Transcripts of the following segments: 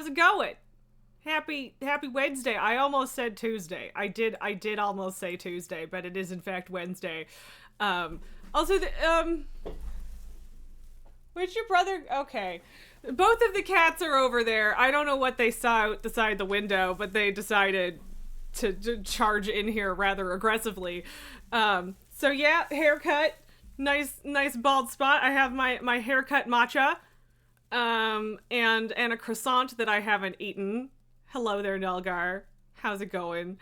How's it going? Happy Wednesday. I almost said Tuesday. I did almost say Tuesday, but it is in fact Wednesday. Also where's your brother? Okay. Both of the cats are over there. I don't know what they saw out the side of the window, but they decided to charge in here rather aggressively. So yeah, haircut. Nice bald spot. I have my haircut matcha. And a croissant that I haven't eaten. Hello there, Nelgar. How's it going?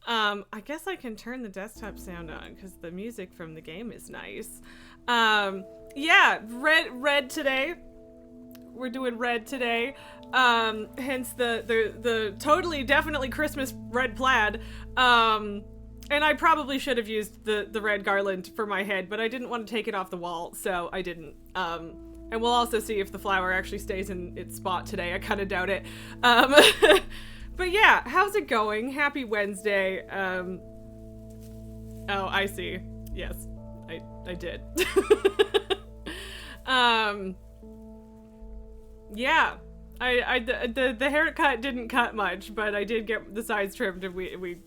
I guess I can turn the desktop sound on because the music from the game is nice. Yeah, red today. We're doing red today. Hence the totally definitely Christmas red plaid. And I probably should have used the red garland for my head, but I didn't want to take it off the wall, so I didn't. And we'll also see if the flower actually stays in its spot today. I kind of doubt it. But yeah, how's it going? Happy Wednesday. Oh, I see. Yes, I did. Yeah, the haircut didn't cut much, but I did get the sides trimmed and we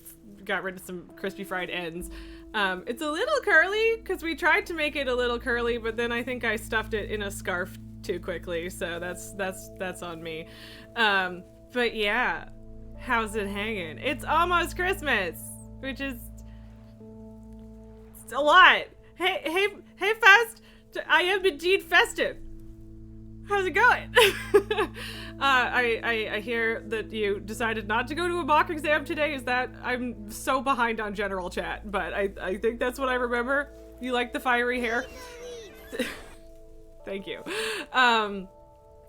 got rid of some crispy fried ends. It's a little curly because we tried to make it a little curly, but then I think I stuffed it in a scarf too quickly, so that's on me. But yeah, how's it hanging? It's almost Christmas, which is a lot. Hey, Fest! I am indeed festive. How's it going? I hear that you decided not to go to a mock exam today. Is that... I'm so behind on general chat, but I think that's what I remember. You like the fiery hair? Thank you.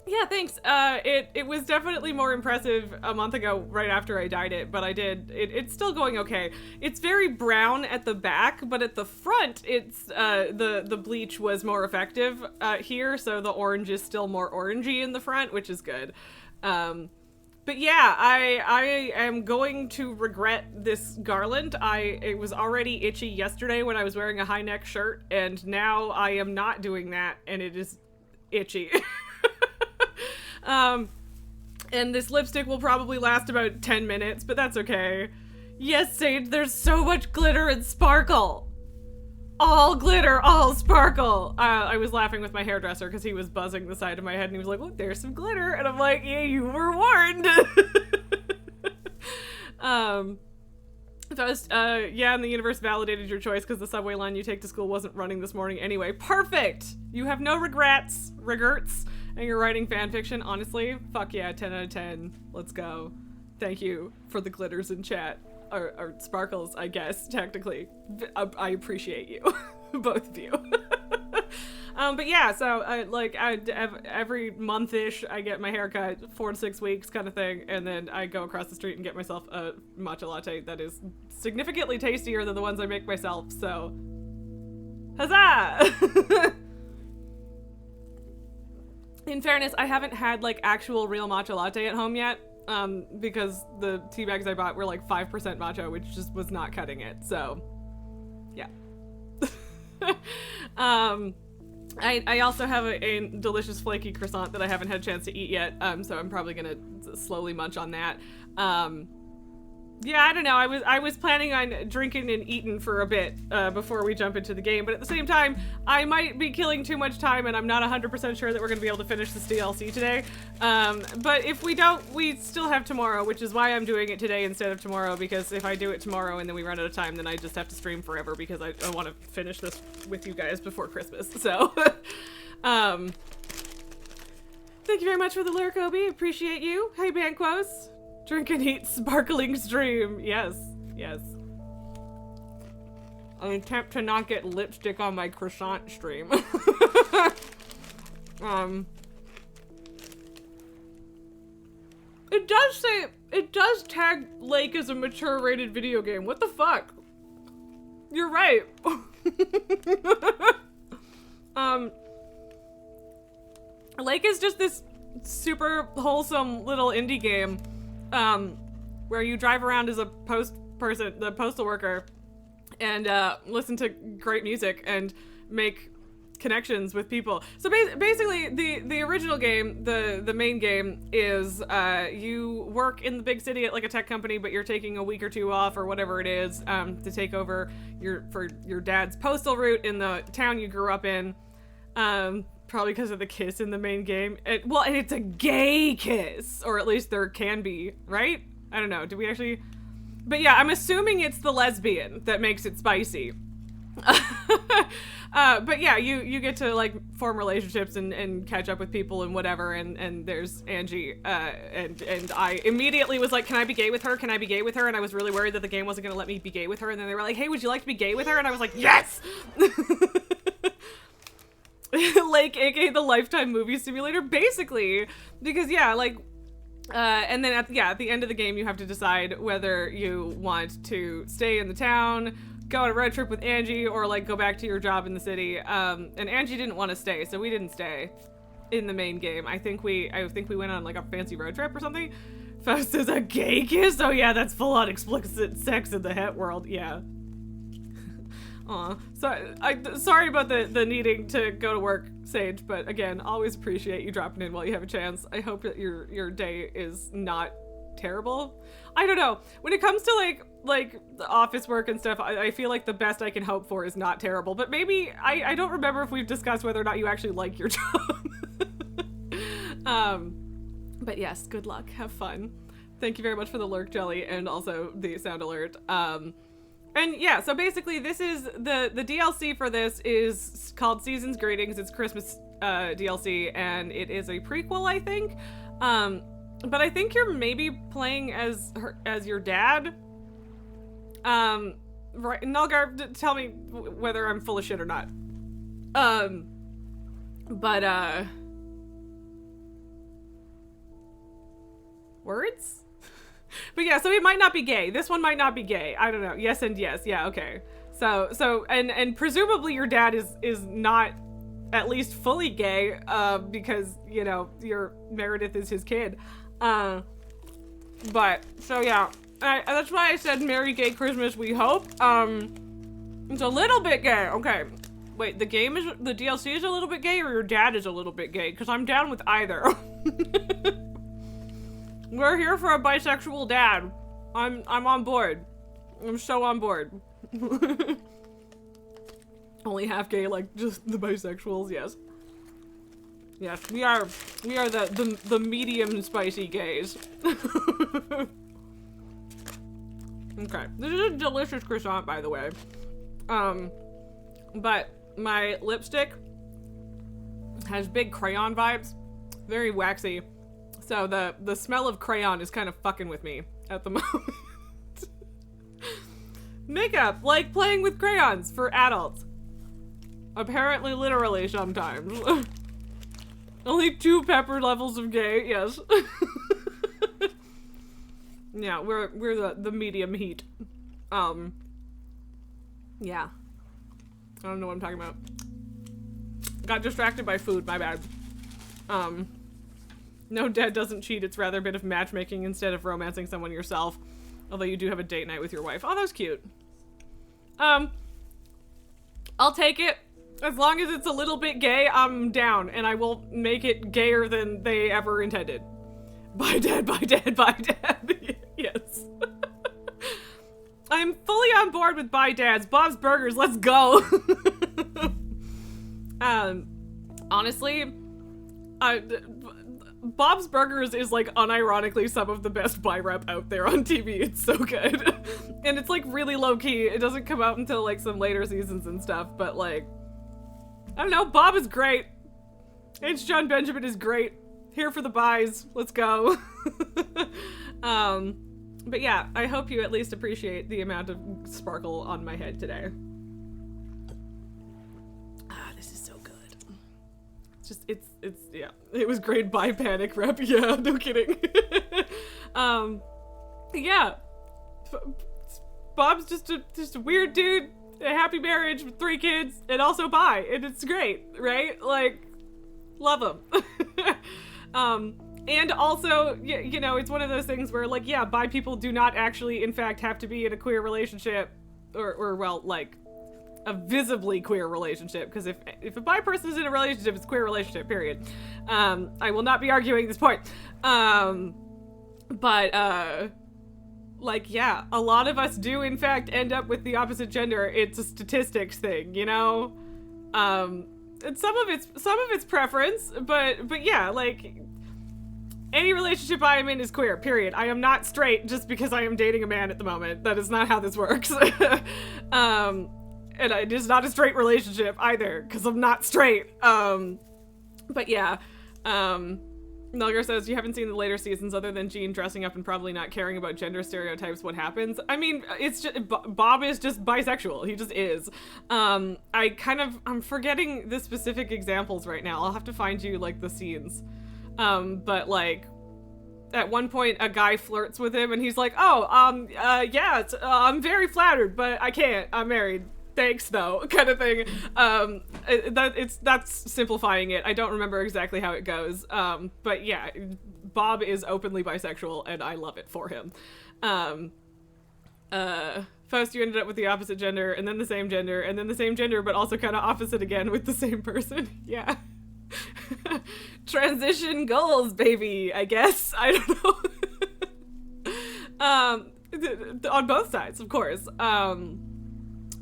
Yeah, thanks. It was definitely more impressive a month ago, right after I dyed it, but it's still going okay. It's very brown at the back, but at the front, it's, the bleach was more effective, here, so the orange is still more orangey in the front, which is good. But yeah, I am going to regret this garland. It was already itchy yesterday when I was wearing a high neck shirt, and now I am not doing that, and it is itchy. And this lipstick will probably last about 10 minutes, but that's okay. Yes, Sage, there's so much glitter and sparkle. All glitter, all sparkle. I was laughing with my hairdresser because he was buzzing the side of my head and he was like, look, there's some glitter. And I'm like, yeah, you were warned. Yeah, and the universe validated your choice because the subway line you take to school wasn't running this morning anyway. Perfect! You have no regrets, and you're writing fanfiction. Honestly, fuck yeah, 10 out of 10. Let's go. Thank you for the glitters in chat. Or sparkles, I guess, technically. I appreciate you. Both of you. But yeah, so every month-ish, I get my haircut, 4 to 6 weeks kind of thing, and then I go across the street and get myself a matcha latte that is significantly tastier than the ones I make myself, so... Huzzah! In fairness, I haven't had, like, actual real matcha latte at home yet, because the tea bags I bought were, like, 5% matcha, which just was not cutting it, so... Yeah. I also have a delicious flaky croissant that I haven't had a chance to eat yet, so I'm probably gonna slowly munch on that. Yeah, I don't know, I was planning on drinking and eating for a bit, before we jump into the game, but at the same time, I might be killing too much time and I'm not 100% sure that we're gonna be able to finish this DLC today. But if we don't, we still have tomorrow, which is why I'm doing it today instead of tomorrow, because if I do it tomorrow and then we run out of time, then I just have to stream forever because I want to finish this with you guys before Christmas, so. Thank you very much for the lyric, Obi. Appreciate you. Hey, Banquos. Drink and eat sparkling stream. Yes, yes. I attempt to not get lipstick on my croissant stream. It does tag Lake as a mature rated video game. What the fuck? You're right. Lake is just this super wholesome little indie game where you drive around as a postal worker and listen to great music and make connections with people. So basically, the original game, the main game is you work in the big city at like a tech company, but you're taking a week or two off or whatever it is to take over your dad's postal route in the town you grew up in. Probably because of the kiss in the main game. And it's a gay kiss, or at least there can be, right? I don't know. Do we actually? But yeah, I'm assuming it's the lesbian that makes it spicy. But yeah, you get to like form relationships and catch up with people and whatever, and there's Angie, and I immediately was like, can I be gay with her? Can I be gay with her? And I was really worried that the game wasn't gonna let me be gay with her, and then they were like, hey, would you like to be gay with her? And I was like, yes! Like, aka the Lifetime movie simulator, basically, because yeah, like, and then at the end of the game, you have to decide whether you want to stay in the town, go on a road trip with Angie, or like go back to your job in the city. And Angie didn't want to stay, so we didn't stay in the main game. I think we went on like a fancy road trip or something. Faust is a gay kiss? Oh yeah, that's full on explicit sex in the het world, yeah. Aw, so sorry about the needing to go to work, Sage, but again, always appreciate you dropping in while you have a chance. I hope that your day is not terrible. I don't know. When it comes to like the office work and stuff, I feel like the best I can hope for is not terrible, but maybe, I don't remember if we've discussed whether or not you actually like your job. But yes, good luck. Have fun. Thank you very much for the lurk, Jelly, and also the sound alert. And yeah, so basically this is the DLC for this is called Season's Greetings. It's Christmas DLC, and it is a prequel, I think. But I think you're maybe playing as your dad. Right, Nulgar, tell me whether I'm full of shit or not. Words? But yeah, so it might not be gay. This one might not be gay. I don't know. Yes and yes. Yeah, okay. So and presumably your dad is not at least fully gay, because, you know, your Meredith is his kid. But so yeah, that's why I said Merry Gay Christmas, we hope. It's a little bit gay. Okay. Wait, the DLC is a little bit gay, or your dad is a little bit gay? Because I'm down with either. We're here for a bisexual dad. I'm on board. I'm so on board. Only half gay, like just the bisexuals, yes. Yes, we are the medium spicy gays. Okay, this is a delicious croissant, by the way. But my lipstick has big crayon vibes, very waxy. So the smell of crayon is kind of fucking with me at the moment. Makeup, like playing with crayons for adults. Apparently, literally, sometimes. Only 2 pepper levels of gay, yes. Yeah, we're the medium heat. Yeah. I don't know what I'm talking about. Got distracted by food, my bad. No, dad doesn't cheat. It's rather a bit of matchmaking instead of romancing someone yourself. Although you do have a date night with your wife. Oh, that was cute. I'll take it. As long as it's a little bit gay, I'm down. And I will make it gayer than they ever intended. Bye, dad, bye, dad, bye, dad. Yes. I'm fully on board with bye, dads. Bob's Burgers, let's go. Honestly, Bob's Burgers is like unironically some of the best buy rep out there on TV. It's so good. And it's like really low key. It doesn't come out until like some later seasons and stuff, but like, I don't know, Bob is great. H. John Benjamin is great. Here for the buys. Let's go. But yeah, I hope you at least appreciate the amount of sparkle on my head today. This is so good. It's yeah, it was great by Panic rep. Yeah, no kidding. Yeah, Bob's just a weird dude, a happy marriage with 3 kids, and also bi, and it's great, right? Like, love him. And also, you know, it's one of those things where, like, yeah, bi people do not actually, in fact, have to be in a queer relationship, or well, like, a visibly queer relationship, because if a bi person is in a relationship, it's a queer relationship, period. I will not be arguing this point. Like, yeah, a lot of us do in fact end up with the opposite gender. It's a statistics thing, you know? And some of it's preference, but yeah, like, any relationship I am in is queer, period. I am not straight just because I am dating a man at the moment. That is not how this works. And it is not a straight relationship either, because I'm not straight. But yeah, Melgar says, you haven't seen the later seasons other than Jean dressing up and probably not caring about gender stereotypes. What happens? I mean, it's just, Bob is just bisexual. He just is. I'm forgetting the specific examples right now. I'll have to find you, like, the scenes. But, like, at one point a guy flirts with him and he's like, yeah, I'm very flattered, but I can't. I'm married. Thanks, though, kind of thing. That's simplifying it. I don't remember exactly how it goes. But yeah, Bob is openly bisexual, and I love it for him. Faust, you ended up with the opposite gender, and then the same gender, and then the same gender, but also kind of opposite again with the same person. Yeah. Transition goals, baby, I guess. I don't know. On both sides, of course.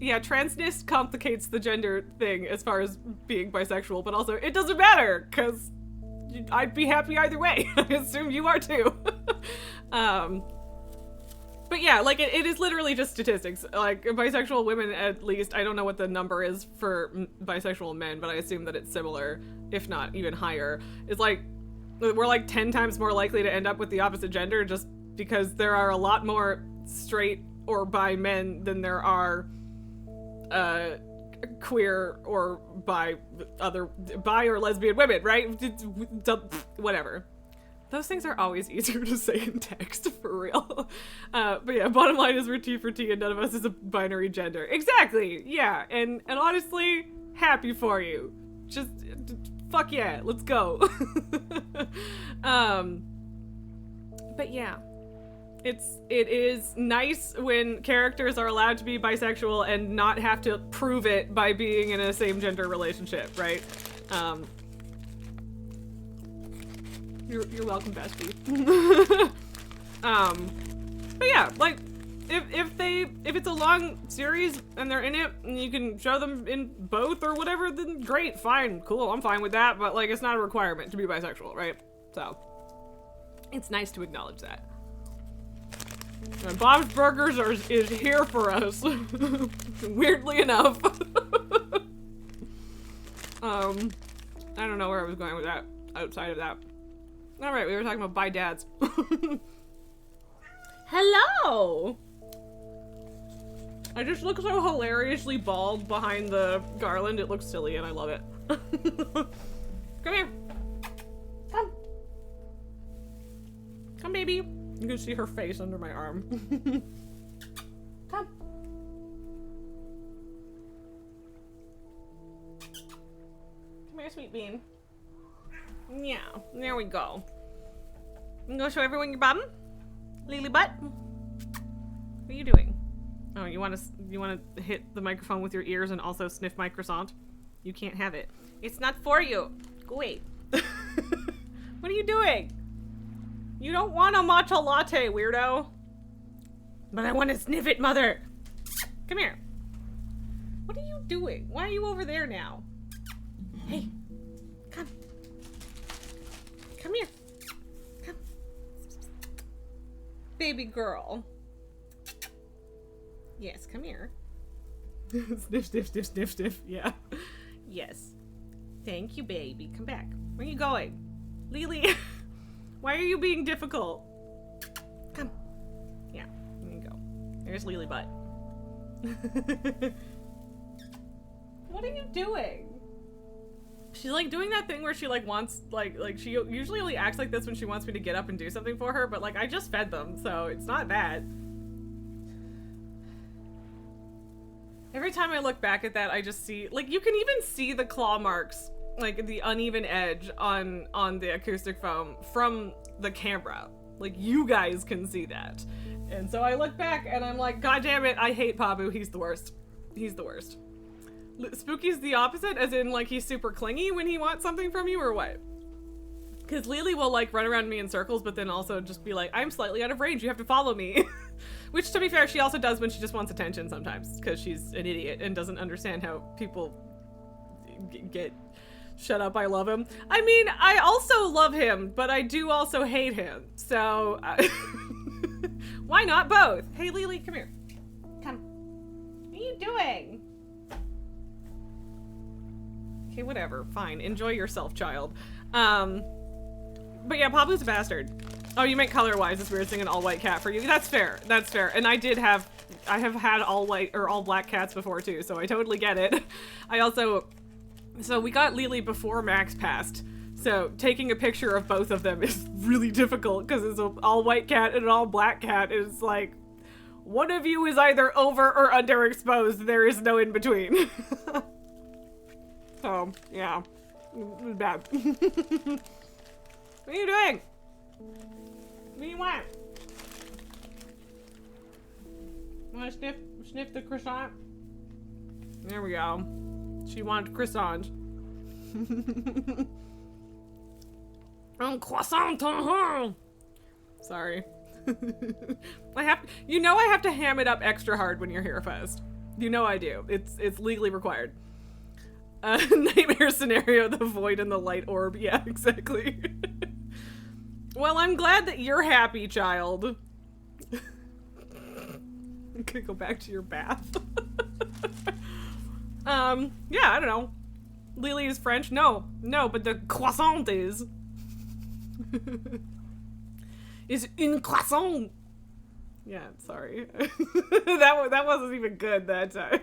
Yeah, transness complicates the gender thing as far as being bisexual, but also it doesn't matter, because I'd be happy either way. I assume you are too. But yeah, like, it is literally just statistics. Like, bisexual women, at least, I don't know what the number is for bisexual men, but I assume that it's similar, if not even higher. It's like, we're like 10 times more likely to end up with the opposite gender just because there are a lot more straight or bi men than there are queer or bi or lesbian women, right? Whatever. Those things are always easier to say in text, for real. But yeah, bottom line is we're T for T and none of us is a binary gender. Exactly, yeah. And honestly, happy for you. Just, fuck yeah, let's go. But yeah. It is nice when characters are allowed to be bisexual and not have to prove it by being in a same gender relationship, right? You're welcome, bestie. But yeah, like, if it's a long series and they're in it and you can show them in both or whatever, then great, fine, cool, I'm fine with that, but like, it's not a requirement to be bisexual, right? So, it's nice to acknowledge that. And Bob's Burgers is here for us. Weirdly enough. I don't know where I was going with that, outside of that. Alright, we were talking about bi dads. Hello! I just look so hilariously bald behind the garland. It looks silly and I love it. Come here. Come. Come, baby. You can see her face under my arm. Come. Come here, sweet bean. Yeah, there we go. You gonna show everyone your bum? Lily butt? What are you doing? Oh, you wanna hit the microphone with your ears and also sniff my croissant? You can't have it. It's not for you. Go away. What are you doing? You don't want a matcha latte, weirdo. But I want to sniff it, mother. Come here. What are you doing? Why are you over there now? Hey, come. Come here. Come. Baby girl. Yes, come here. Sniff, sniff, sniff, sniff, sniff. Yeah. Yes. Thank you, baby. Come back. Where are you going? Lily. Why are you being difficult? Come. Yeah, there you go. There's Lily butt. What are you doing? She's like doing that thing where she like wants, like she usually only acts like this when she wants me to get up and do something for her, but like I just fed them, so it's not bad. Every time I look back at that, I just see, like, you can even see the claw marks, like the uneven edge on the acoustic foam from the camera. Like, you guys can see that. And so I look back and I'm like, God damn it, I hate Pabu. He's the worst. He's the worst. Spooky's the opposite, as in, like, he's super clingy when he wants something from you, or what? Because Lily will, like, run around me in circles, but then also just be like, I'm slightly out of range, you have to follow me. Which, to be fair, she also does when she just wants attention sometimes, because she's an idiot and doesn't understand how people get... Shut up, I love him. I mean, I also love him, but I do also hate him, so... why not both? Hey, Lily, come here. Come. What are you doing? Okay, whatever. Fine. Enjoy yourself, child. But yeah, Pablo's a bastard. Oh, you meant color-wise. It's weird seeing an all-white cat for you. That's fair. That's fair. And I have had all-white or all-black cats before, too, so I totally get it. So we got Lily before Max passed. So taking a picture of both of them is really difficult because it's an all-white cat and an all-black cat. It's like, one of you is either over or underexposed. There is no in between. So, yeah. Bad. What are you doing? What do you want? Want to sniff the croissant? There we go. She wanted croissant. Croissant. Sorry. I have to ham it up extra hard when you're here, Fest. You know I do. It's legally required. Nightmare scenario, the void and the light orb. Yeah, exactly. Well, I'm glad that you're happy, child. I'm gonna go back to your bath. Yeah, I don't know. Lily is French? No, but the croissant is. Is une croissant. Yeah, sorry. that wasn't even good that time.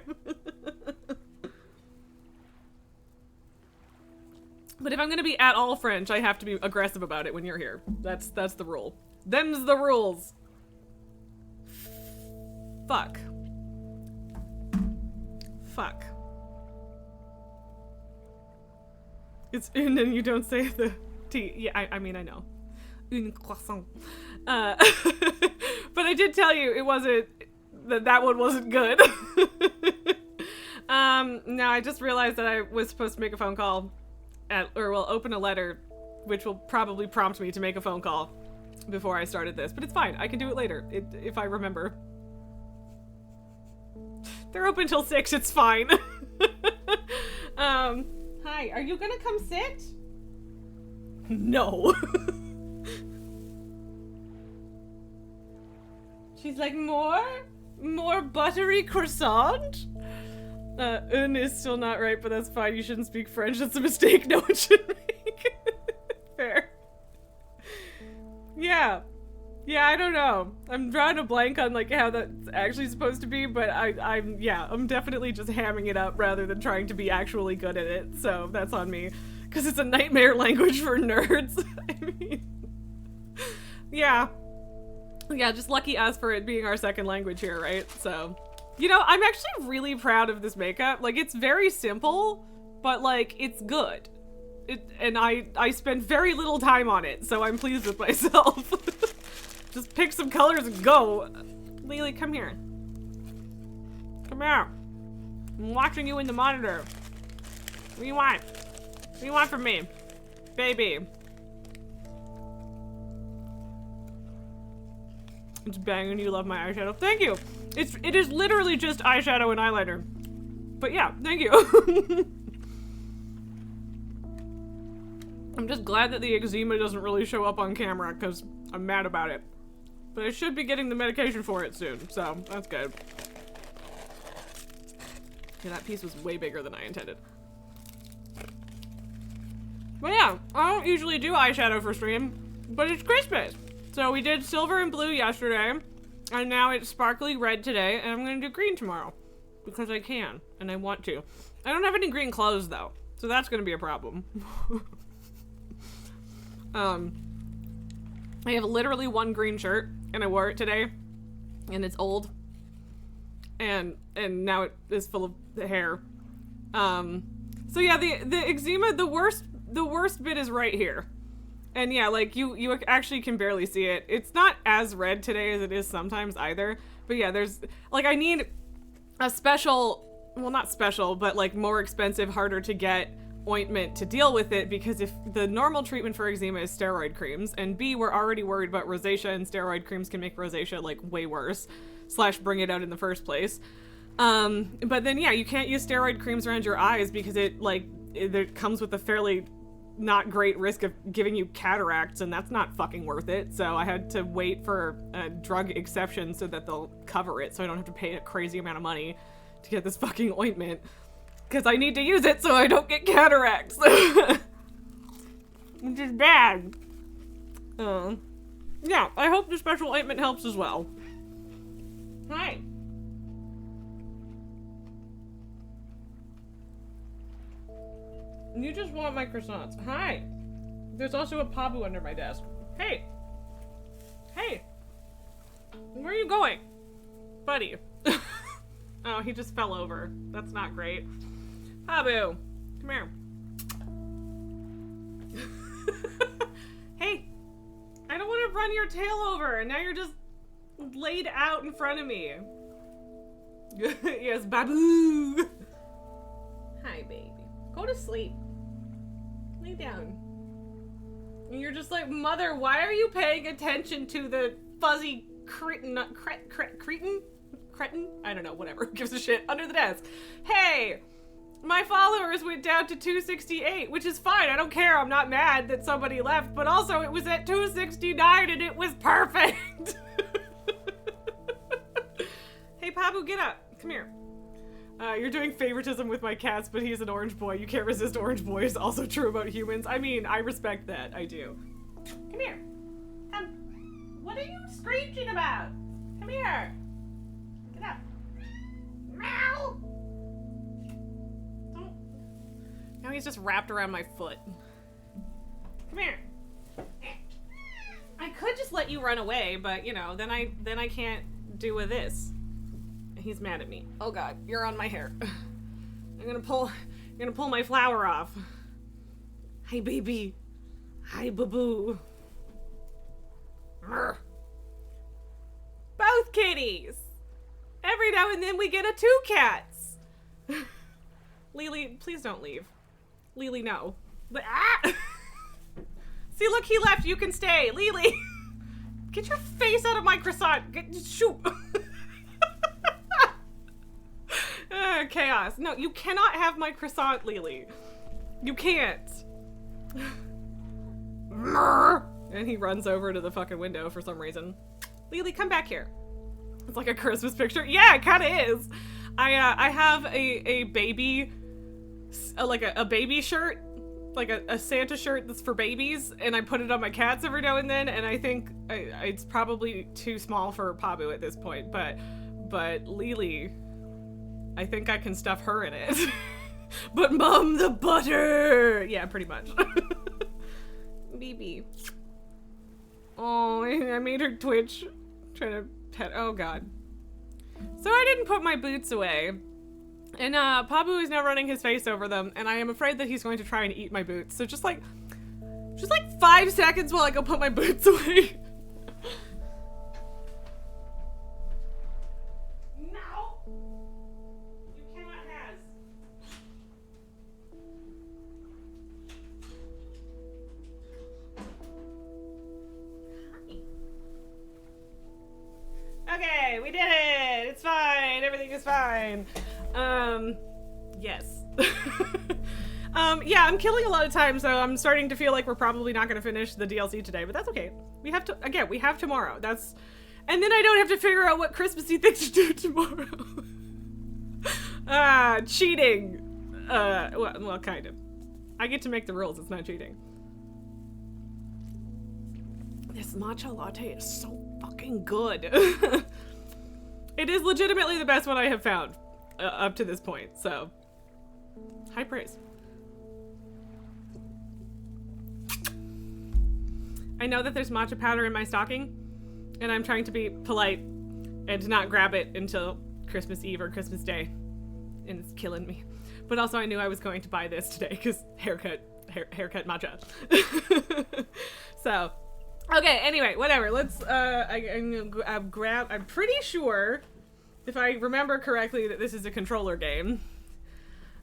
But if I'm gonna be at all French, I have to be aggressive about it when you're here. That's the rule. Them's the rules. Fuck. It's une and you don't say the T. Yeah, I mean, I know. Une croissant. But I did tell you it wasn't, that one wasn't good. Now I just realized that I was supposed to make a phone call open a letter, which will probably prompt me to make a phone call before I started this, but it's fine. I can do it later if I remember. They're open till 6, it's fine. Hi, are you gonna come sit? No. She's like, more buttery croissant? Un is still not right, but that's fine. You shouldn't speak French. That's a mistake no one should make. Fair. Yeah. Yeah, I don't know. I'm drawing a blank on like how that's actually supposed to be, but I'm definitely just hamming it up rather than trying to be actually good at it. So that's on me. Because it's a nightmare language for nerds. I mean, yeah. Yeah, just lucky us for it being our second language here, right? So, you know, I'm actually really proud of this makeup. Like, it's very simple, but like, it's good. And I spent very little time on it, so I'm pleased with myself. Just pick some colors and go. Lily, come here. Come here. I'm watching you in the monitor. What do you want? What do you want from me? Baby. It's banging. You love my eyeshadow. Thank you. It is literally just eyeshadow and eyeliner. But yeah, thank you. I'm just glad that the eczema doesn't really show up on camera because I'm mad about it. But I should be getting the medication for it soon, so that's good. Yeah, that piece was way bigger than I intended. But yeah, I don't usually do eyeshadow for stream, but it's Christmas. So we did silver and blue yesterday, and now it's sparkly red today, and I'm gonna do green tomorrow. Because I can, and I want to. I don't have any green clothes though, so that's gonna be a problem. I have literally one green shirt, and I wore it today, and it's old, and now it is full of the hair. So yeah, the eczema, the worst bit is right here. And yeah, like, you actually can barely see it. It's not as red today as it is sometimes either. But yeah, there's, like, I need a special well, not special, but like more expensive, harder to get ointment to deal with it, because if the normal treatment for eczema is steroid creams, and B, we're already worried about rosacea, and steroid creams can make rosacea like way worse, / bring it out in the first place. But then yeah, you can't use steroid creams around your eyes because it comes with a fairly not great risk of giving you cataracts, and that's not fucking worth it. So I had to wait for a drug exception so that they'll cover it, so I don't have to pay a crazy amount of money to get this fucking ointment, because I need to use it so I don't get cataracts. Which is bad. Yeah, I hope the special ointment helps as well. Hi. You just want my croissants. Hi. There's also a Pabu under my desk. Hey. Hey. Where are you going? Buddy. Oh, he just fell over. That's not great. Pabu. Come here. Hey. I don't want to run your tail over, and now you're just laid out in front of me. Yes, Babu. Hi, baby. Go to sleep. Lay down. And you're just like, mother, why are you paying attention to the fuzzy cretin? I don't know, whatever. Who gives a shit? Under the desk. Hey, my followers went down to 268, which is fine. I don't care. I'm not mad that somebody left, but also it was at 269 and it was perfect. Hey, Pabu, get up. Come here. You're doing favoritism with my cats, but he's an orange boy. You can't resist orange boys. Also true about humans. I mean, I respect that. I do. Come here. What are you screeching about? Come here. Get up. Meow. Don't. Now he's just wrapped around my foot. Come here. I could just let you run away, but you know, then I can't do with this. He's mad at me. Oh god, you're on my hair. You're gonna pull my flower off. Hi, baby. Hi, boo-boo. Both kitties. Every now and then we get a 2 cats. Lily, please don't leave. Lily, no. But, ah! See, look, he left. You can stay. Lily, get your face out of my croissant. Shoot. Chaos. No, you cannot have my croissant, Lily. You can't. And he runs over to the fucking window for some reason. Lily, come back here. It's like a Christmas picture. Yeah, it kind of is. I have a baby, like a baby shirt, like a Santa shirt that's for babies, and I put it on my cats every now and then, and I think it's probably too small for Pabu at this point, but Lily, I think I can stuff her in it. But mom, the butter! Yeah, pretty much. BB. Oh, I made her twitch. Trying to pet. Oh god. So I didn't put my boots away. And Pabu is now running his face over them, and I am afraid that he's going to try and eat my boots. So just like 5 seconds while I go put my boots away. Okay, we did it! It's fine! Everything is fine! Yes. Yeah, I'm killing a lot of time, so I'm starting to feel like we're probably not gonna finish the DLC today, but that's okay. We have tomorrow. And then I don't have to figure out what Christmassy things to do tomorrow. Cheating. Well, kind of. I get to make the rules, it's not cheating. This matcha latte is so fucking good. It is legitimately the best one I have found up to this point, so high praise. I know that there's matcha powder in my stocking, and I'm trying to be polite and to not grab it until Christmas Eve or Christmas Day, and it's killing me. But also I knew I was going to buy this today because haircut matcha. So okay, anyway, whatever. Let's, I'm pretty sure, if I remember correctly, that this is a controller game.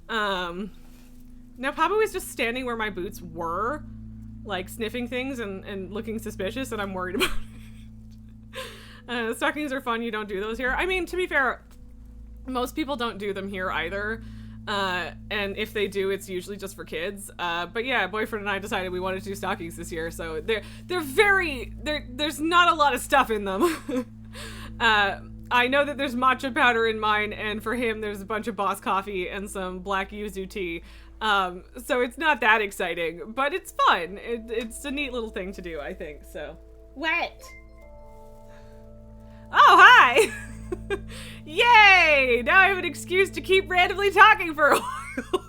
Now Pabu is just standing where my boots were, like sniffing things and looking suspicious, and I'm worried about it. Stockings are fun. You don't do those here. I mean, to be fair, most people don't do them here either. And if they do, it's usually just for kids. But yeah, boyfriend and I decided we wanted to do stockings this year, so there's not a lot of stuff in them. I know that there's matcha powder in mine, and for him there's a bunch of Boss coffee and some black yuzu tea. So it's not that exciting, but it's fun. It's a neat little thing to do, I think, so. What? Oh, hi! Yay! Now I have an excuse to keep randomly talking for a while.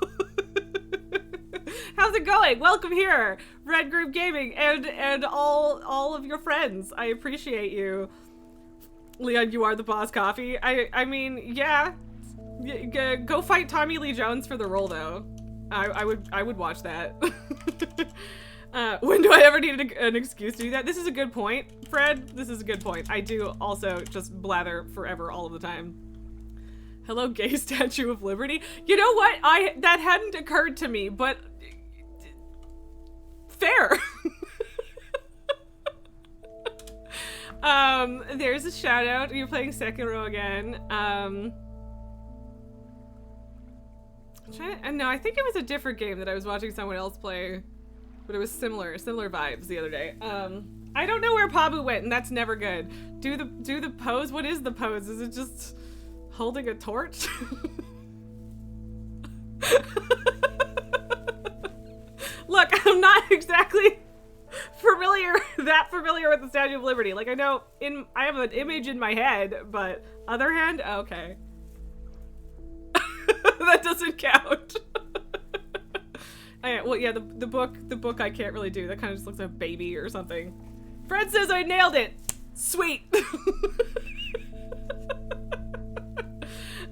How's it going? Welcome here, Red Group Gaming, and all of your friends. I appreciate you. Leon, you are the Boss coffee. I mean, yeah. Go fight Tommy Lee Jones for the role, though. I would watch that. When do I ever need an excuse to do that? This is a good point, Fred. This is a good point. I do also just blather forever all of the time. Hello, gay Statue of Liberty. You know what? That hadn't occurred to me, but fair. There's a shout out. You're playing Sekiro again. No, I think it was a different game that I was watching someone else play, but it was similar vibes the other day. I don't know where Pabu went, and that's never good. Do the pose. What is the pose? Is it just holding a torch? Look, I'm not exactly that familiar with the Statue of Liberty. Like, I have an image in my head, but other hand, okay. That doesn't count. Well, yeah, the book I can't really do. That kind of just looks like a baby or something. Fred says I nailed it. Sweet.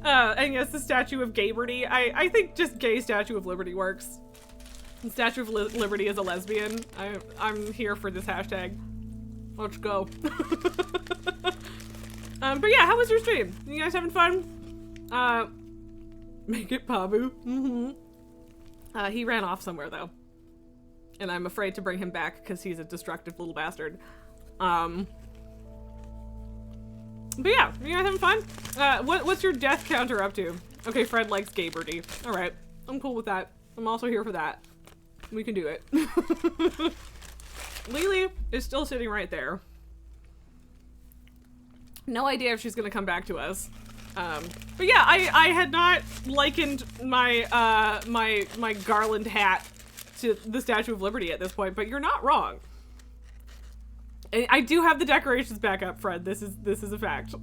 And yes, the Statue of Gayberty. I think just gay Statue of Liberty works. The Statue of Liberty is a lesbian. I'm here for this hashtag. Let's go. But yeah, how was your stream? You guys having fun? Make it Pabu. Mm-hmm. He ran off somewhere though, and I'm afraid to bring him back because he's a destructive little bastard. But yeah, you guys having fun? What's your death counter up to? Okay, Fred likes Gayberty. All right, I'm cool with that. I'm also here for that. We can do it. Lily is still sitting right there. No idea if she's gonna come back to us. But yeah, I had not likened my my garland hat to the Statue of Liberty at this point, but you're not wrong. And I do have the decorations back up, Fred. This is a fact.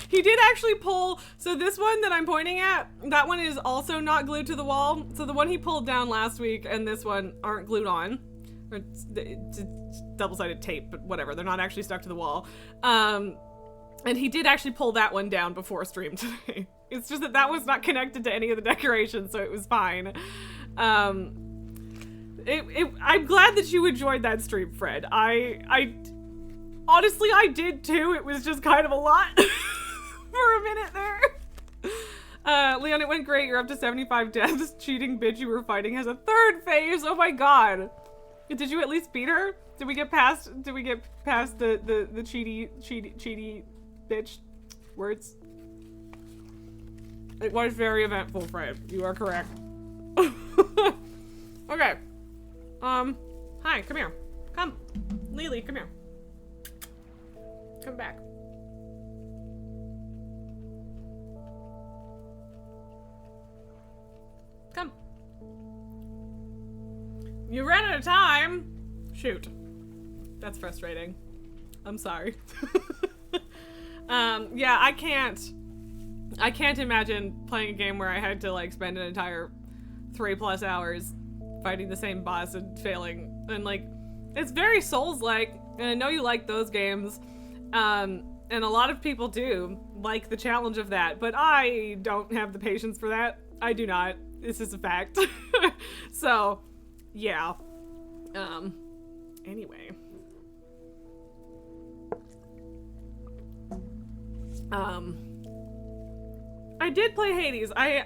He did actually pull, so this one that I'm pointing at, that one is also not glued to the wall. So the one he pulled down last week and this one aren't glued on. Or it's double-sided tape, but whatever. They're not actually stuck to the wall. And he did actually pull that one down before stream today. It's just that was not connected to any of the decorations, so it was fine. I'm glad that you enjoyed that stream, Fred. Honestly, I did too. It was just kind of a lot for a minute there. Leon, it went great. You're up to 75 deaths. Cheating bitch you were fighting has a third phase. Oh my god. Did you at least beat her? Did we get past the cheaty bitch words? It was very eventful, Fred. You are correct. Okay. Hi, come here. Come. Lily, come here. Come back. Come. You ran out of time. Shoot. That's frustrating. I'm sorry. Yeah, I can't imagine playing a game where I had to like spend an entire 3+ hours fighting the same boss and failing. And like, it's very Souls-like, and I know you like those games. And a lot of people do like the challenge of that, but I don't have the patience for that. I do not. This is a fact. So, yeah. Anyway. I did play Hades. I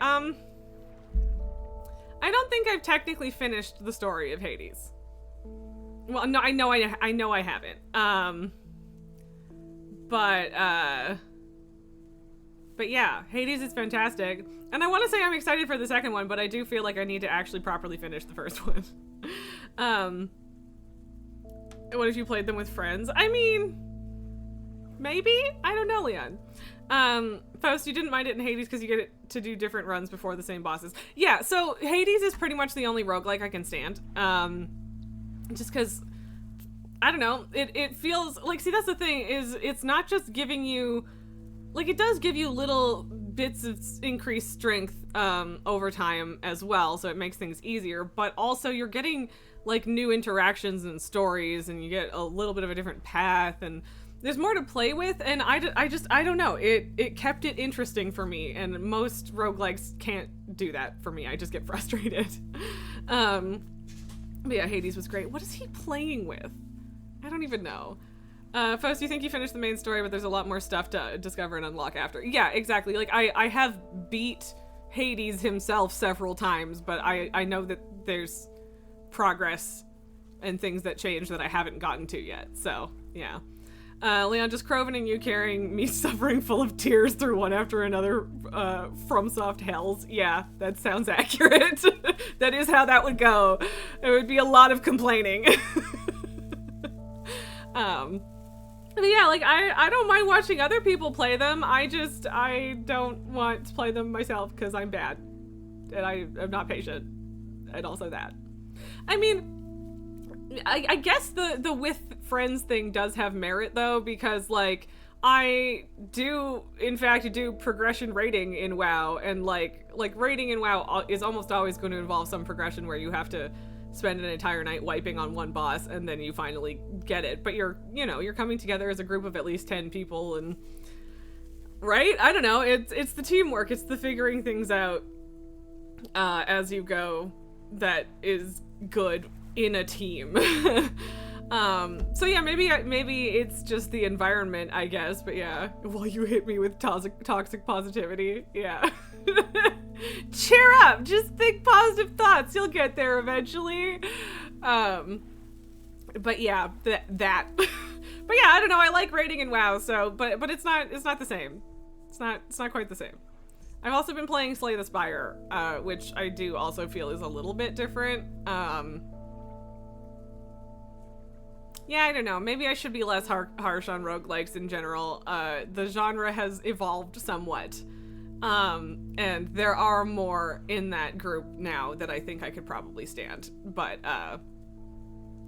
don't think I've technically finished the story of Hades. Well, no, I know I haven't. But yeah, Hades is fantastic. And I want to say I'm excited for the second one, but I do feel like I need to actually properly finish the first one. What if you played them with friends? I mean, maybe? I don't know, Leon. Faust, you didn't mind it in Hades because you get it to do different runs before the same bosses. Yeah, so Hades is pretty much the only roguelike I can stand. Just because, I don't know, it feels like, see, that's the thing, is it's not just giving you, like, it does give you little bits of increased strength over time as well, so it makes things easier, but also you're getting, like, new interactions and stories, and you get a little bit of a different path, and there's more to play with, and I don't know, it kept it interesting for me, and most roguelikes can't do that for me. I just get frustrated. But yeah, Hades was great. What is he playing with? I don't even know. Faust, you think you finished the main story, but there's a lot more stuff to discover and unlock after. Yeah, exactly. Like, I have beat Hades himself several times, but I know that there's progress and things that change that I haven't gotten to yet, so, yeah. Leon, just Croven and you carrying me suffering full of tears through one after another FromSoft hells. Yeah, that sounds accurate. That is how that would go. It would be a lot of complaining. But yeah, like, I don't mind watching other people play them. I don't want to play them myself because I'm bad. And I am not patient. And also that. I mean, I guess the with friends thing does have merit though, because like I do in fact do progression rating in WoW, and like rating in WoW is almost always going to involve some progression where you have to spend an entire night wiping on one boss and then you finally get it, but you're coming together as a group of at least 10 people, and right, I don't know, it's the teamwork, it's the figuring things out as you go that is good in a team. So yeah, maybe it's just the environment, I guess, but yeah. Well, you hit me with toxic positivity. Yeah. Cheer up, just think positive thoughts, you'll get there eventually. But yeah, that. But yeah, I don't know, I like raiding in WoW, so, but it's not the same. It's not quite the same. I've also been playing Slay the Spire, which I do also feel is a little bit different. Yeah, I don't know. Maybe I should be less harsh on roguelikes in general. The genre has evolved somewhat. And there are more in that group now that I think I could probably stand. But,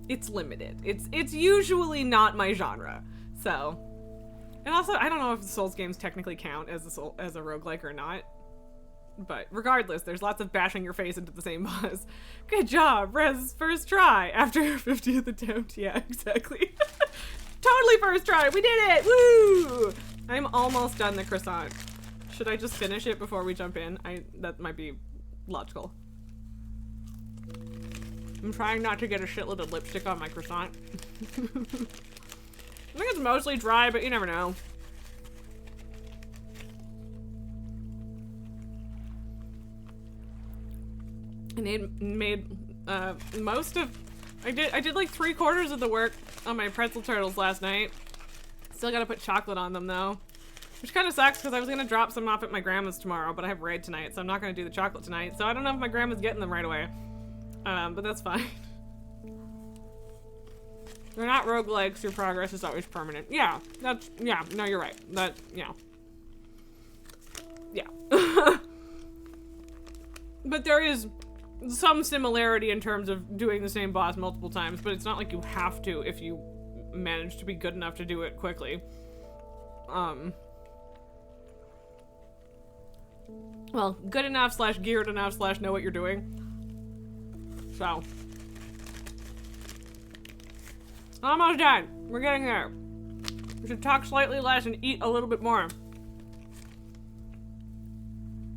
it's limited. It's usually not my genre. So, and also, I don't know if the Souls games technically count as a roguelike or not. But regardless, there's lots of bashing your face into the same boss. Good job, Rez, first try after your 50th attempt. Yeah, exactly. Totally first try, we did it, woo! I'm almost done the croissant. Should I just finish it before we jump in? That might be logical. I'm trying not to get a shitload of lipstick on my croissant. I think it's mostly dry, but you never know. And it made most of I did like 3/4 of the work on my pretzel turtles last night. Still gotta put chocolate on them though, which kind of sucks because I was gonna drop some off at my grandma's tomorrow, but I have raid tonight, so I'm not gonna do the chocolate tonight. So I don't know if my grandma's getting them right away, but that's fine. They're not roguelikes. Your progress is always permanent. Yeah, no, you're right. Yeah. But there is some similarity in terms of doing the same boss multiple times, but it's not like you have to if you manage to be good enough to do it quickly. Well, good enough / geared enough / know what you're doing. So. Almost done. We're getting there. We should talk slightly less and eat a little bit more.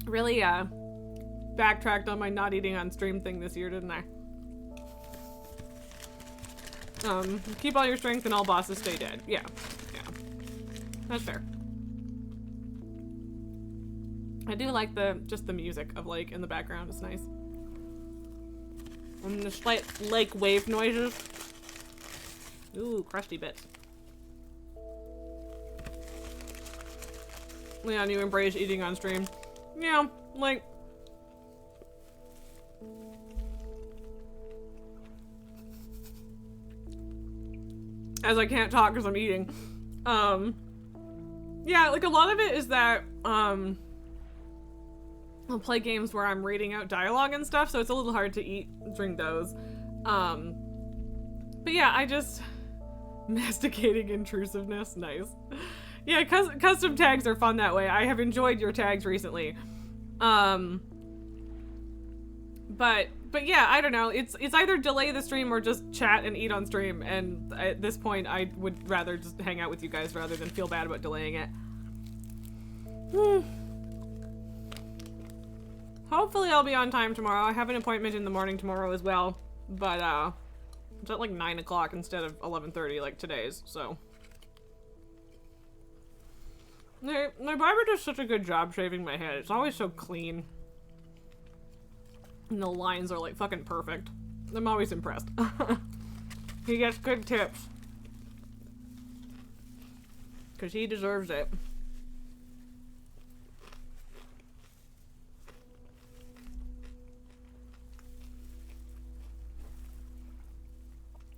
Really, backtracked on my not eating on stream thing this year, didn't I? Keep all your strength and all bosses stay dead. Yeah. That's fair. I do like just the music of lake in the background. It's nice. And the slight lake wave noises. Ooh, crusty bits. Leon, you embrace eating on stream. Yeah, like... as I can't talk because I'm eating. Yeah, like a lot of it is that, I'll play games where I'm reading out dialogue and stuff, so it's a little hard to eat during those. But yeah, I just... masticating intrusiveness, nice. Yeah, custom tags are fun that way. I have enjoyed your tags recently. But yeah, I don't know. It's either delay the stream or just chat and eat on stream, and at this point, I would rather just hang out with you guys rather than feel bad about delaying it. Hopefully I'll be on time tomorrow. I have an appointment in the morning tomorrow as well, but it's at like 9 o'clock instead of 11:30 like today's, so. My barber does such a good job shaving my head. It's always so clean. And the lines are like fucking perfect. I'm always impressed. He gets good tips. Cause he deserves it.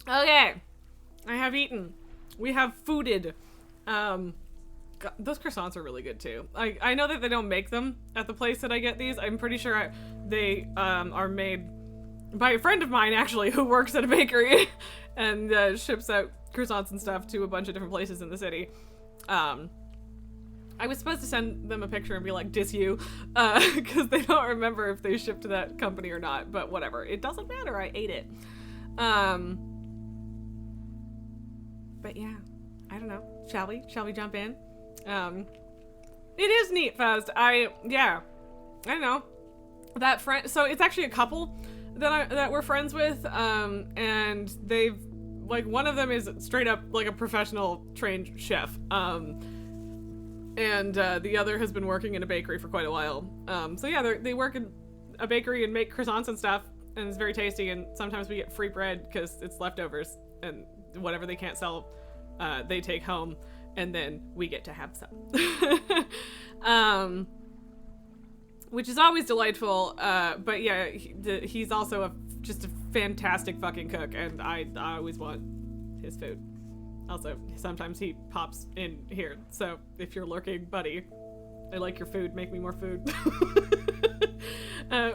Okay. I have eaten. We have fooded. God, those croissants are really good too. I know that they don't make them at the place that I get these. I'm pretty sure they are made by a friend of mine actually who works at a bakery and ships out croissants and stuff to a bunch of different places in the city. I was supposed to send them a picture and be like, diss you, because they don't remember if they shipped to that company or not, but whatever. It doesn't matter, I ate it. But yeah, I don't know. Shall we jump in? It is neat, Faust. I don't know. That friend, so it's actually a couple that we're friends with, and they've, like, one of them is straight up, like, a professional trained chef, and the other has been working in a bakery for quite a while. So yeah, they work in a bakery and make croissants and stuff, and it's very tasty, and sometimes we get free bread because it's leftovers, and whatever they can't sell, they take home, and then we get to have some. Which is always delightful, but yeah, he's also just a fantastic fucking cook, and I always want his food. Also, sometimes he pops in here, so if you're lurking, buddy, I like your food, make me more food.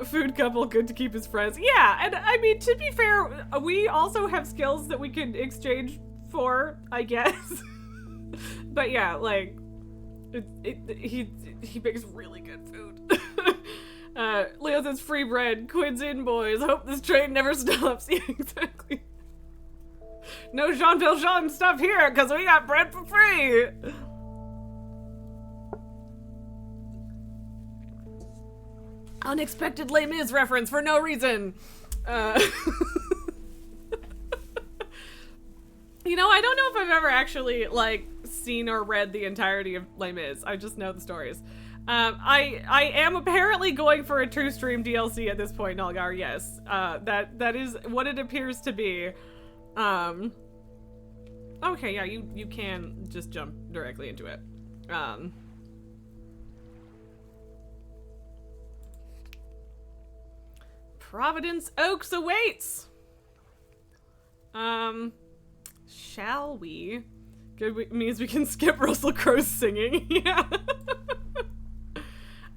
Food couple, good to keep as friends. Yeah, and I mean, to be fair, we also have skills that we can exchange for, I guess. But yeah, like, he makes really good food. Leo says free bread, quids in, boys. Hope this train never stops. Yeah, exactly. No Jean Valjean stuff here, because we got bread for free. Unexpected Les Mis reference for no reason. You know, I don't know if I've ever actually, like, seen or read the entirety of Les Mis. I just know the stories. I am apparently going for a True Stream DLC at this point, Nalgar, yes. That is what it appears to be. Okay, yeah, you can just jump directly into it. Providence Oaks awaits! Shall we? Good means we can skip Russell Crowe's singing. Yeah.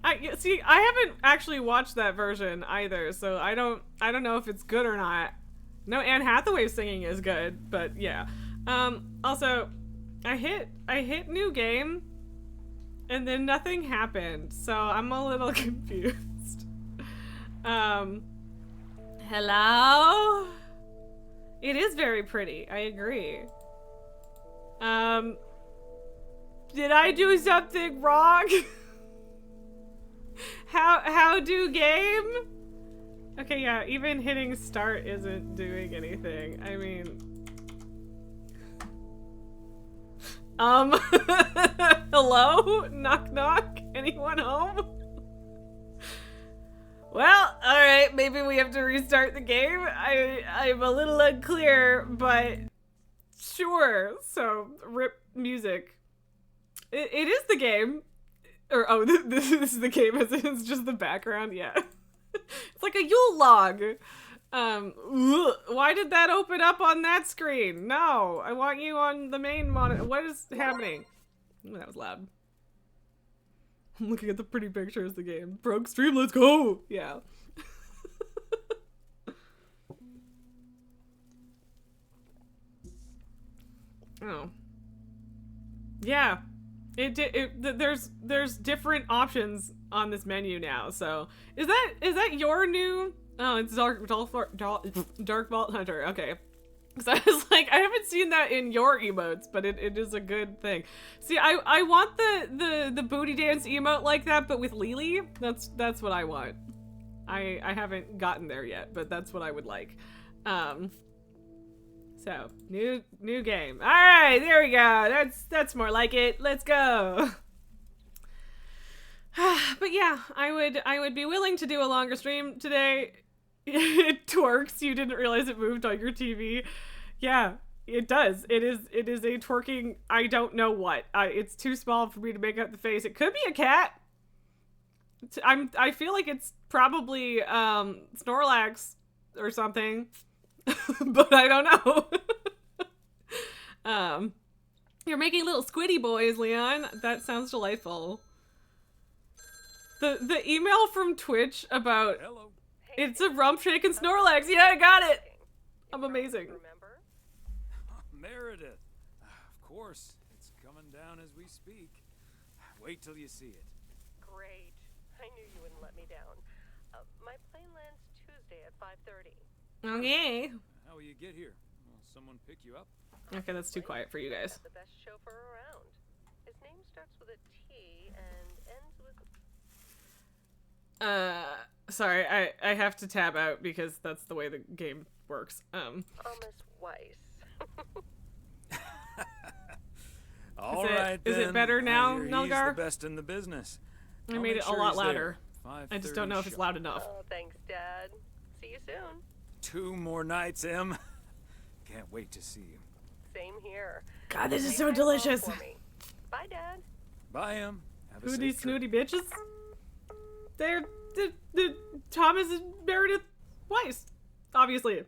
I haven't actually watched that version either, so I don't know if it's good or not. No, Anne Hathaway's singing is good, but yeah. Also, I hit new game, and then nothing happened, so I'm a little confused. Hello? It is very pretty, I agree. Did I do something wrong? How do game? Okay, yeah, even hitting start isn't doing anything. I mean... Hello? Knock knock? Anyone home? Well, alright, maybe we have to restart the game. I'm a little unclear, but sure. So, rip music. It is the game. Or, oh, this is the game, as it's just the background, yeah. It's like a Yule log. Why did that open up on that screen? No, I want you on the main monitor. What is happening? Ooh, that was loud. I'm looking at the pretty pictures of the game. Broke stream, let's go! Yeah. Oh. Yeah. There's different options on this menu now, so. Is that your new? Oh, it's Dark Vault Hunter, okay. Because I was like, I haven't seen that in your emotes, but it is a good thing. See, I want the booty dance emote like that, but with Lily. That's what I want. I haven't gotten there yet, but that's what I would like. So new game. All right, there we go. That's more like it. Let's go. But yeah, I would be willing to do a longer stream today. It twerks. You didn't realize it moved on your TV. Yeah, it does. It is a twerking. I don't know what. It's too small for me to make out the face. It could be a cat. I feel like it's probably Snorlax or something, but I don't know. You're making little squiddy boys, Leon. That sounds delightful. The email from Twitch about Hello. It's a rump shake and Snorlax. Yeah, I got it. I'm amazing. Remember? Meredith. Of course. It's coming down as we speak. Wait till you see it. Great. I knew you wouldn't let me down. My plane lands Tuesday at 5:30. Okay. How will you get here? Will someone pick you up? Okay, that's too quiet for you guys. The best chauffeur around. His name starts with a T and ends with. Sorry, I have to tab out because that's the way the game works. Thomas Weiss. All right, then. Is it better now, He's Nulgar? the best in the business. I I'll made make it a sure lot he's there. louder. I just don't know if 5:30 it's sharp. loud enough. Oh, thanks, Dad. See you soon. 2 more nights, Em. Can't wait to see you. Same here. God, this is Say so hi delicious. for me. Bye, Dad. Bye, Em. Have a Who are safe these trip. snooty bitches? They're the Thomas and Meredith Weiss, obviously.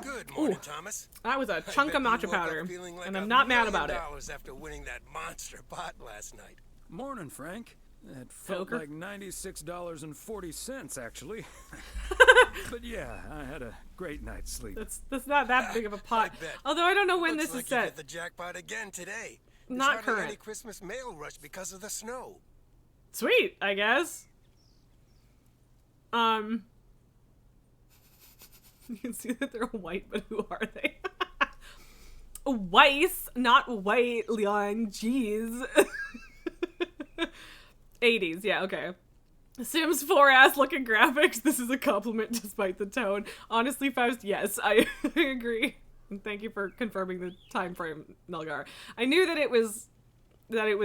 Good morning, Ooh. Thomas. That was a I chunk bet of you matcha woke up powder, feeling like and $1 I'm not mad million about it. after winning that monster pot last night. Morning, Frank. It felt Joker. like $96.40, actually. But yeah, I had a great night's sleep. That's not that big of a pot. I bet. Although I don't know when Looks this like is you set. hit the jackpot again today. There's Not hardly current. any Christmas mail rush because of the snow. Sweet, I guess. You can see that they're white, but who are they? Weiss, not white, Leon. Jeez. 80s, yeah, okay. Sims 4 ass looking graphics. This is a compliment despite the tone. Honestly, Faust, yes, I agree. And thank you for confirming the time frame, Nulgar. I knew that it was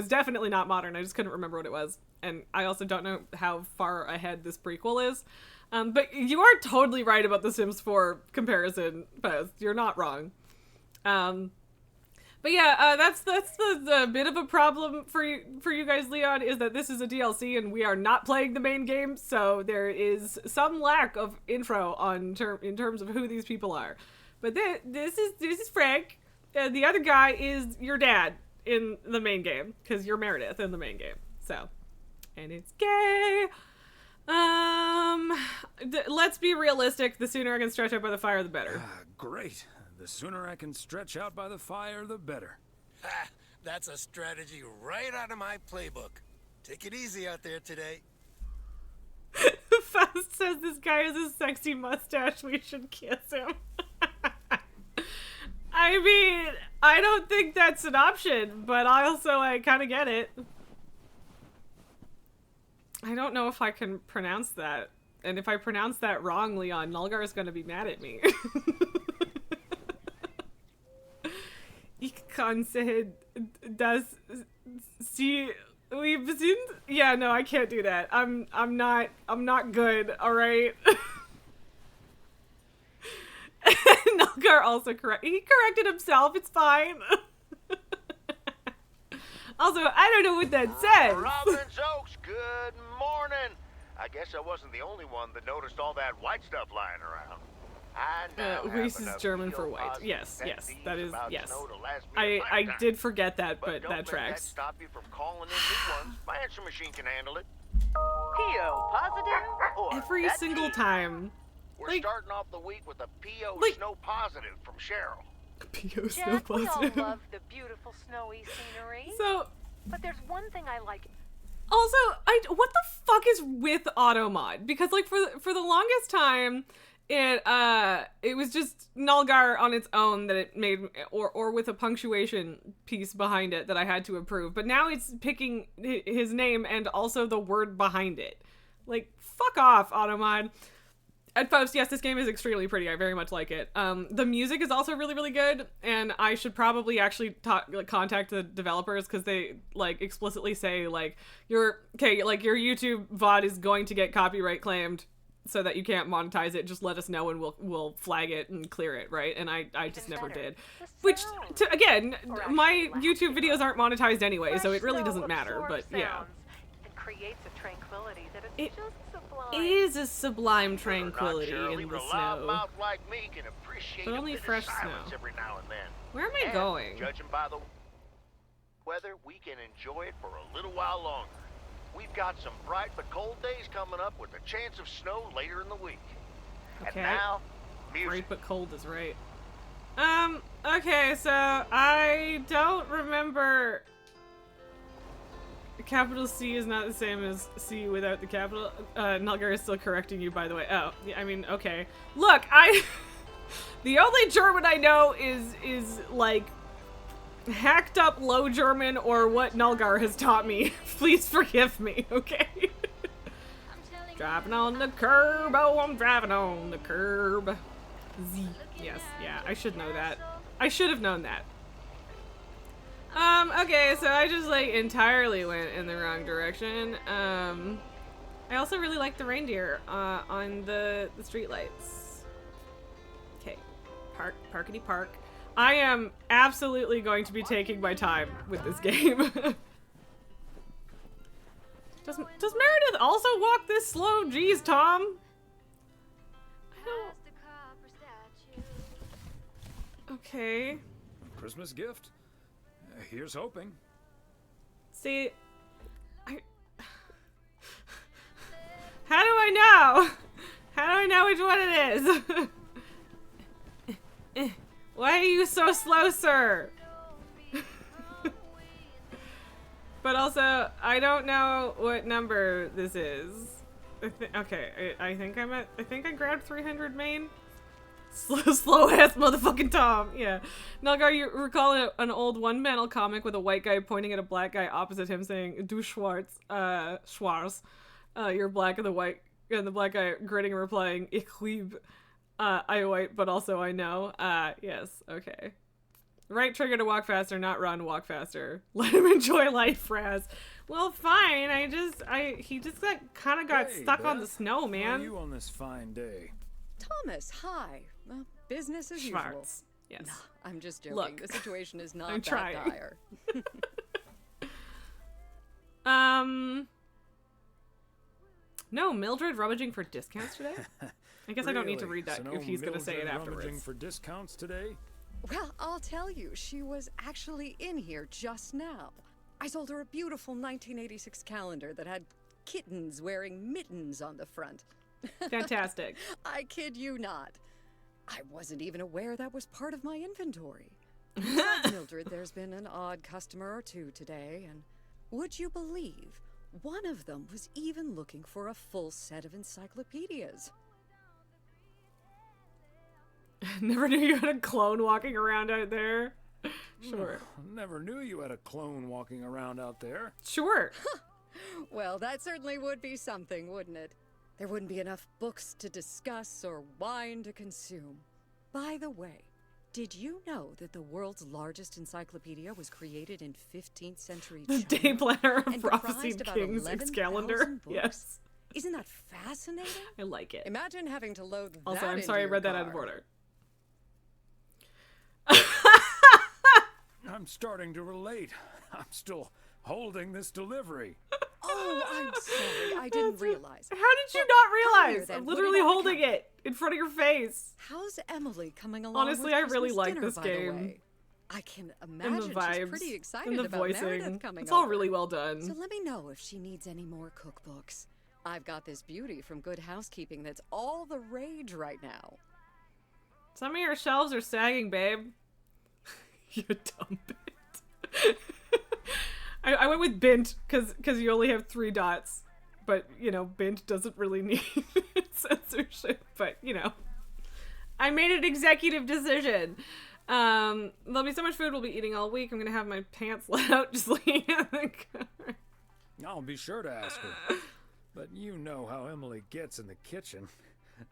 definitely not modern. I just couldn't remember what it was. And I also don't know how far ahead this prequel is. But you are totally right about the Sims 4 comparison, Faust. You're not wrong. But yeah, that's the bit of a problem for you guys, Leon, is that this is a DLC and we are not playing the main game, so there is some lack of info in terms of who these people are. But this is Frank. The other guy is your dad in the main game, because you're Meredith in the main game. So, and it's gay. Let's be realistic. The sooner I can stretch out by the fire, the better. Great. The sooner I can stretch out by the fire, the better. Ha! That's a strategy right out of my playbook. Take it easy out there today. Faust says this guy has a sexy mustache. We should kiss him. I mean, I don't think that's an option, but I kind of get it. I don't know if I can pronounce that. And if I pronounce that wrong, Leon, Nulgar is going to be mad at me. Ich kann sehen, dass Sie we've seen. Yeah, no, I can't do that. I'm not good. All right. Nulgar also he corrected himself. It's fine. Also, I don't know what that says. Providence Oaks, good morning. I guess I wasn't the only one that noticed all that white stuff lying around. I now have Reese is enough German for real white. positive Yes, yes, pet that peeves is, about yes. snow to last me a I lifetime. did forget that, but don't that let tracks. that stop you from calling in new ones. My answer machine can handle it. PO positive? Or Every pet single peeve? time. We're Like- starting off the week with a PO Like- snow positive from Cheryl. P.O. Snow Jack, we all positive. love the beautiful snowy scenery. So, But there's one thing I like. also, what the fuck is with Automod? Because like for the longest time, it was just Nulgar on its own that it made, or with a punctuation piece behind it that I had to approve. But now it's picking his name and also the word behind it. Like, fuck off, Automod. And folks, yes, this game is extremely pretty. I very much like it. The music is also really, really good, and I should probably actually contact the developers because they like explicitly say like your YouTube VOD is going to get copyright claimed, so that you can't monetize it. Just let us know and we'll flag it and clear it, right? And I just never better, did. the Which, sound. again, Or my actually YouTube videos aren't monetized anyway, so Fresh it really snow doesn't matter. absorbs But yeah, sounds and creates a tranquility that is It just sublime. it is a sublime Believe it or not, tranquility Cheryl, in even the a loud snow. mouth like me can appreciate But a only bit fresh of silence snow. every now and then. Where am I And, going? Judging by the weather, we can enjoy it for a little while longer. We've got some bright but cold days coming up with a chance of snow later in the week. Okay. And now, music. Right, but cold is right. Okay, so I don't remember. Capital C is not the same as C without the capital. Nulgar is still correcting you, by the way. Oh, yeah, I mean, okay. Look, the only German I know is like hacked up Low German or what Nulgar has taught me. Please forgive me, okay? Driving on the curb, oh, I'm driving on the curb. Z. Yes, yeah, I should know that. I should have known that. Okay, so I just, like, entirely went in the wrong direction. I also really like the reindeer, on the streetlights. Okay. Parkity park. I am absolutely going to be taking my time with this game. Does Meredith also walk this slow? Jeez, Tom. I don't... Okay. Christmas gift? Here's hoping. See, how do I know? How do I know which one it is? Why are you so slow, sir? But also, I don't know what number this is. Okay, I think I grabbed 300 main. Slow ass motherfucking Tom. Yeah. Nulgar, you recall an old one-panel comic with a white guy pointing at a black guy opposite him saying, "Du Schwarz, Schwarz. You're black," and the black guy grinning and replying, "Ich lieb, I white, but also I know." Yes, okay. Right trigger to walk faster, not run, walk faster. Let him enjoy life, Raz. Well, fine. He just got Hey, stuck on the Beth. snow, How are man. you on this fine day? Thomas, hi. Well, business as usual. Schwarz. Yes. I'm just joking. Look, the situation is not I'm that trying. dire. No, Mildred rummaging for discounts today? I guess I don't need to Really? read that So no if he's gonna say it Mildred rummaging afterwards. for discounts today? Well, I'll tell you, she was actually in here just now. I sold her a beautiful 1986 calendar that had kittens wearing mittens on the front. Fantastic. I kid you not. I wasn't even aware that was part of my inventory. Besides Mildred, there's been an odd customer or two today, and would you believe one of them was even looking for a full set of encyclopedias? Never knew you had a clone walking around out there. Sure. Never knew you had a clone walking around out there. Sure. Well, that certainly would be something, wouldn't it? There wouldn't be enough books to discuss or wine to consume. By the way, Did you know that the world's largest encyclopedia was created in 15th century The China? Day Planner of and Prophecy comprised about Kings 11,000 calendar. books? Yes. Isn't that fascinating? I like it. Imagine having to load that Also, I'm into sorry I your read that out of car. order. I'm starting to relate. I'm still holding this delivery. Oh, I'm sorry. I didn't realize. How did you not come here realize? then, I'm put it literally on the holding counter. it in front of your face. How's Emily coming along? Honestly, with I really Christmas like dinner, this by the game. way? I can And imagine the vibes. she's pretty excited and the about voicing. Meredith coming It's all over. really well done. So let me know if she needs any more cookbooks. I've got this beauty from Good Housekeeping that's all the rage right now. Some of your shelves are sagging, babe. You dumb bit. I went with bint because you only have 3 dots. But, you know, bint doesn't really need censorship. But, you know. I made an executive decision. There'll be so much food we'll be eating all week. I'm going to have my pants let out just looking at the cover. I'll be sure to ask her. But you know how Emily gets in the kitchen.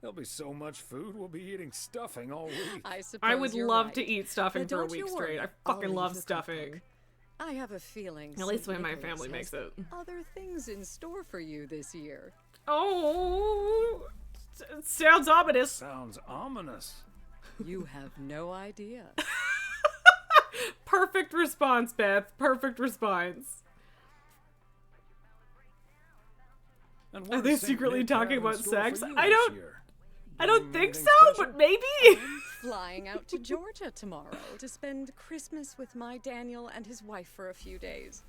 There'll be so much food, we'll be eating stuffing all week. I suppose I would you're love right. to eat stuffing But for a don't you week worry, straight. I I'll fucking leave love the stuffing. cookbook. I have a feeling At least St. when my Nicholas family makes has it. other things in store for you this year. Oh, it sounds ominous. Sounds ominous. You have no idea. Perfect response, Beth. Perfect response. And Are what they does Saint secretly Nick talking have in about store sex? for you I this don't- year? I don't Doing think anything so, special? but maybe. Flying out to Georgia tomorrow to spend Christmas with my Daniel and his wife for a few days.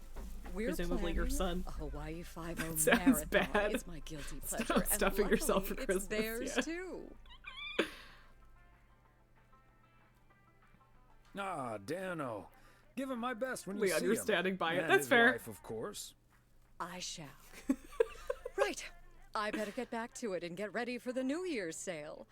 We're Presumably your planning son. a Hawaii 5-0 Sounds marathon. bad. It's my guilty Stop pleasure. and stuffing yourself for luckily, Christmas, It's theirs yeah. too. Ah, Dano. Give him my best when you Leon, see you're him. standing by it. And That's his fair. wife, of course. I shall. Right. I better get back to it and get ready for the New Year's sale.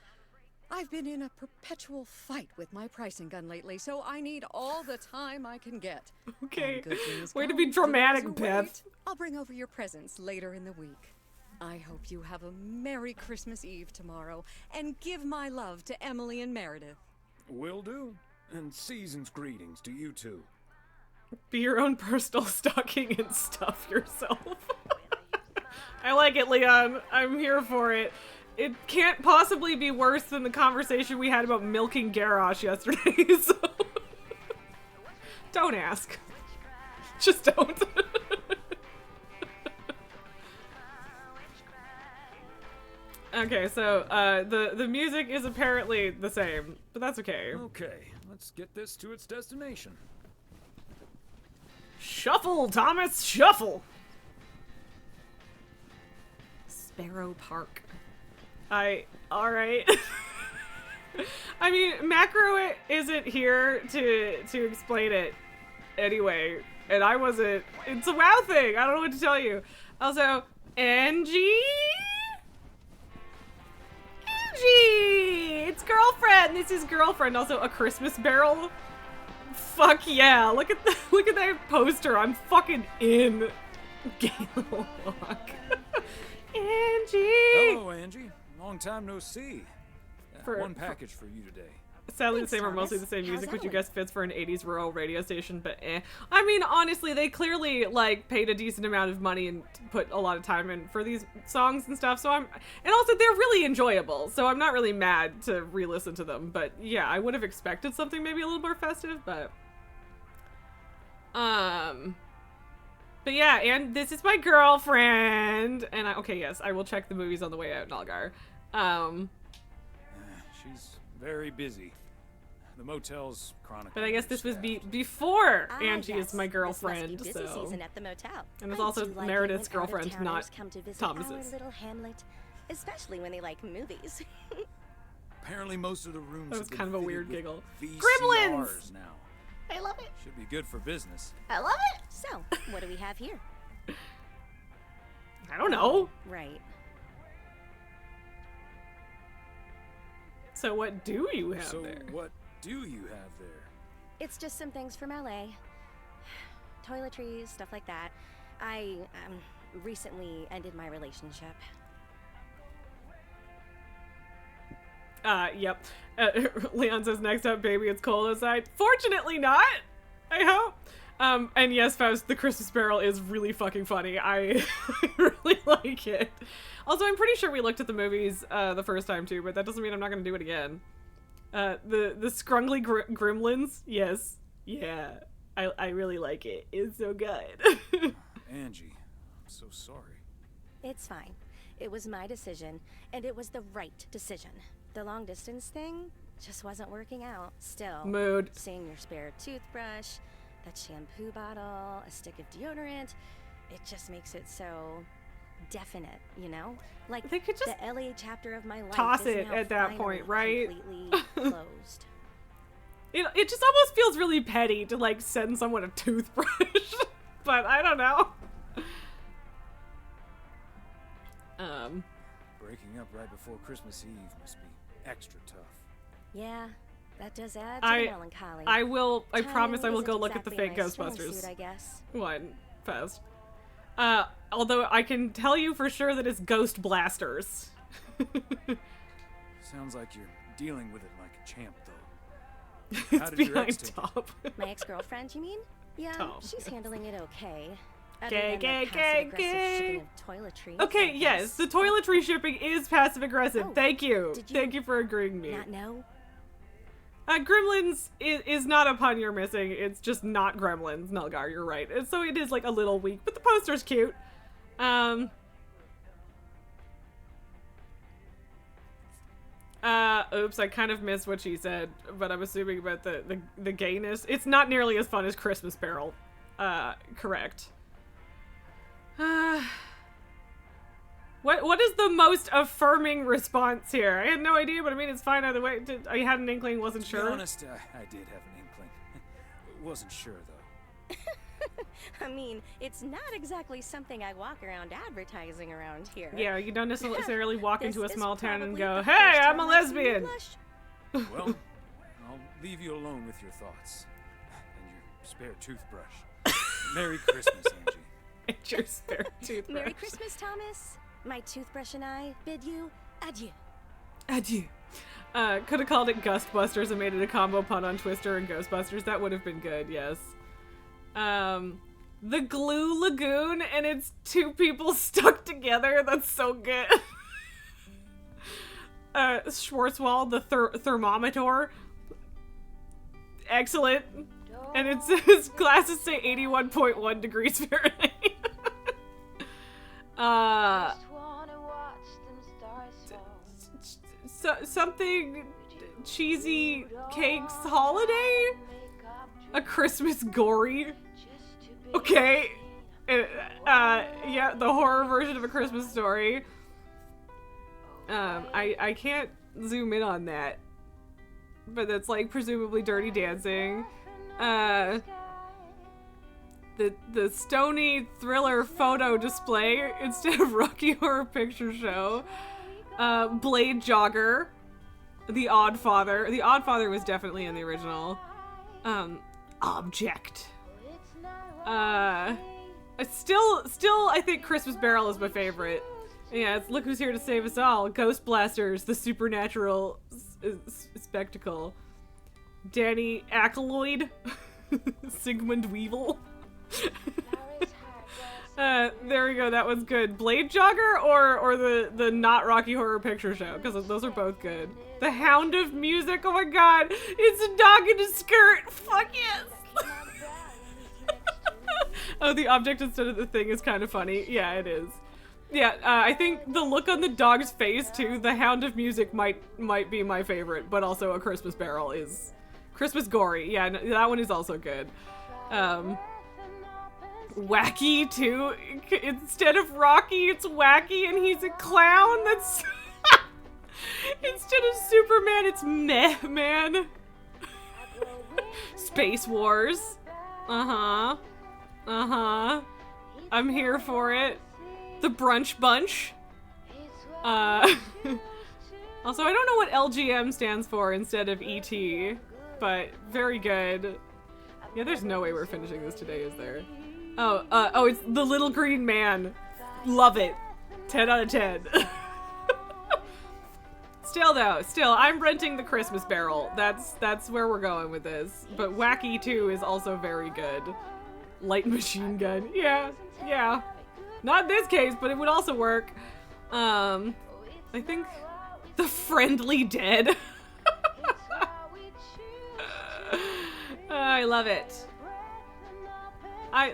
I've been in a perpetual fight with my pricing gun lately, so I need all the time I can get. Okay. And good things Way to come be those dramatic, who Beth. wait. I'll bring over your presents later in the week. I hope you have a Merry Christmas Eve tomorrow, and give my love to Emily and Meredith. Will do. And season's greetings to you two. Be your own personal stocking and stuff yourself. I like it, Leon. I'm here for it. It can't possibly be worse than the conversation we had about milking Garrosh yesterday, so... Don't ask. Just don't. Okay, so, the music is apparently the same, but that's okay. Okay, let's get this to its destination. Shuffle, Thomas, shuffle! Sparrow Park. Alright. I mean, Macro isn't here to explain it anyway, and I wasn't. It's a WoW thing, I don't know what to tell you. Also, Angie? Angie! It's girlfriend! This is girlfriend, also a Christmas barrel. Fuck yeah, look at that poster, I'm fucking in. Gale Walk. Angie! Hello, Angie. Long time no see. One package for you today. Sadly, Thanks, the same or mostly the Thomas. same How's music, which you Emily? guess fits for an 80s rural radio station, but eh. I mean, honestly, they clearly, like, paid a decent amount of money and put a lot of time in for these songs and stuff, so and also, they're really enjoyable, so I'm not really mad to re-listen to them, but yeah, I would have expected something maybe a little more festive, but yeah, and this is my girlfriend, and okay, yes, I will check the movies on the way out, Nalgar. She's very busy. The motel's chronically But I guess this was understaffed. before Ah, Angie yes. is my girlfriend, This must be busy so... season at the motel. And it's I also do like it Meredith's when girlfriend, out-of-towners not come to visit Thomas's. Our little hamlet, especially when they like movies. Apparently most of the rooms That was have been kind of a fitted weird with giggle. VCRs Gremlins! now. I love it. Should be good for business. I love it. So, what do we have here? I don't know. Right. So what do you have So there? what do you have there? It's just some things from LA. Toiletries, stuff like that. I recently ended my relationship. Yep. Leon says, next up, baby, it's cold outside. Fortunately not, I hope. And yes, Faust, the Christmas Barrel is really fucking funny. I really like it. Also, I'm pretty sure we looked at the movies the first time too, but that doesn't mean I'm not gonna do it again. The Scrungly Gremlins, yes. Yeah. I really like it. It's so good. Angie, I'm so sorry. It's fine. It was my decision, and it was the right decision. The long distance thing just wasn't working out. Still, Mood. seeing your spare toothbrush, that shampoo bottle, a stick of deodorant, it just makes it so definite, you know? Like, They could just the LA chapter of my life toss is it now at that finally point, right? completely closed. It just almost feels really petty to, like, send someone a toothbrush. But I don't know. Breaking up right before Christmas Eve must be extra tough. Yeah, that does add to the melancholy. I promise I will Timing go isn't look at the exactly fake my strong Ghostbusters suit, I guess. one fest. Although I can tell you for sure that it's Ghost Blasters. Sounds like you're dealing with it like a champ, though. How It's did your ex behind take it? top. My ex-girlfriend, you mean? Yeah, Oh, she's handling it okay. Gay, Other than gay, the gay, passive-aggressive shipping of toiletries, Okay, I yes, guess. the toiletry shipping is passive aggressive. Oh, Thank you. did you Thank you for agreeing me. Not know? Gremlins is not a pun you're missing. It's just not Gremlins, Melgar. You're right. And so it is like a little weak, but the poster's cute. Oops, I kind of missed what she said, but I'm assuming about the gayness. It's not nearly as fun as Christmas Barrel. Correct. What is the most affirming response here? I had no idea, but I mean, it's fine either way. I had an inkling, wasn't To be sure. honest, I did have an inkling. Wasn't sure, though. I mean, it's not exactly something I walk around advertising around here. Yeah, you don't necessarily walk into a This is small town and probably go, the "Hey, first I'm a time I've seen you lesbian." blush. Well, I'll leave you alone with your thoughts. And your spare toothbrush. Merry Christmas, Angie. It's your spare toothbrush. Merry Christmas, Thomas. My toothbrush and I bid you adieu. Adieu. Could have called it Gustbusters and made it a combo pun on Twister and Ghostbusters. That would have been good, yes. The Glue Lagoon, and it's two people stuck together. That's so good. Schwarzwald, the thermometer. Excellent. And it says glasses say 81.1 degrees Fahrenheit. Something cheesy cakes holiday? A Christmas gory? Okay. Yeah, the horror version of A Christmas Story. I can't zoom in on that. But that's like presumably Dirty Dancing. The Stony Thriller photo display instead of Rocky Horror Picture Show. Blade Jogger. The Odd Father. The Odd Father was definitely in the original. Object. Still, I think Christmas Barrel is my favorite. Yeah, it's Look Who's Here to Save Us All. Ghost Blasters, the supernatural spectacle. Danny Aykroyd. Sigmund Weevil. There we go, that was good. Blade Jogger or the not Rocky Horror Picture Show? Because those are both good. The Hound of Music, oh my god. It's a dog in a skirt. Fuck yes. Oh, the object instead of the thing is kind of funny. Yeah, it is. Yeah, I think the look on the dog's face too, the Hound of Music might be my favorite, but also A Christmas Barrel is Christmas gory. Yeah, that one is also good. Wacky too. Instead of Rocky, it's Wacky and he's a clown. That's instead of Superman, it's Meh Man. Space Wars. I'm here for it. The Brunch Bunch. Also, I don't know what LGM stands for instead of ET, but very good. Yeah, there's no way we're finishing this today, is there? Oh, it's The Little Green Man. Love it. 10 out of 10. Still though, I'm renting the Christmas Barrel. That's where we're going with this. But Wacky 2 is also very good. Light machine gun. Yeah. Not in this case, but it would also work. I think the Friendly Dead. I love it.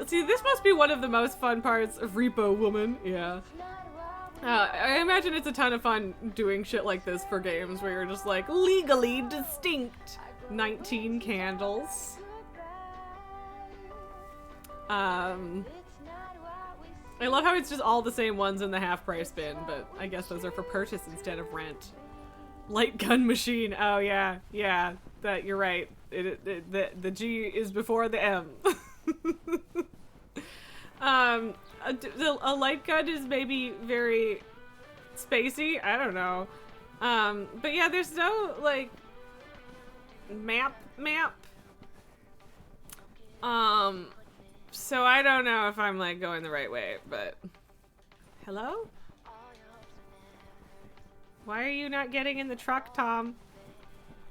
See, this must be one of the most fun parts of Repo Woman. Yeah. I imagine it's a ton of fun doing shit like this for games where you're just like, legally distinct 19 candles. I love how it's just all the same ones in the half-price bin, but I guess those are for purchase instead of rent. Light gun machine. Oh yeah, that you're right. The G is before the M. A light gun is maybe very spacey. I don't know. But yeah, there's no like map. So I don't know if I'm like going the right way, but hello? Why are you not getting in the truck, Tom?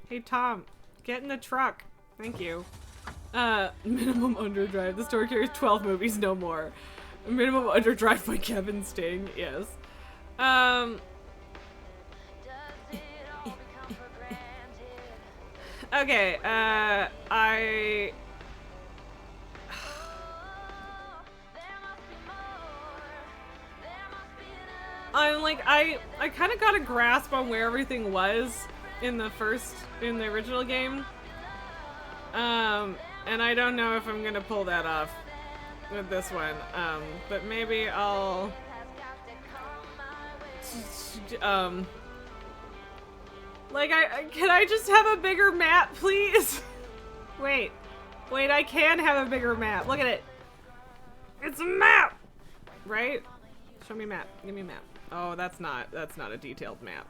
Hey Tom, get in the truck. Thank you. Minimum Underdrive. The store carries 12 movies, no more. Minimum Underdrive by Kevin Sting, yes. Okay, I'm like, I kind of got a grasp on where everything was in the original game. And I don't know if I'm gonna pull that off with this one. But maybe I'll, like, can I just have a bigger map, please? Wait, I can have a bigger map. Look at it. It's a map, right? Show me a map. Give me a map. Oh, that's not a detailed map.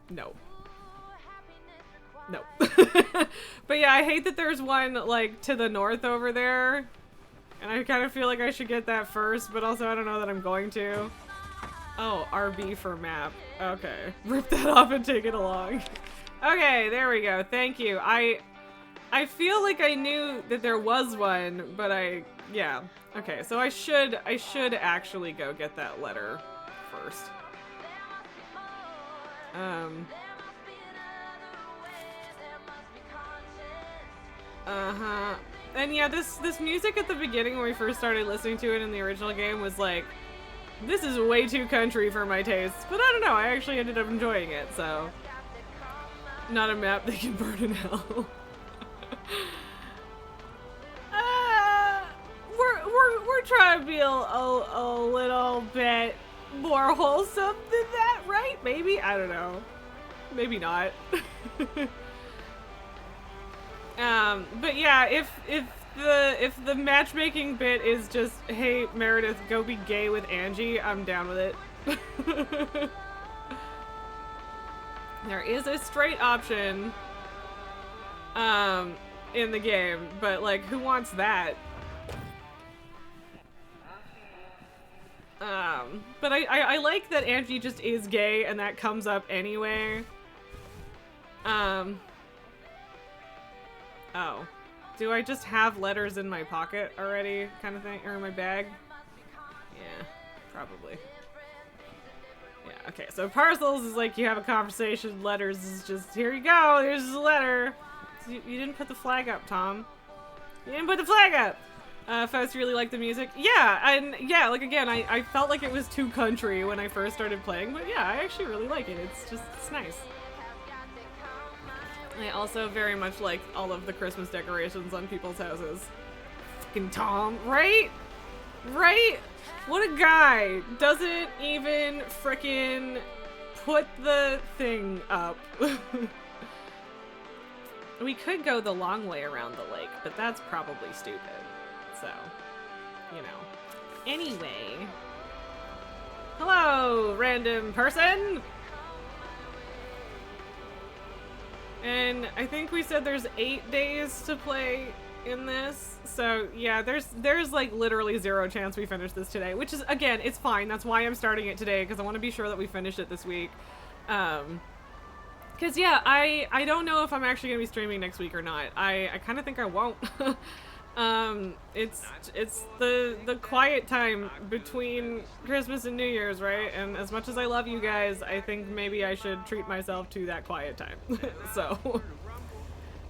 No. But yeah, I hate that there's one like to the north over there. And I kind of feel like I should get that first, but also I don't know that I'm going to. Oh, RB for map. Okay. Rip that off and take it along. Okay, there we go. Thank you. I feel like I knew that there was one, but yeah. Okay, so I should actually go get that letter first. And yeah, this music at the beginning when we first started listening to it in the original game was like, this is way too country for my tastes. But I don't know, I actually ended up enjoying it, so. Not a map they can burn in hell. We're trying to be a little bit more wholesome than that, right? Maybe? I don't know. Maybe not. But yeah, if the matchmaking bit is just, hey Meredith, go be gay with Angie, I'm down with it. There is a straight option in the game, but like, who wants that? But I like that Angie just is gay and that comes up anyway. Oh. Do I just have letters in my pocket already, kind of thing? Or in my bag? Yeah, probably. Yeah, okay, so parcels is like you have a conversation, letters is just, here you go, here's a letter. You didn't put the flag up, Tom. You didn't put the flag up! Faust really liked the music. Yeah, and yeah, like again, I felt like it was too country when I first started playing, but yeah, I actually really like it. It's nice. I also very much like all of the Christmas decorations on people's houses. Fucking Tom, right? Right? What a guy. Doesn't even frickin' put the thing up. We could go the long way around the lake, but that's probably stupid. So, you know. Anyway. Hello, random person! And I think we said there's 8 days to play in this. So yeah, there's like literally zero chance we finish this today, which is, again, it's fine. That's why I'm starting it today, because I want to be sure that we finish it this week. Because, yeah, I don't know if I'm actually going to be streaming next week or not. I kind of think I won't. It's the quiet time between Christmas and New Year's, right? And as much as I love you guys, I think maybe I should treat myself to that quiet time. So,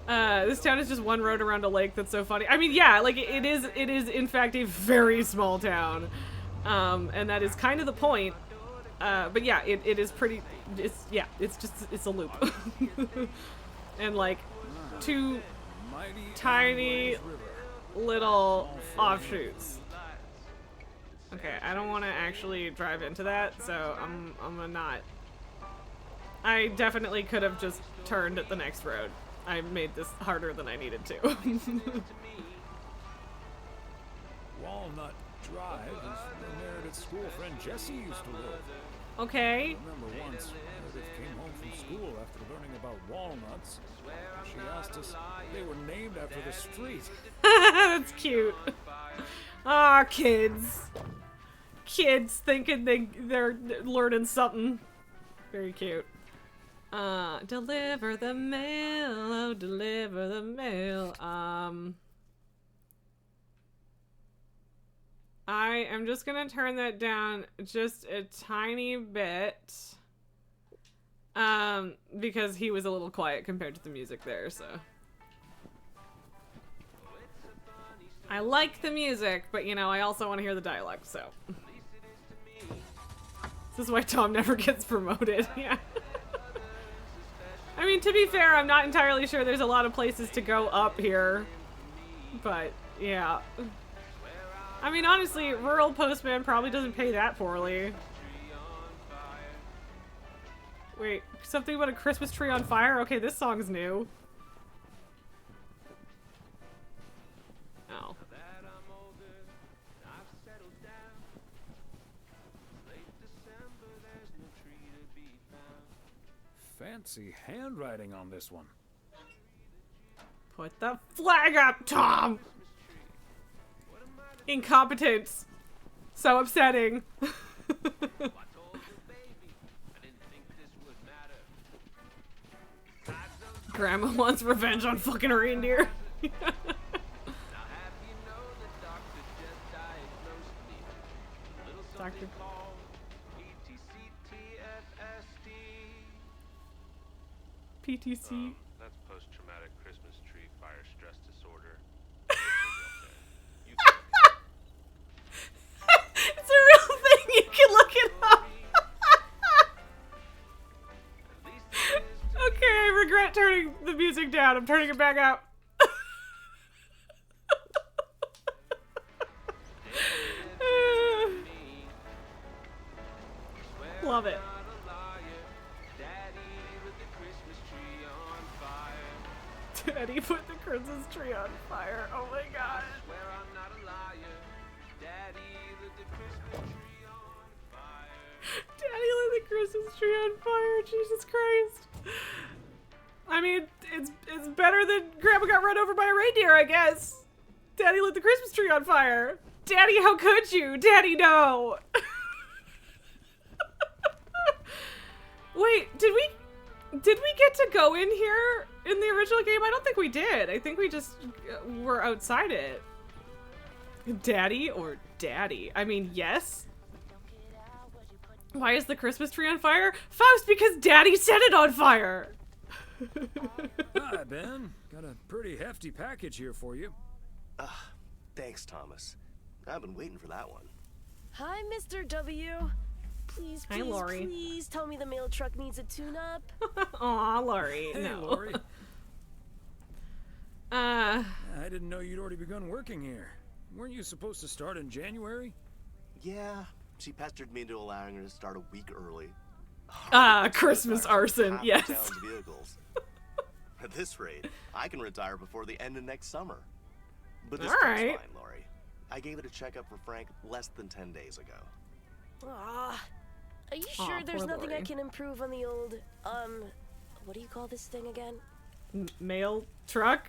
this town is just one road around a lake. That's so funny. I mean, yeah, like, it is in fact a very small town. And that is kind of the point. But yeah, it is pretty, it's a loop. And like, two tiny little offshoots. Okay, I don't want to actually drive into that, so I'm gonna not. I definitely could have just turned at the next road. I made this harder than I needed to. Walnut Drive is where Meredith's school friend Jessie used to live. Okay. I remember once, Meredith came home from school after learning about walnuts. She asked us if they were named after the street. That's cute. Aw, kids. Kids thinking they're learning something. Very cute. Deliver the mail, oh, deliver the mail. I am just gonna turn that down just a tiny bit. Because he was a little quiet compared to the music there, so. I like the music, but you know, I also want to hear the dialogue, so. This is why Tom never gets promoted, yeah. I mean, to be fair, I'm not entirely sure there's a lot of places to go up here. But, yeah. I mean, honestly, rural postman probably doesn't pay that poorly. Wait, something about a Christmas tree on fire? Okay, this song's new. Oh. Fancy handwriting on this one. Put the flag up, Tom! Incompetence. So upsetting. Grandma wants revenge on fucking reindeer. Doctor. PTC. That's post-traumatic Christmas tree fire stress disorder. It's a real thing. You can look it up. Okay, I regret turning the music down. I'm turning it back up. Love it. Daddy put the Christmas tree on fire. Oh my god. Daddy lit the Christmas tree on fire. Jesus Christ. I mean, it's better than Grandma got run over by a reindeer, I guess. Daddy lit the Christmas tree on fire. Daddy, how could you? Daddy, no. Wait, did we get to go in here in the original game? I don't think we did. I think we just were outside it. Daddy or daddy? I mean, yes. Why is the Christmas tree on fire? Faust, because Daddy set it on fire! Hi, Ben. Got a pretty hefty package here for you. Thanks, Thomas. I've been waiting for that one. Hi, Mr. W. Please, Hi, Lori. please tell me the mail truck needs a tune-up. Aw, Lori. Hey, No. Lori. I didn't know you'd already begun working here. Weren't you supposed to start in January? Yeah, she pestered me into allowing her to start a week early. Christmas arson, Half yes. the town's vehicles. At this rate, I can retire before the end of next summer. But this All thing's right. fine, Lori. I gave it a checkup for Frank less than 10 days ago. Ah, are you Aw, sure there's poor nothing I Lori. can improve on the old, what do you call this thing again? Mail truck?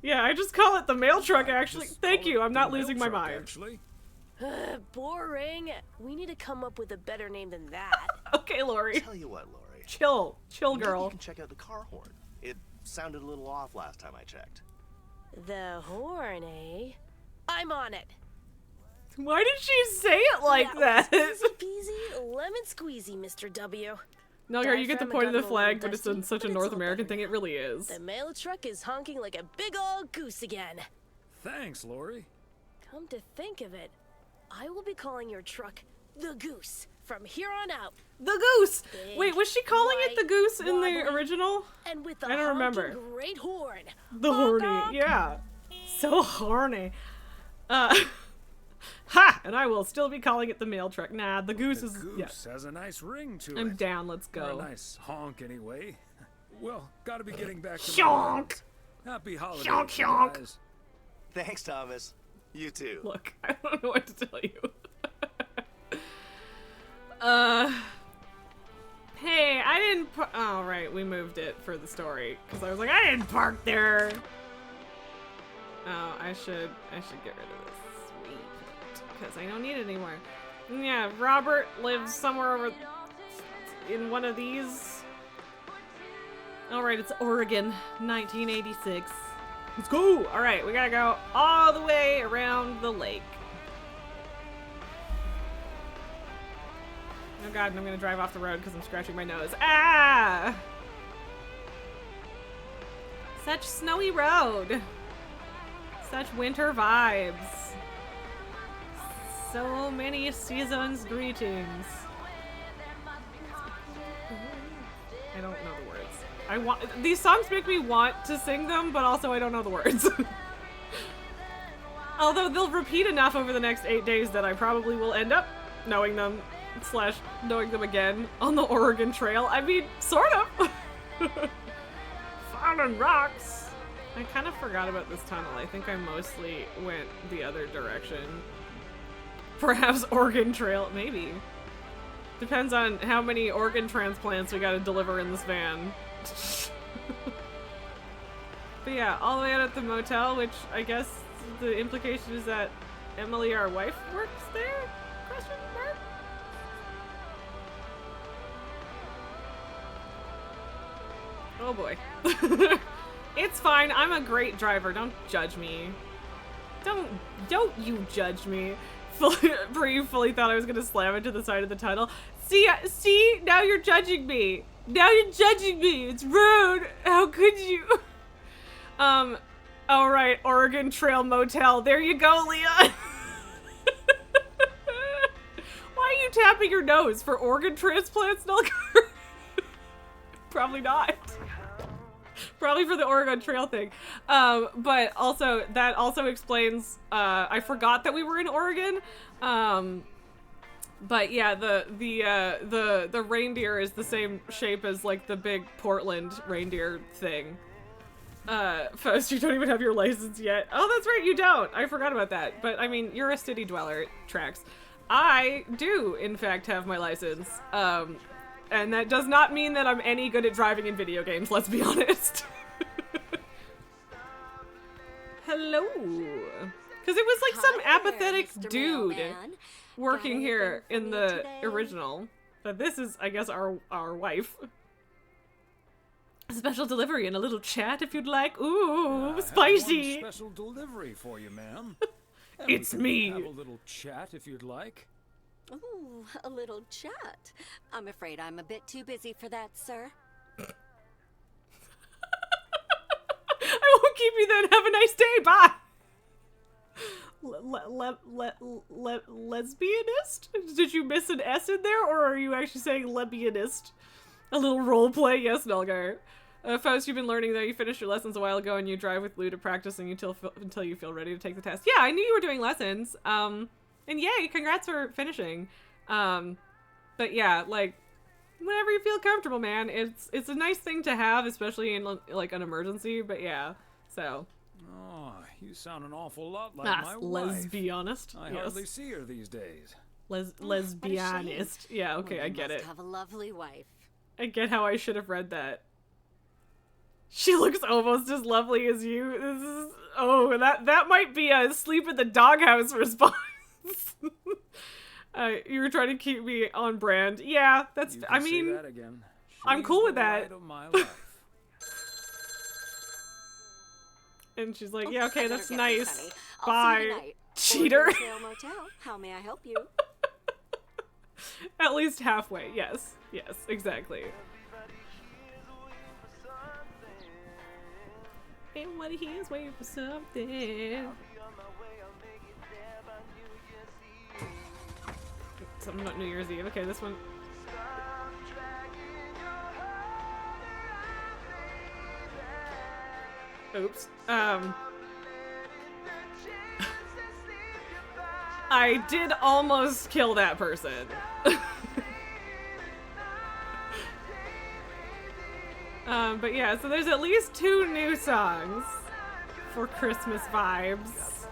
Yeah, I just call it the mail truck, actually. Just Thank call you, it I'm the not mail losing my truck, mind. Actually. Boring. We need to come up with a better name than that. Okay, Lori. Tell you what, Lori. chill, Maybe girl. you can check out the car horn. It sounded a little off last time I checked. The horn, eh? I'm on it. Why did she say it like that? Easy peasy, lemon squeezy, Mr. W. Nilgar, you get the point of the Diaphragm got a flag, little but it's dusty, such a but it's North all American better thing. It really is. The mail truck is honking like a big old goose again. Thanks, Lori. Come to think of it, I will be calling your truck the Goose from here on out. The Goose! Big, Wait, was she calling it the Goose in the wobbly, original? And with the I don't remember. honking great horn. The Honk, horny, honk. yeah. So horny. Ha! And I will still be calling it the mail truck. Nah, the Goose The is... goose has a nice ring to I'm it. down, let's Or go. a nice honk, anyway. Well, gotta be getting back to Honk! Happy holidays, Honk, you honk. guys. Thanks, Thomas. You too. Look, I don't know what to tell you. Hey, I didn't oh, right, we moved it for the story. Because I was like, I didn't park there! Oh, I should get rid of this. Sweet. Because I don't need it anymore. Yeah, Robert lives somewhere over in one of these. Alright, it's Oregon, 1986. Let's go! Alright, we gotta go all the way around the lake. Oh god, and I'm gonna drive off the road because I'm scratching my nose. Ah! Such snowy road. Such winter vibes. So many seasons greetings. I don't know the words. These songs make me want to sing them, but also I don't know the words. Although they'll repeat enough over the next 8 days that I probably will end up knowing them / knowing them again on the Oregon Trail. I mean, sort of. Fallen rocks. I kind of forgot about this tunnel. I think I mostly went the other direction. Perhaps Oregon Trail, maybe. Depends on how many organ transplants we gotta deliver in this van. But yeah, all the way out at the motel, which I guess the implication is that Emily, our wife, works there? Question mark? Oh boy. It's fine. I'm a great driver. Don't judge me. Don't you judge me. You fully thought I was gonna slam into the side of the tunnel. See, now you're judging me. Now you're judging me. It's rude. How could you? All right, Oregon Trail Motel. There you go, Leon. Why are you tapping your nose for organ transplants, Nilgar? Probably not. Probably for the Oregon Trail thing. But also, that also explains, I forgot that we were in Oregon. But yeah, the reindeer is the same shape as like the big Portland reindeer thing. Faust, you don't even have your license yet. Oh, that's right, you don't. I forgot about that. But I mean, you're a city dweller, it tracks. I do, in fact, have my license. And that does not mean that I'm any good at driving in video games, let's be honest. Hello. Because it was like some apathetic dude working here in the original. But this is, I guess, our wife. A special delivery and a little chat if you'd like. Ooh, spicy. I have one special delivery for you, ma'am. It's me. Have a little chat if you'd like. Ooh, a little chat. I'm afraid I'm a bit too busy for that, sir. I won't keep you then. Have a nice day. Bye. Lesbianist? Did you miss an S in there, or are you actually saying lesbianist? A little role play? Yes, Nilgar. Faust, you've been learning that you finished your lessons a while ago and you drive with Lou to practice until you feel ready to take the test. Yeah, I knew you were doing lessons. And yay, congrats for finishing. But yeah, like, whenever you feel comfortable, man, it's a nice thing to have, especially in like an emergency, but yeah, so. Oh, you sound an awful lot like my wife. Lesbianist. I yes. hardly see her these days. Lesbianist. Yeah, okay, well, I get it. Have a lovely wife. I get how I should have read that. She looks almost as lovely as you. This is, oh, that might be a sleep in the doghouse response. You were trying to keep me on brand. Yeah, that's. You can I mean, say that again. I'm cool with that. Light of my life. And she's like, yeah, okay, that's nice. Honey. Bye, cheater. Motel. How may I help you? At least halfway, yes. Yes, exactly. Everybody here's waiting for something. Something about New Year's Eve. Okay, this one. Oops. I did almost kill that person. But yeah, so there's at least 2 new songs for Christmas vibes.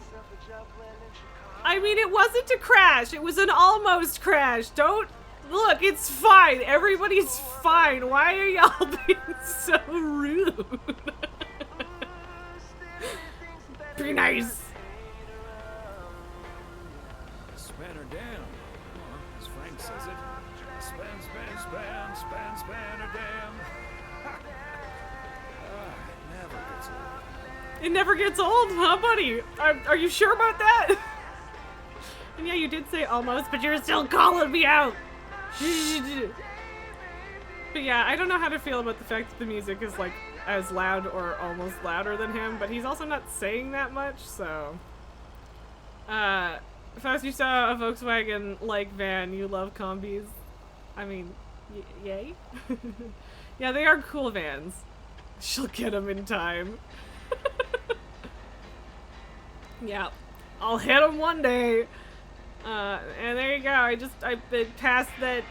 I mean, it wasn't a crash. It was an almost crash. Don't look, it's fine. Everybody's fine. Why are y'all being so rude? Be nice. Span her down. Or, as Frank says it, span, span, span, span, span her down. Never gets old. It never gets old, huh, buddy? Are you sure about that? And yeah, you did say almost, but you're still calling me out. But yeah, I don't know how to feel about the fact that the music is like as loud or almost louder than him, but he's also not saying that much, so. Faust, you saw a Volkswagen-like van. You love combis. I mean, yay? Yeah, they are cool vans. She'll get them in time. Yeah, I'll hit them one day. And there you go. I passed that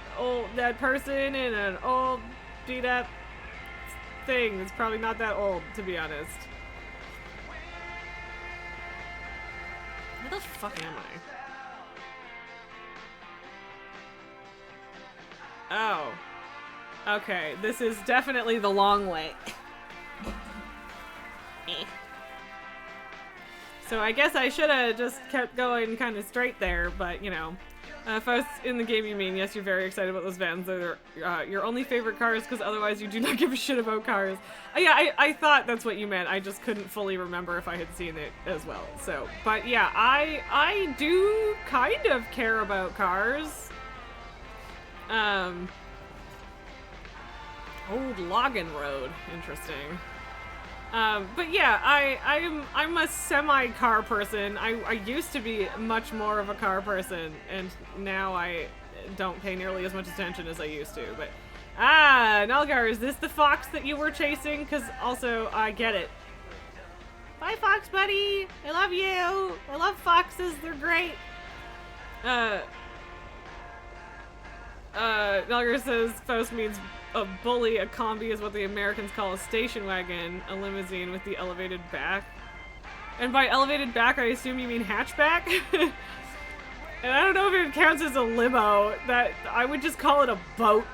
person in an old beat up thing. It's probably not that old, to be honest. Where the fuck am I? Oh. Okay, this is definitely the long way. So I guess I should have just kept going kind of straight there, but you know. If I was in the game, you mean, yes, you're very excited about those vans. They're your only favorite cars because otherwise you do not give a shit about cars. Yeah, I thought that's what you meant. I just couldn't fully remember if I had seen it as well. So, but yeah, I do kind of care about cars. Old Logan Road. Interesting. But yeah, I'm a semi-car person. I used to be much more of a car person, and now I don't pay nearly as much attention as I used to. But Nalgar, is this the fox that you were chasing? Because also, I get it. Bye, fox buddy. I love you. I love foxes. They're great. Nalgar says Faust means a bully. A combi is what the Americans call a station wagon, a limousine with the elevated back. And by elevated back, I assume you mean hatchback? And I don't know if it counts as a limo. That I would just call it a boat.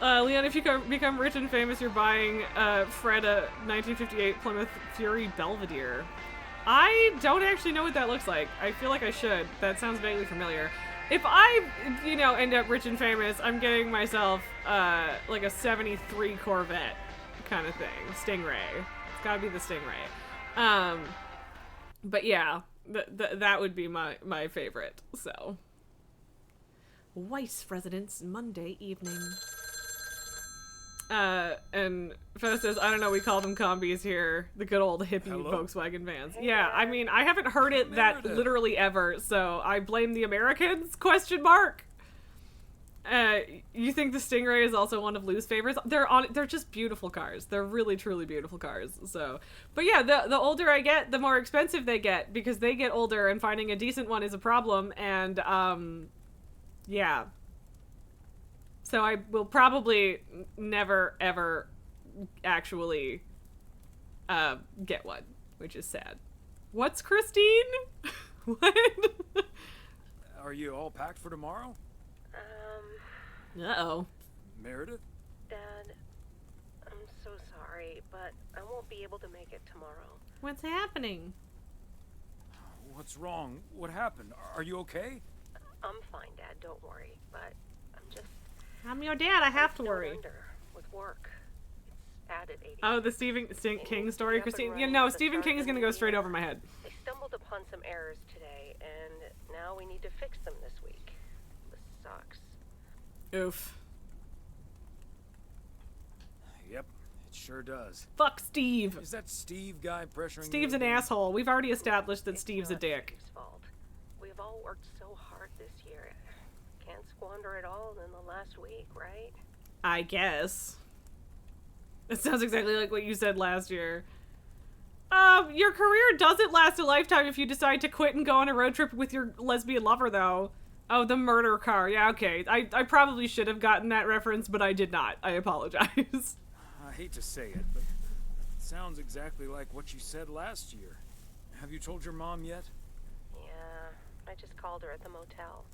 Leon, if you become rich and famous, you're buying Fred a 1958 Plymouth Fury Belvedere. I don't actually know what that looks like. I feel like I should. That sounds vaguely familiar. If I, end up rich and famous, I'm getting myself, like a 73 Corvette kind of thing. Stingray. It's gotta be the Stingray. But yeah, that would be my favorite, so. Weiss residence, Monday evening. And Faust says, I don't know, we call them combis here. The good old hippie Volkswagen vans. Yeah, I mean, I haven't heard it that literally ever, so I blame the Americans, ? You think the Stingray is also one of Lou's favorites? They're just beautiful cars. They're really, truly beautiful cars, so. But yeah, the older I get, the more expensive they get, because they get older and finding a decent one is a problem, and, yeah. So I will probably never, ever actually get one, which is sad. What's Christine? What? Are you all packed for tomorrow? Uh-oh. Meredith? Dad, I'm so sorry, but I won't be able to make it tomorrow. What's happening? What's wrong? What happened? Are you okay? I'm fine, Dad, don't worry, but I'm just... I'm your dad. I have to worry. With work. It's added 80. Oh, the Stephen King story, Christine. Yeah, no, Stephen King is gonna go straight over my head. They stumbled upon some errors today, and now we need to fix them this week. This sucks. Oof. Yep, it sure does. Fuck Steve. Is that Steve guy pressuring Steve's you an again? asshole. We've already established that Steve's a dick. Steve's fault. We've all worked so hard this year. Can't squander it all in the last week, right? I guess. It sounds exactly like what you said last year. Your career doesn't last a lifetime if you decide to quit and go on a road trip with your lesbian lover, though. Oh, the murder car. Yeah, okay. I probably should have gotten that reference, but I did not. I apologize. I hate to say it, but it sounds exactly like what you said last year. Have you told your mom yet? Yeah, I just called her at the motel.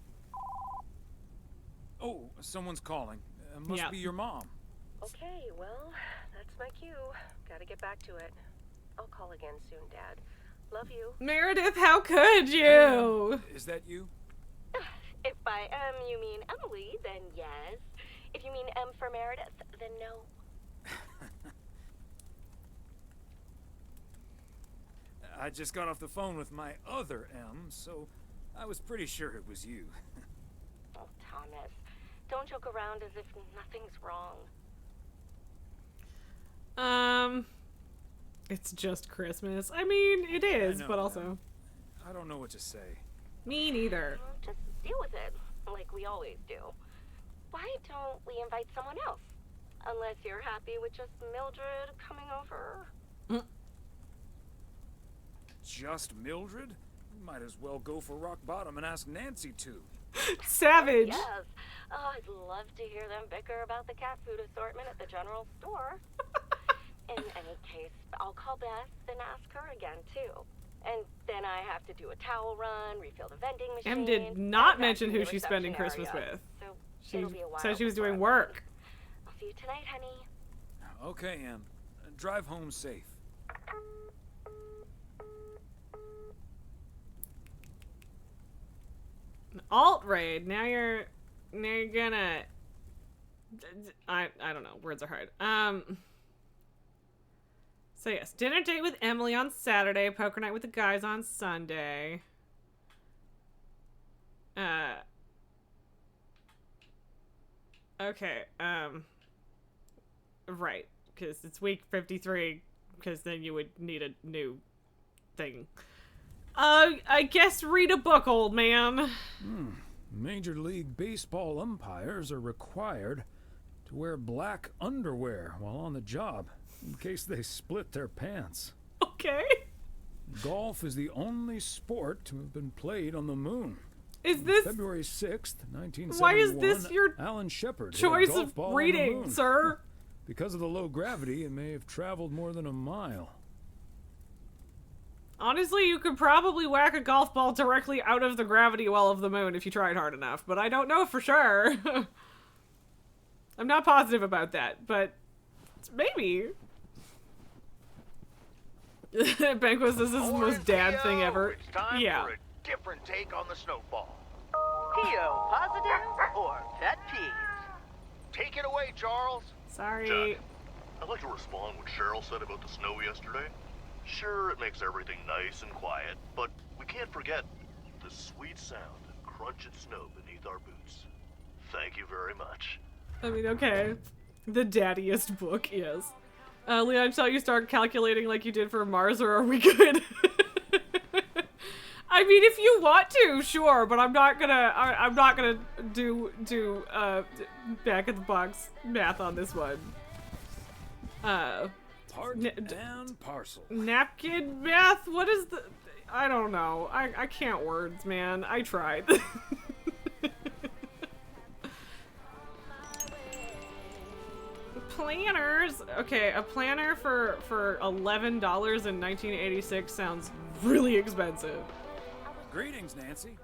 Oh, someone's calling. It must be your mom. Okay, well, that's my cue. Gotta get back to it. I'll call again soon, Dad. Love you. Meredith, how could you? Is that you? If by you mean Emily, then yes. If you mean M for Meredith, then no. I just got off the phone with my other M, so I was pretty sure it was you. Oh, Thomas, don't joke around as if nothing's wrong. It's just Christmas. I mean, it is, I know, but also... I don't know what to say. Me neither. Just deal with it, like we always do. Why don't we invite someone else? Unless you're happy with just Mildred coming over. Just Mildred? Might as well go for rock bottom and ask Nancy to. Savage. Yes. Oh, I'd love to hear them bicker about the cat food assortment at the general store. In any case, I'll call Beth and ask her again, too. And then I have to do a towel run, refill the vending machine. Em did not mention who she's spending Christmas with. So She it'll be a while said she was before doing I'm work. back. I'll see you tonight, honey. Okay, Em. Drive home safe. Alt raid. Now you're gonna. I don't know. Words are hard. So yes, dinner date with Emily on Saturday. Poker night with the guys on Sunday. Okay. Right, because it's week 53. Because then you would need a new thing. I guess read a book, old man. Major League Baseball umpires are required to wear black underwear while on the job, in case they split their pants. Okay. Golf is the only sport to have been played on the moon. Is this... February 6th, 1971, Why is this your Alan Shepard choice hit a golf of ball on the reading, moon. sir? Because of the low gravity, it may have traveled more than a mile. Honestly, you could probably whack a golf ball directly out of the gravity well of the moon if you tried hard enough, but I don't know for sure. I'm not positive about that, but maybe. Banquo says this is the most dad thing ever. It's time Yeah. for a different take on the snowball. PO positive or pet peeves? Take it away, Charles. Sorry. Jack, I'd like to respond what Cheryl said about the snow yesterday. Sure, it makes everything nice and quiet, but we can't forget the sweet sound of crunching snow beneath our boots. Thank you very much. I mean, okay. The daddiest book, yes. Leon, shall you start calculating like you did for Mars, or are we good? I mean, if you want to, sure, but I'm not gonna do back of the box math on this one. Part and parcel. Napkin math? What is the... I don't know. I can't words, man. I tried. Planners. Okay, a planner for $11 in 1986 sounds really expensive. Greetings, Nancy.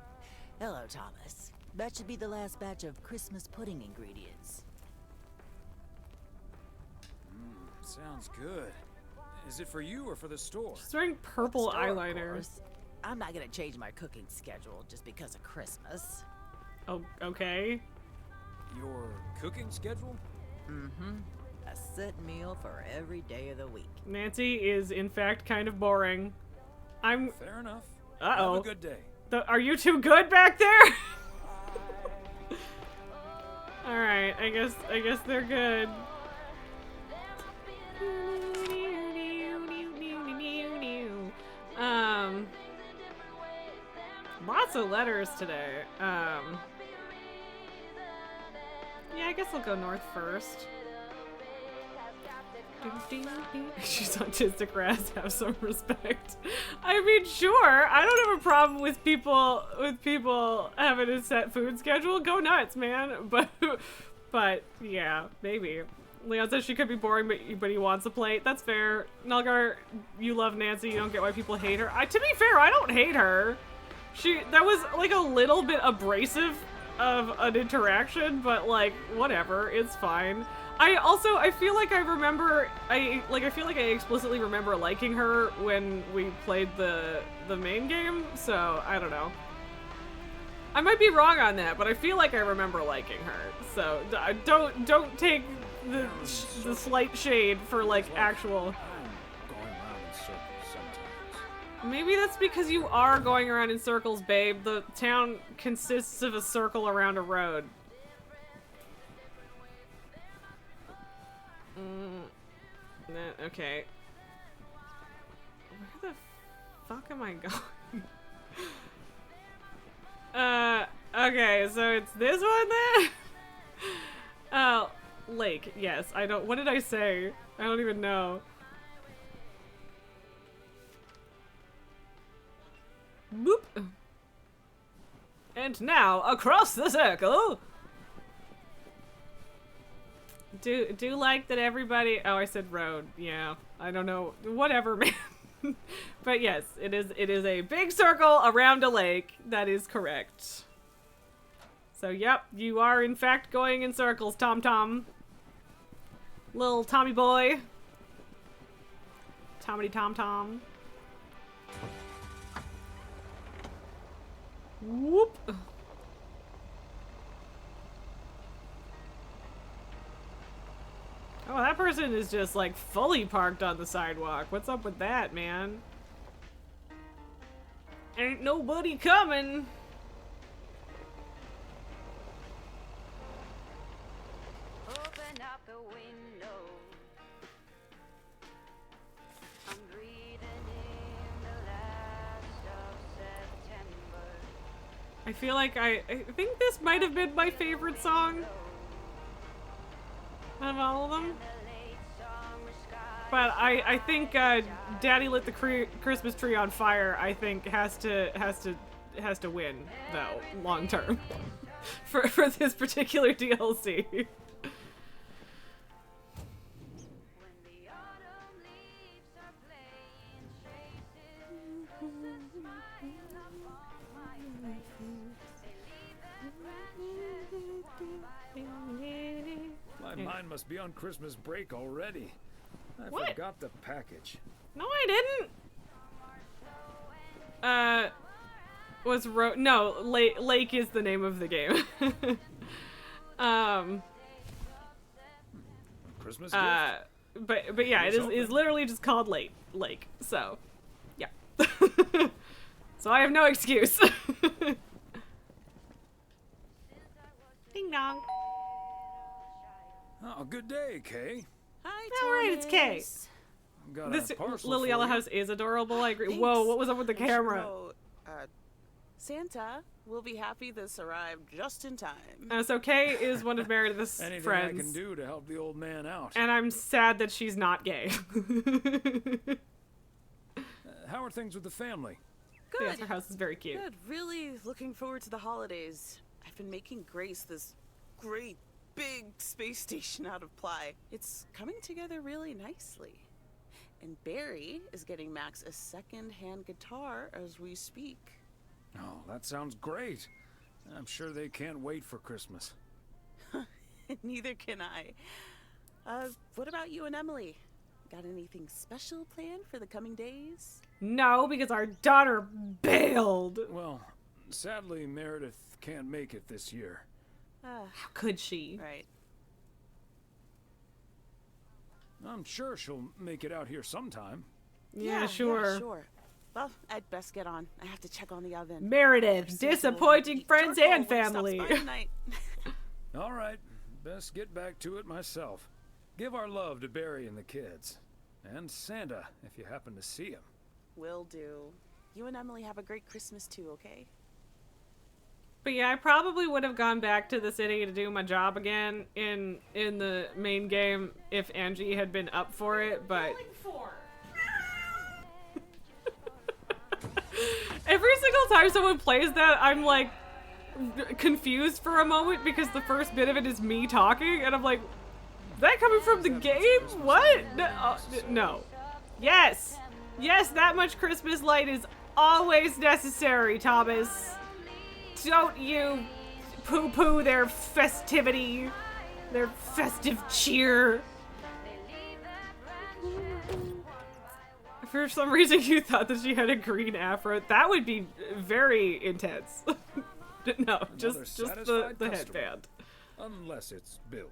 Hello, Thomas. That should be the last batch of Christmas pudding ingredients. Sounds good. Is it for you or for the store? She's wearing purple Store, of eyeliner. course. I'm not gonna change my cooking schedule just because of Christmas. Oh, okay. Your cooking schedule? Mm-hmm. A set meal for every day of the week. Nancy is, in fact, kind of boring. I'm... Fair enough. Uh-oh. Have a good day. Are you too good back there? Alright, I guess they're good. Lots of letters today. Yeah, I guess I'll go north first. She's autistic, Raz. Have some respect. I mean, sure. I don't have a problem with people having a set food schedule. Go nuts, man. But yeah, maybe. Leon says she could be boring, but he wants a plate. That's fair. Nulgar, you love Nancy. You don't get why people hate her. To be fair, I don't hate her. That was like a little bit abrasive of an interaction, but like whatever, it's fine. I feel like I feel like I explicitly remember liking her when we played the main game, so I don't know. I might be wrong on that, but I feel like I remember liking her. So don't take the slight shade for like actual. Going around in circles sometimes. Maybe that's because you are going around in circles, babe. The town consists of a circle around a road. Okay. Where the fuck am I going? Okay, so it's this one then? Oh, lake, yes. What did I say? I don't even know. Boop. And now, across the circle! Do like that everybody... Oh, I said road. Yeah, I don't know. Whatever, man. But yes, it is a big circle around a lake. That is correct. So, yep, you are in fact going in circles, Tom Tom. Little Tommy boy. Tommy Tom Tom. Whoop. Oh, that person is just like fully parked on the sidewalk. What's up with that, man? Ain't nobody coming. Open up the window. I'm breathing in the last of September. I feel like I think this might have been my favorite song out of all of them. But I think Daddy Lit the Christmas Tree on Fire, I think has to win though, long term. for this particular DLC. My mind must be on Christmas break already. I What? forgot the package. No, I didn't. No, Lake is the name of the game. Christmas gift? But yeah, it is literally just called Lake. So, yeah. So I have no excuse. Ding dong. Oh, good day, Kay. Hi, All right, it's Kay. Got This a parcel Little for Yellow you. House is adorable. I agree. Thanks. Whoa, what was up with the You should camera? know, Santa will be happy this arrived just in time. So Kay is one of Meredith's Anything friends. I can do to help the old man out. And I'm sad that she's not gay. How are things with the family? Good. Yes, her house is very cute. Good. Really looking forward to the holidays. I've been making Grace this great big space station out of ply. It's coming together really nicely. And Barry is getting Max a second-hand guitar as we speak. Oh, that sounds great. I'm sure they can't wait for Christmas. Neither can I. What about you and Emily? Got anything special planned for the coming days? No, because our daughter bailed. Well, sadly, Meredith can't make it this year. How could she? Right. I'm sure she'll make it out here sometime. Yeah, sure. Sure. Well, I'd best get on. I have to check on the oven. Meredith, disappointing friends and family. All right, best get back to it myself. Give our love to Barry and the kids. And Santa, if you happen to see him. Will do. You and Emily have a great Christmas too, okay? But yeah, I probably would have gone back to the city to do my job again in the main game if Angie had been up for it, but... Every single time someone plays that, I'm like confused for a moment because the first bit of it is me talking, and I'm like, is that coming from the game? What? No. No. Yes. Yes, that much Christmas light is always necessary, Thomas. Don't you poo-poo their festivity, their festive cheer. For some reason you thought that she had a green afro. That would be very intense. No, just the headband. Unless it's Bill's.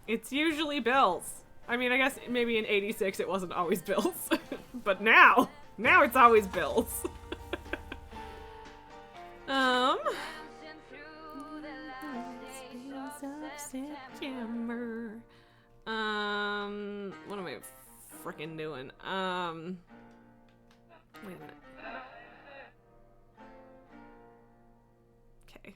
It's usually Bill's. I mean, I guess maybe in 86 it wasn't always Bill's. But now it's always Bill's. September. What am I freaking doing? Wait a minute. Okay.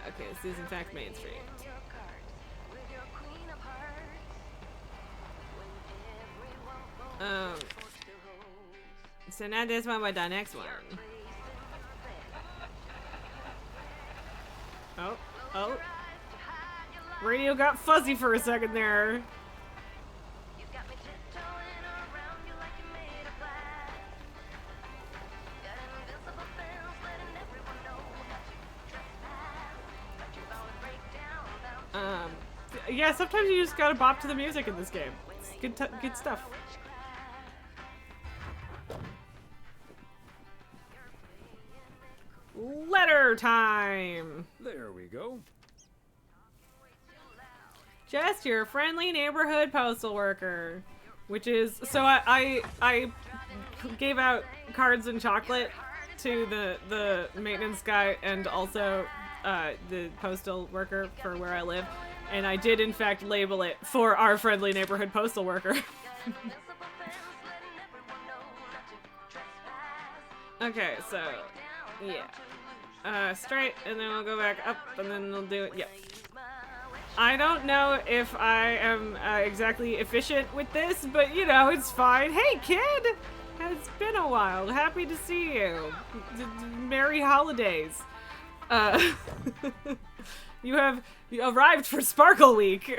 Okay, this is in fact Main Street. So not this one, but the next one. Oh. Radio got fuzzy for a second there. Yeah, sometimes you just gotta bop to the music in this game. It's good stuff. Letter time! There we go. Just your friendly neighborhood postal worker. Which is, so I gave out cards and chocolate to the maintenance guy and also the postal worker for where I live. And I did in fact label it for our friendly neighborhood postal worker. Okay, so yeah. Straight, and then we'll go back up, and then we'll do it. Yep. I don't know if I am exactly efficient with this, but you know, it's fine. Hey, kid! It's been a while. Happy to see you. Merry holidays. You arrived for Sparkle Week.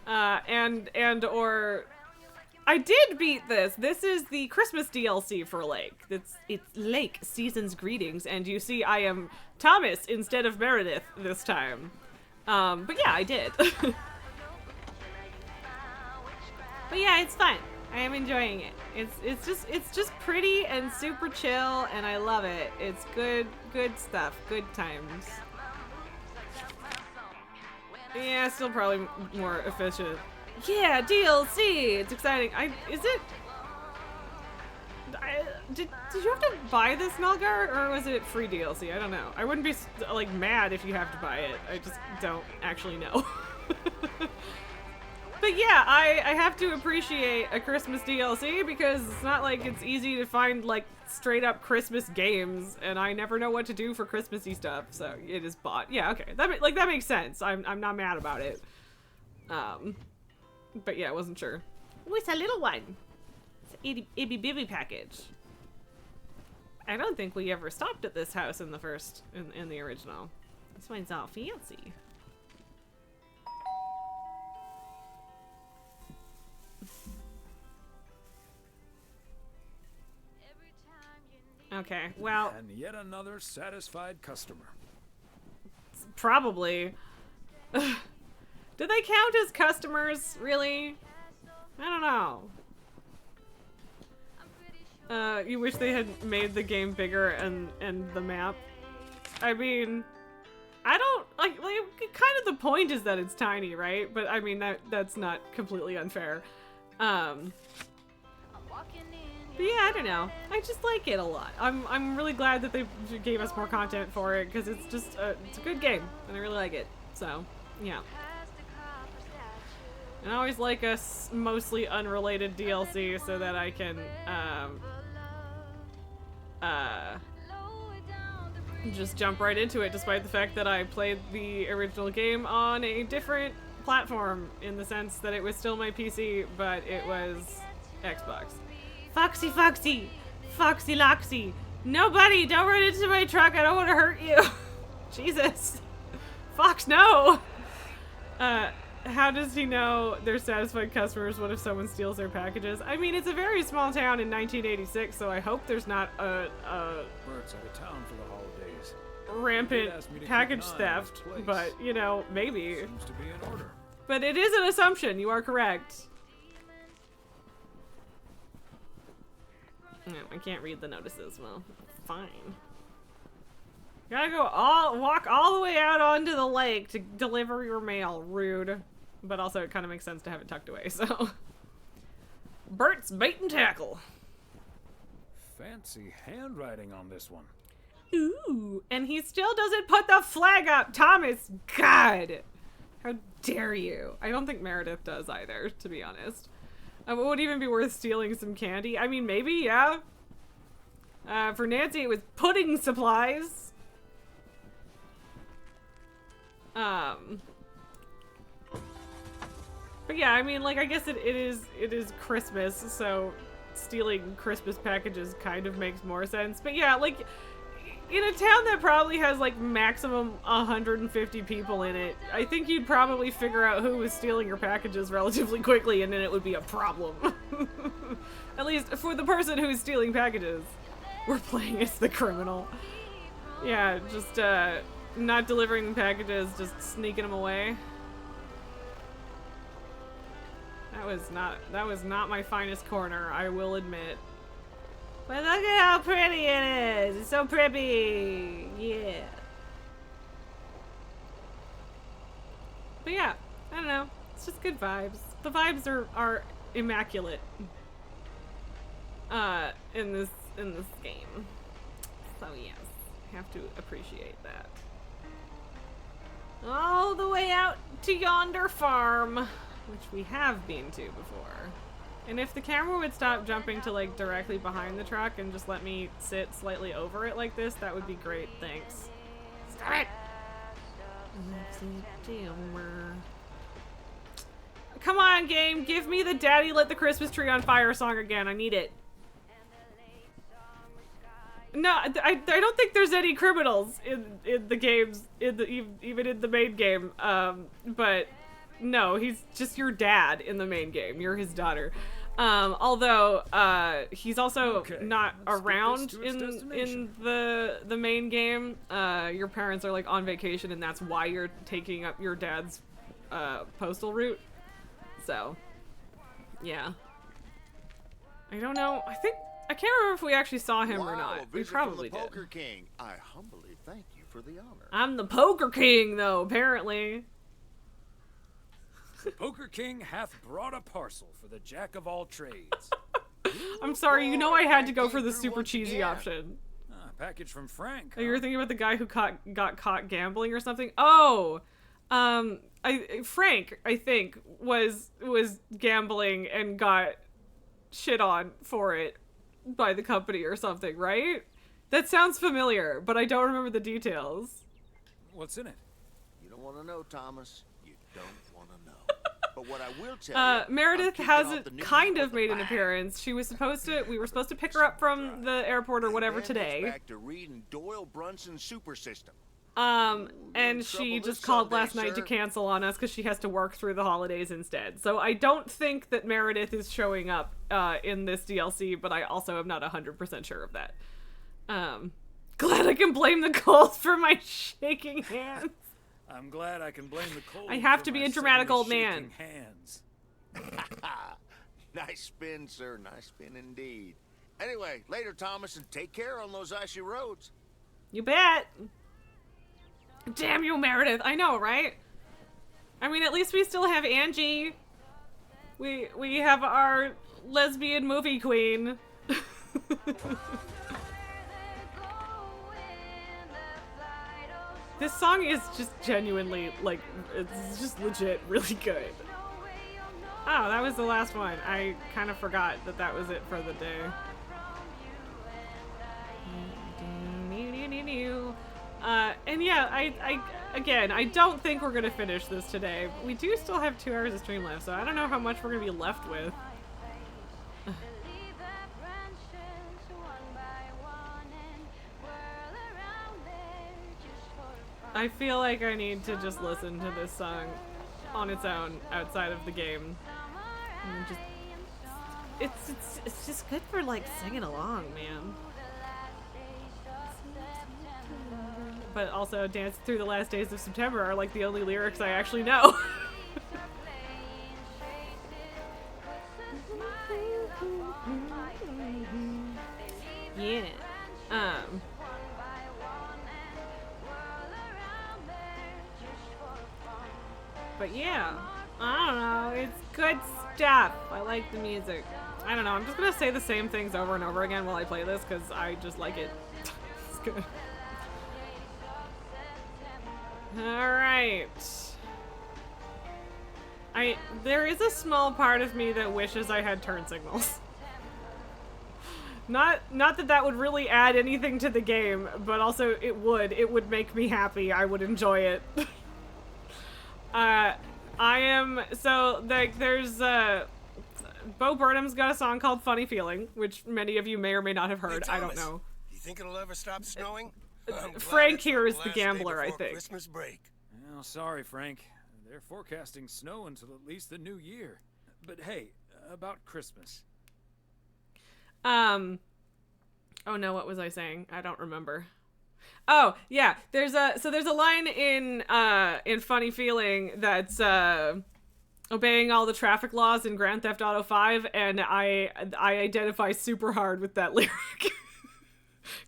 or I did beat this. This is the Christmas DLC for Lake. It's Lake Season's Greetings, and you see I am Thomas instead of Meredith this time. But yeah, I did. But yeah, it's fun. I am enjoying it. It's just pretty and super chill, and I love it. It's good stuff. Good times. Yeah, still probably more efficient. Yeah, DLC! It's exciting. Did you have to buy this, Melgar, or was it free DLC? I don't know. I wouldn't be, like, mad if you have to buy it. I just don't actually know. But yeah, I have to appreciate a Christmas DLC because it's not like it's easy to find, like, straight-up Christmas games, and I never know what to do for Christmassy stuff, so it is bought. Yeah, okay. That makes sense. I'm not mad about it. But yeah, I wasn't sure. Oh, it's a little one. It's an itty bitty package. I don't think we ever stopped at this house in the original. This one's all fancy. Okay, well... And yet another satisfied customer. Probably. Do they count as customers, really? I don't know. You wish they had made the game bigger and the map. I mean, I don't like kind of the point is that it's tiny, right? But I mean that's not completely unfair. But yeah, I don't know. I just like it a lot. I'm really glad that they gave us more content for it because it's just it's a good game and I really like it. So yeah. And I always like a mostly unrelated DLC so that I can just jump right into it, despite the fact that I played the original game on a different platform in the sense that it was still my PC, but it was Xbox. Foxy, Foxy! Foxy Loxy! Nobody! Don't run into my truck! I don't want to hurt you! Jesus! Fox, no! How does he know they're satisfied customers? What if someone steals their packages? I mean, it's a very small town in 1986, so I hope there's not a Bert's out of town for the holidays. rampant package theft, but, you know, maybe. Seems to be in order. But it is an assumption, you are correct. No, I can't read the notices. Well, fine. Gotta walk all the way out onto the lake to deliver your mail. Rude. But also it kind of makes sense to have it tucked away, so. Bert's bait and tackle. Fancy handwriting on this one. Ooh, and he still doesn't put the flag up, Thomas. God, how dare you? I don't think Meredith does either, to be honest. It would even be worth stealing some candy. I mean, maybe, yeah. For Nancy, it was pudding supplies. But yeah, I mean, like, I guess it is Christmas, so stealing Christmas packages kind of makes more sense. But yeah, like, in a town that probably has, like, maximum 150 people in it, I think you'd probably figure out who was stealing your packages relatively quickly, and then it would be a problem. At least for the person who's stealing packages. We're playing as the criminal. Yeah, just, not delivering packages, just sneaking them away. That was not my finest corner, I will admit. But look at how pretty it is! It's so pretty! Yeah. But yeah, I don't know. It's just good vibes. The vibes are immaculate. In this game. So yes, have to appreciate that. All the way out to yonder farm, which we have been to before. And if the camera would stop jumping to like directly behind the truck and just let me sit slightly over it like this, that would be great. Thanks. Stop it! Come on, game, give me the Daddy Lit the Christmas Tree on Fire song again. I need it. No, I don't think there's any criminals in the games, even in the main game. But no, he's just your dad in the main game. You're his daughter. Although he's also not around in the main game. Your parents are like on vacation, and that's why you're taking up your dad's postal route. So, yeah. I don't know. I can't remember if we actually saw him or not. We probably from the Poker did. King. I humbly thank you for the honor. I'm the Poker King, though, apparently. The Poker King hath brought a parcel for the jack of all trades. I'm sorry, you know I had to go for the super cheesy option. Package from Frank. Oh, you were thinking about the guy who got caught gambling or something? Oh! Frank, I think, was gambling and got shit on for it by the company or something, right? That sounds familiar, but I don't remember the details. What's in it? You don't want to know, Thomas. You don't want to know. But what I will tell you, Meredith hasn't kind of made an appearance. We were supposed to pick her up from the airport or whatever today. Back to reading Doyle Brunson's super system. And she just called last night to cancel on us because she has to work through the holidays instead. So I don't think that Meredith is showing up in this DLC, but I also am not 100% sure of that. Glad I can blame the cold for my shaking hands. I'm glad I can blame the cold. I have to be a dramatic old man. Hands. Nice spin, sir. Nice spin indeed. Anyway, later, Thomas, and take care on those icy roads. You bet. Damn you, Meredith. I know, right? I mean, at least we still have Angie. We have our lesbian movie queen. This song is just genuinely, like, it's just legit really good. Oh, that was the last one. I kind of forgot that that was it for the day. And yeah, again, I don't think we're gonna finish this today. We do still have 2 hours of stream left, so I don't know how much we're gonna be left with. I feel like I need to just listen to this song on its own outside of the game. And just, it's just good for like singing along, man. But also, Dance Through the Last Days of September are like the only lyrics I actually know. Yeah. But yeah, I don't know, it's good stuff. I like the music. I don't know, I'm just gonna say the same things over and over again while I play this because I just like it. It's good. Alright. There is a small part of me that wishes I had turn signals. Not that that would really add anything to the game, but also it would make me happy. I would enjoy it. There's Bo Burnham's got a song called Funny Feeling, which many of you may or may not have heard. Hey, I don't Thomas, know. You think it'll ever stop snowing? Frank here is the gambler, I think. Christmas break. Oh, sorry, Frank. They're forecasting snow until at least the new year. But hey, about Christmas. Oh no, what was I saying? I don't remember. Oh, yeah. There's a line in Funny Feeling that's obeying all the traffic laws in Grand Theft Auto 5, and I identify super hard with that lyric.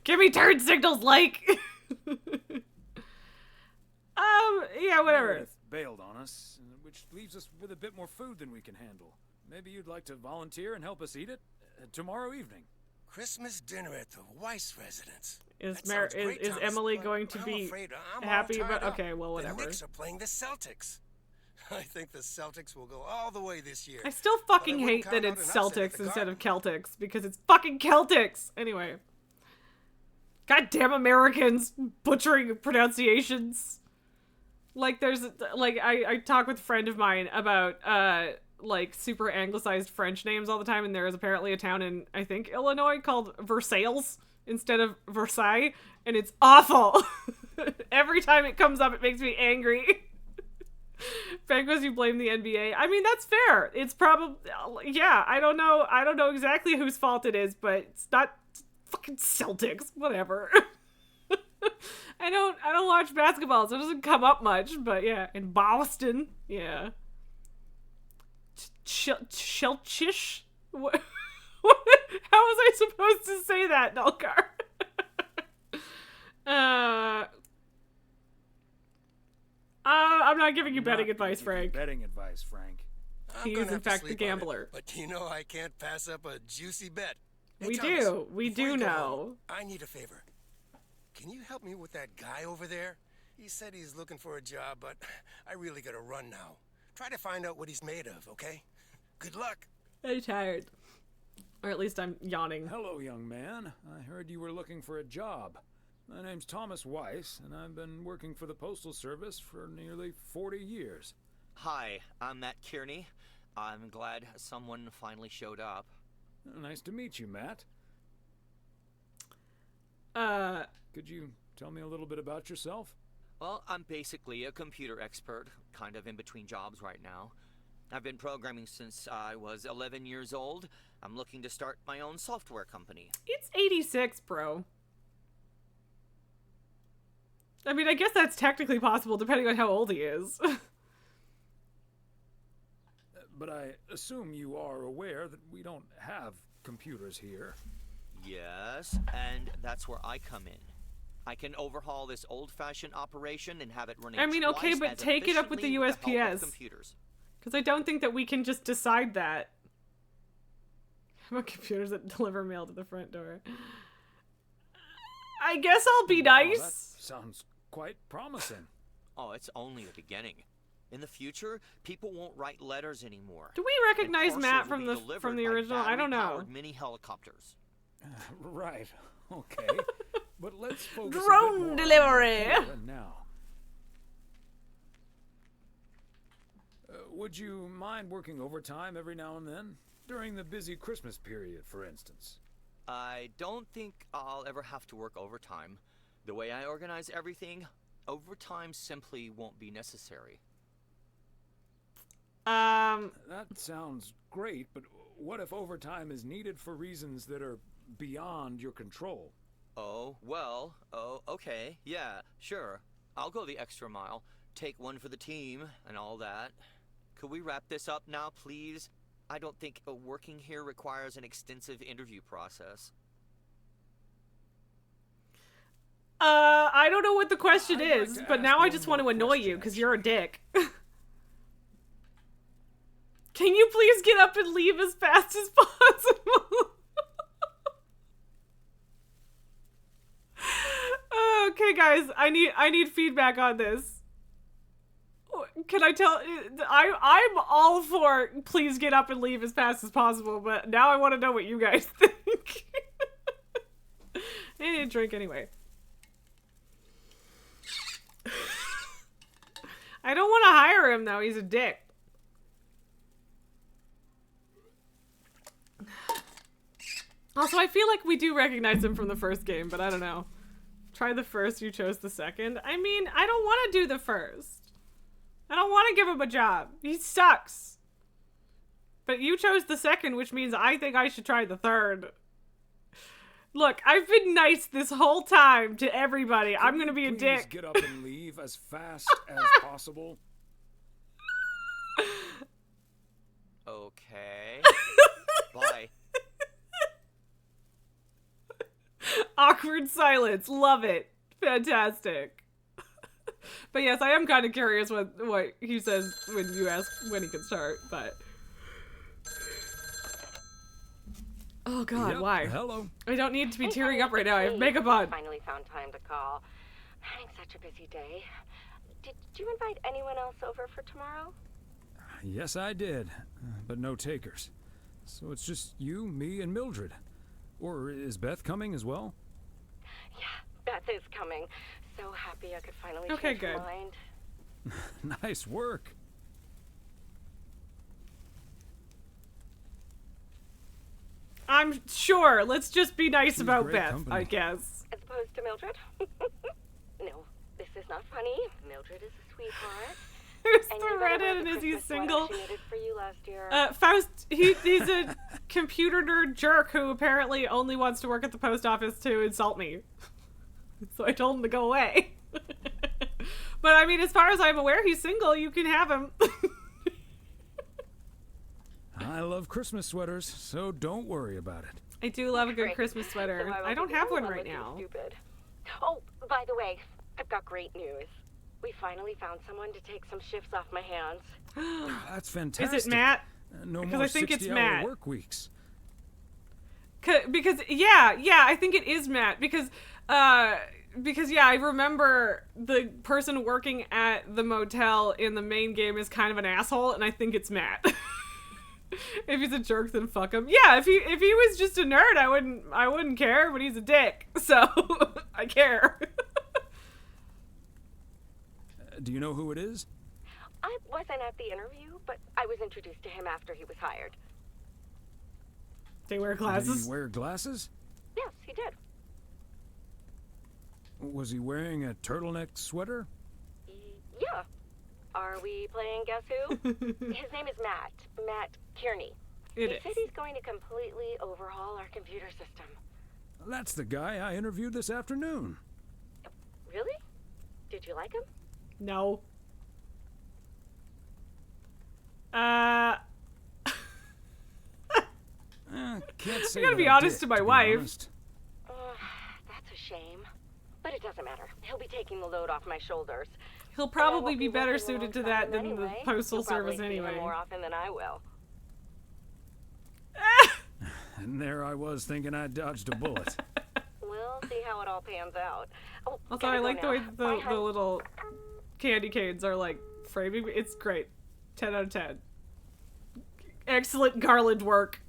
Give me turn signals, like. Yeah, whatever. Meredith bailed on us, which leaves us with a bit more food than we can handle. Maybe you'd like to volunteer and help us eat it tomorrow evening. Christmas dinner at the Weiss residence. Is Emily going to be happy about? Okay, well, whatever. The Knicks are playing the Celtics. I think the Celtics will go all the way this year. I still fucking hate that it's Celtics instead of Celtics because it's fucking Celtics. Anyway. Goddamn Americans butchering pronunciations. Like I talk with a friend of mine about like super anglicized French names all the time, and there is apparently a town in, I think, Illinois called Versailles instead of Versailles, and it's awful. Every time it comes up, it makes me angry. Frank goes, you blame the NBA. I mean, that's fair. It's probably, yeah, I don't know exactly whose fault it is, but it's not fucking Celtics. Whatever. I don't watch basketball, so it doesn't come up much, but yeah, in Boston, yeah. Shelchish? What? How was I supposed to say that, Nulkar? I'm not giving you betting advice, Frank. Betting advice, Frank. He is, in fact, the gambler. But you know I can't pass up a juicy bet. Hey, we Thomas, do. We do know. Home, I need a favor. Can you help me with that guy over there? He said he's looking for a job, but I really gotta run now. Try to find out what he's made of, okay? Good luck. I'm tired. Or at least I'm yawning. Hello, young man. I heard you were looking for a job. My name's Thomas Weiss, and I've been working for the Postal Service for nearly 40 years. Hi, I'm Matt Kearney. I'm glad someone finally showed up. Nice to meet you, Matt. Could you tell me a little bit about yourself? Well, I'm basically a computer expert, kind of in between jobs right now. I've been programming since I was 11 years old. I'm looking to start my own software company. It's 86, bro. I mean, I guess that's technically possible, depending on how old he is. but I assume you are aware that we don't have computers here. Yes, and that's where I come in. I can overhaul this old-fashioned operation and have it running. I mean, okay, twice but as take it up with the efficiently with the help of USPS. computers. Because I don't think that we can just decide that. How about computers that deliver mail to the front door? I guess I'll be Wow, nice. that sounds quite promising. Oh, it's only the beginning. In the future, people won't write letters anymore. Do we recognize And Matt parcels will be from the delivered by original? I don't know. battery-powered mini helicopters. Right. Okay. But let's focus Drone a bit more on the delivery. here and now. Would you mind working overtime every now and then? During the busy Christmas period, for instance. I don't think I'll ever have to work overtime. The way I organize everything, overtime simply won't be necessary. That sounds great, but what if overtime is needed for reasons that are beyond your control? Oh, well, okay, yeah, sure. I'll go the extra mile, take one for the team, and all that. Could we wrap this up now, please? I don't think working here requires an extensive interview process. I don't know what the question I'd like is, to but ask now I one just want to more annoy you question, because you're a dick. Can you please get up and leave as fast as possible? Okay, guys, I need feedback on this. Can I tell? I'm all for please get up and leave as fast as possible, but now I want to know what you guys think. I need a drink anyway. I don't want to hire him though. He's a dick. Also, I feel like we do recognize him from the first game, but I don't know. Try the first, you chose the second. I mean, I don't want to do the first. I don't want to give him a job. He sucks. But you chose the second, which means I think I should try the third. Look, I've been nice this whole time to everybody. I'm gonna be a dick. Get up and leave as fast as possible. Okay. Bye. Awkward silence. Love it. Fantastic. But yes, I am kind of curious what he says when you ask when he can start, but... Oh god, Yep, why? hello. I don't need to be Hey, tearing honey, up right now. I have hey, makeup on. Finally found time to call. Having such a busy day. Did you invite anyone else over for tomorrow? Yes, I did, but no takers. So it's just you, me, and Mildred. Or is Beth coming as well? Yeah, Beth is coming. So happy I could finally Okay, change my good. mind. Nice work. I'm sure. Let's just be nice She's about great Beth, company. I guess. As opposed to Mildred? No, this is not funny. Mildred is a sweetheart. Who's And the you got her redhead the and is he Christmas sweater single? She knitted for you last year. Faust, he's a computer nerd jerk who apparently only wants to work at the post office to insult me. So I told him to go away. But I mean, as far as I'm aware, he's single. You can have him. I love Christmas sweaters, so don't worry about it. I do love a good Great. Christmas sweater. So I don't won't have be one so right lovely now. Stupid. Oh, by the way, I've got great news. We finally found someone to take some shifts off my hands. That's fantastic. Is it Matt? No Because more I think it's 60-hour Matt. work weeks. Because yeah, I think it is Matt because yeah, I remember the person working at the motel in the main game is kind of an asshole, and I think it's Matt. If he's a jerk, then fuck him. Yeah, if he was just a nerd, I wouldn't care, but he's a dick, so I care. Do you know who it is? I wasn't at the interview, but I was introduced to him after he was hired. They wear Did glasses. he wear glasses? Yes, he did. Was he wearing a turtleneck sweater? Yeah. Are we playing Guess Who? His name is Matt Kearney. It he is. said he's going to completely overhaul our computer system. That's the guy I interviewed this afternoon. Really? Did you like him? No. can't say I gotta that be I honest did, to my be wife. honest. That's a shame. But it doesn't matter. He'll be taking the load off my shoulders. He'll probably be better suited to that than the postal You'll probably service see him anyway. more often than I will. And there I was thinking I dodged a bullet. We'll see how it all pans out. Oh, Also, gotta I go like the now. way Bye, the hun. little candy canes are like framing. It's great. 10 out of 10. Excellent garland work.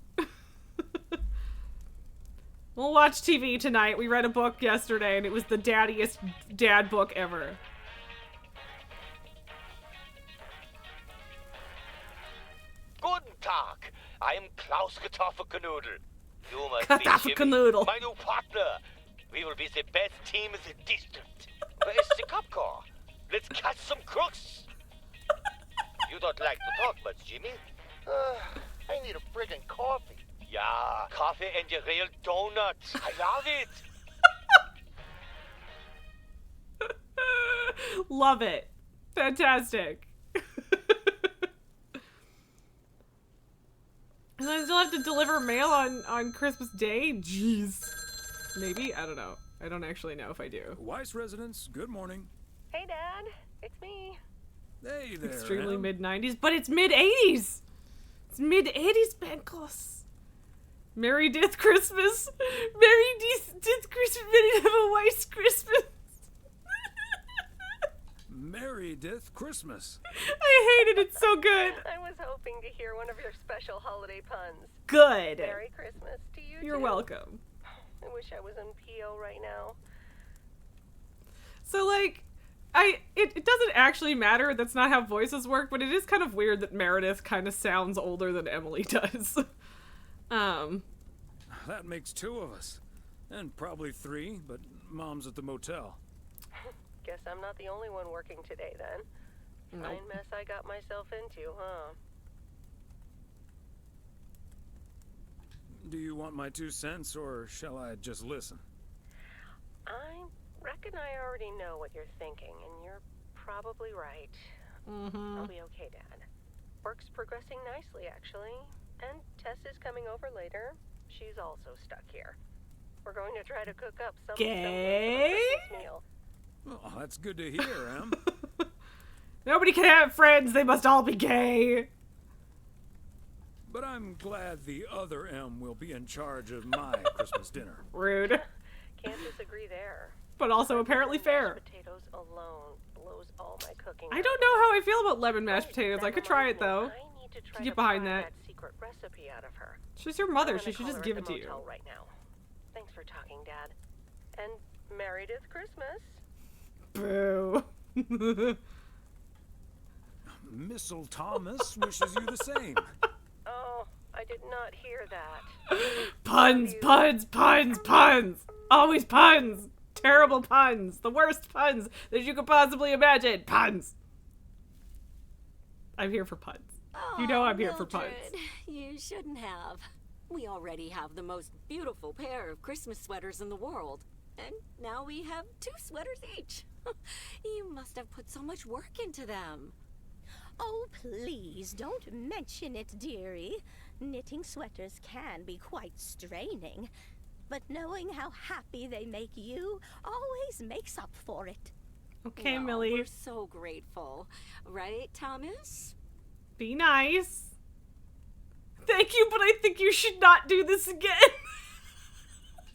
We'll watch TV tonight. We read a book yesterday and it was the daddiest dad book ever. Guten Tag. I am Klaus Kartoffelknoodle. You must Kartoffelknoodle. be Jimmy, my new partner. We will be the best team in the district. Where is the cop car? Let's catch some crooks. You don't like to talk much, Jimmy. I need a friggin' coffee. Yeah, coffee and your real donuts. I love it. Love it. Fantastic. And I still have to deliver mail on Christmas Day? Jeez. Maybe? I don't know. I don't actually know if I do. Weiss residents, good morning. Hey, Dad. It's me. Hey there, Extremely Em. mid-90s, but it's mid-80s! It's mid-80s, Benkos. Merry Death Christmas! Merry Death Christmas! Merry have a Weiss Christmas! Merry Death Christmas. I hated it so good. I was hoping to hear one of your special holiday puns. Good. Merry Christmas to you, You're too. welcome. I wish I was in PO right now. So, like, it doesn't actually matter. That's not how voices work, but it is kind of weird that Meredith kind of sounds older than Emily does. That makes 2 of us. And probably 3, but Mom's at the motel. Guess I'm not the only one working today, then. Nope. Fine mess I got myself into, huh? Do you want my 2 cents, or shall I just listen? I reckon I already know what you're thinking, and you're probably right. I'll be okay, Dad. Work's progressing nicely, actually. And Tess is coming over later. She's also stuck here. We're going to try to cook up some Gay? Christmas meal. Oh, that's good to hear, Em. Nobody can have friends. They must all be gay. But I'm glad the other M will be in charge of my Christmas dinner. Rude. Can't disagree there. But also apparently fair. Potatoes alone blows all my cooking. I don't know how I feel about lemon mashed potatoes. I could try it, though. I need to try Get to behind pry that. secret recipe out of her. She's your mother. I'm She gonna should call just her give at it the to you. motel right now. Thanks for talking, Dad. And Merry Death Christmas. Boo. Missile Thomas wishes you the same. Oh, I did not hear that. Puns, puns, puns, puns. Always puns. Terrible puns. The worst puns that you could possibly imagine. Puns. I'm here for puns. You know I'm here for puns. Mildred, you shouldn't have. We already have the most beautiful pair of Christmas sweaters in the world. And now we have 2 sweaters each. You must have put so much work into them. Oh, please don't mention it, dearie. Knitting sweaters can be quite straining, but knowing how happy they make you always makes up for it. Okay, Well, Millie. We're so grateful. Right, Thomas? Be nice. Thank you, but I think you should not do this again.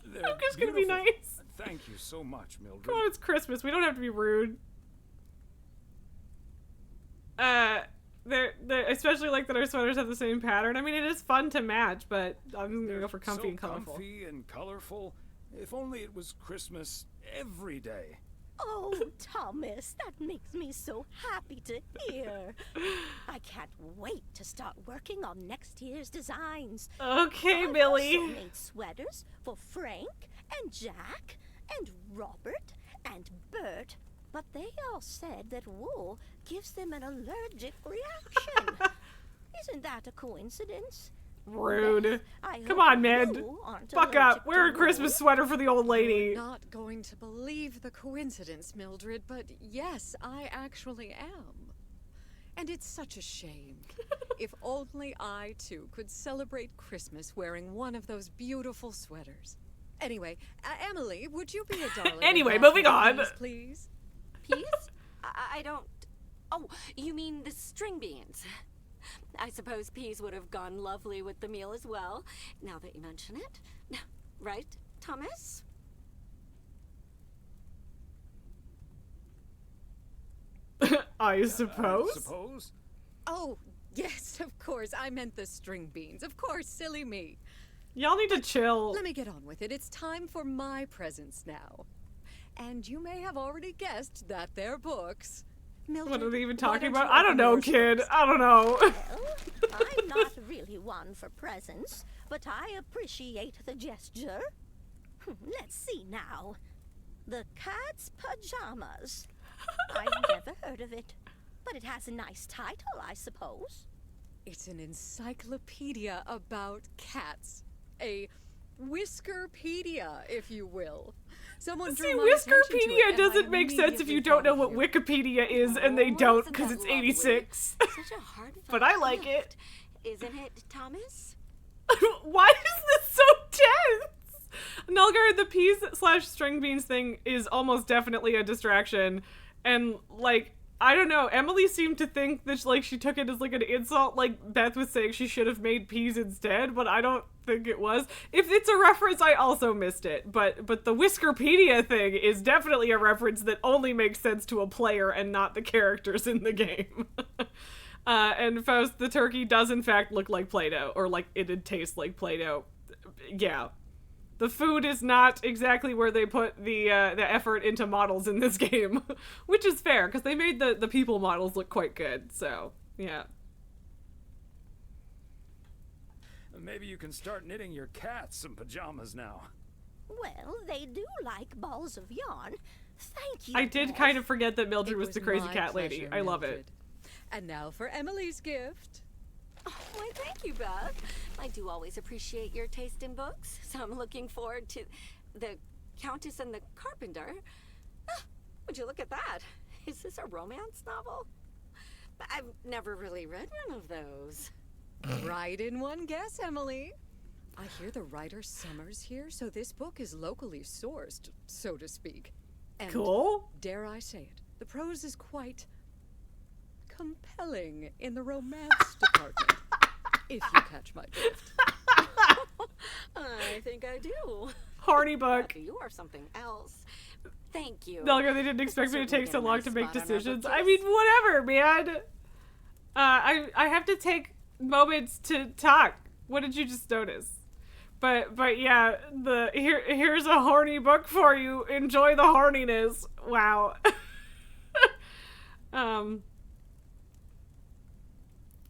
They're I'm just gonna be beautiful. nice. Thank you so much, Mildred. Come on, it's Christmas. We don't have to be rude. They're especially like that our sweaters have the same pattern. I mean, it is fun to match, but I'm gonna go for comfy so and colorful. Comfy and colorful. If only it was Christmas every day. Oh, Thomas, that makes me so happy to hear. I can't wait to start working on next year's designs. Okay, I've Billy. also made sweaters for Frank and Jack and Robert and Bert, but they all said that wool gives them an allergic reaction. Isn't that a coincidence? Rude. I Come hope on, man. you aren't Fuck allergic up. to Wear a wool. Christmas sweater for the old lady. You're not going to believe the coincidence, Mildred, but yes, I actually am. And it's such a shame. If only I, too, could celebrate Christmas wearing one of those beautiful sweaters. Anyway, Emily, would you be a darling? Anyway, and pass moving me on. these, please. Peas? I don't... Oh, you mean the string beans. I suppose peas would have gone lovely with the meal as well, now that you mention it. Right, Thomas? I suppose. Oh, yes, of course. I meant the string beans. Of course, silly me. Y'all need to chill. Let me get on with it. It's time for my presents now. And you may have already guessed that they're books. Mildred, What are they even why talking don't about? you I don't open know, yours kid. first? I don't know. Well, I'm not really one for presents, but I appreciate the gesture. Let's see now. The Cat's Pajamas. I've never heard of it, but it has a nice title, I suppose. It's an encyclopedia about cats. A Whiskerpedia, if you will. Someone See, drew my attention to it, Whiskerpedia and doesn't I make sense if you immediately don't know thought what of you. Wikipedia is, and they don't isn't because that it's lovely? 86. Such a hard But I like it. Isn't it, Thomas? Why is this so tense? Nulgar, the peas/string beans thing is almost definitely a distraction. And, like, I don't know, Emily seemed to think that, like, she took it as, like, an insult, like Beth was saying she should have made peas instead, but I don't think it was. If it's a reference, I also missed it, but the Whiskerpedia thing is definitely a reference that only makes sense to a player and not the characters in the game. And Faust the turkey does in fact look like Play-Doh, or like it'd taste like Play-Doh. Yeah. The food is not exactly where they put the effort into models in this game, which is fair because they made the people models look quite good. So yeah. Maybe you can start knitting your cats some pajamas now. Well, they do like balls of yarn. Thank you. I did Beth. kind of forget that Mildred was the crazy my cat lady. pleasure, I love Mildred. it. And now for Emily's gift. Oh, why, thank you, Beth. I do always appreciate your taste in books, so I'm looking forward to The Countess and the Carpenter. Ah, would you look at that? Is this a romance novel? I've never really read one of those. Right in one guess, Emily. I hear the writer Summers here, so this book is locally sourced, so to speak. And Cool. dare I say it, the prose is quite compelling in the romance department, if you catch my drift. I think I do. Horny book. Beth, you are something else. Thank you. Nulgar, they didn't expect me to certainly take get so a long nice to make spot on our decisions. I bookcase. mean, whatever, man. I have to take moments to talk. What did you just notice? But yeah, here's a horny book for you. Enjoy the horniness. Wow.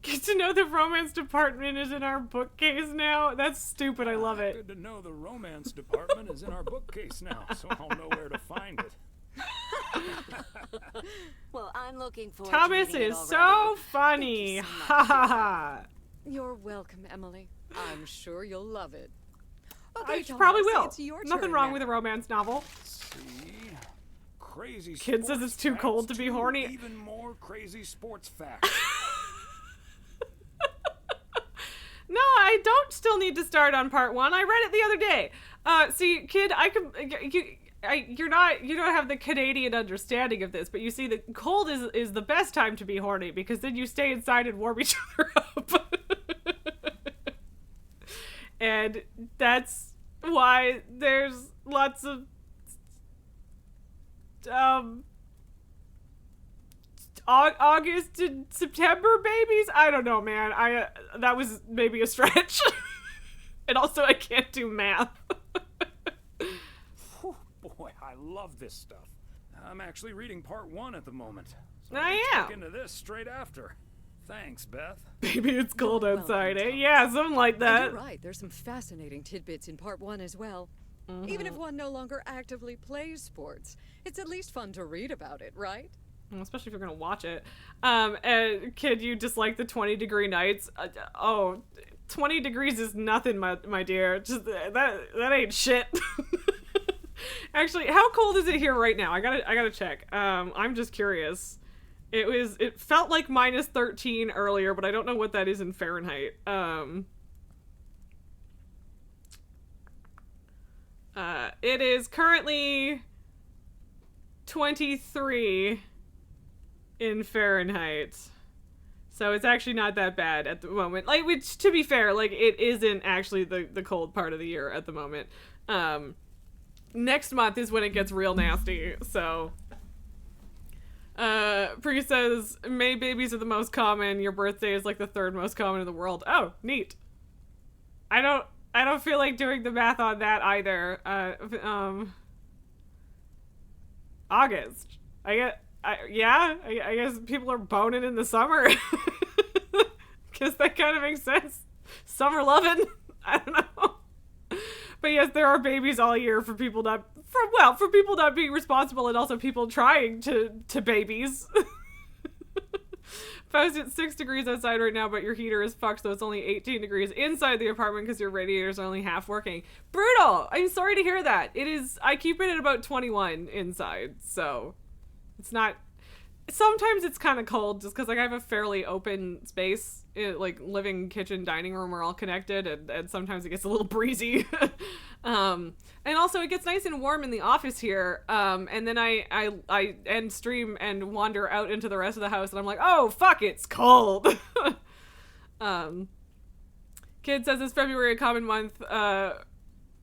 Get to know the romance department is in our bookcase now. That's stupid. I love it. Good to know the romance department is in our bookcase now, so I'll know where to find it. Well, I'm looking forward Thomas to reading it is so already. funny. Thank you so Ha much, ha Susan. ha. You're welcome, Emily. I'm sure you'll love it. I Thomas, probably will. It's your Nothing turn wrong now. with a romance novel. See? Crazy Kid says sports it's too facts, cold to be too. horny. Even more crazy sports facts. No, I don't still need to start on part 1. I read it the other day. See, kid, you don't have the Canadian understanding of this, but you see, the cold is the best time to be horny because then you stay inside and warm each other up. And that's why there's lots of August and September babies. I don't know, man. That was maybe a stretch. And also I can't do math. Whew, boy, I love this stuff. I'm actually reading part 1 at the moment. So I I'll am. get into this straight after. Thanks, Beth. Maybe it's cold You're outside, welcome, eh? Thomas. Yeah, something like And that. you're right, there's some fascinating tidbits in part 1 as well. Even if one no longer actively plays sports, it's at least fun to read about it, right? Especially if you're gonna watch it. Kid, you dislike the 20-degree nights? 20 degrees is nothing, my dear. Just that ain't shit. Actually, how cold is it here right now? I gotta check. I'm just curious. It felt like minus 13 earlier, but I don't know what that is in Fahrenheit. It is currently 23 in Fahrenheit. So it's actually not that bad at the moment. Like, which, to be fair, like, it isn't actually the cold part of the year at the moment. Next month is when it gets real nasty, so... Pri says, May babies are the most common. Your birthday is like the 3rd most common in the world. Oh, neat. I don't feel like doing the math on that either. August. I guess people are boning in the summer. Guess that kind of makes sense. Summer loving. I don't know. But yes, there are babies all year for people not being responsible, and also people trying to babies. If I was at 6 degrees outside right now, but your heater is fucked, so it's only 18 degrees inside the apartment because your radiators are only half working. Brutal! I'm sorry to hear that. I keep it at about 21 inside, so it's not... Sometimes it's kind of cold just because, like, I have a fairly open space. Like, living, kitchen, dining room are all connected, and sometimes it gets a little breezy. And also it gets nice and warm in the office here. And then I end stream and wander out into the rest of the house, and I'm like, oh, fuck, it's cold. Kid says it's February a common month,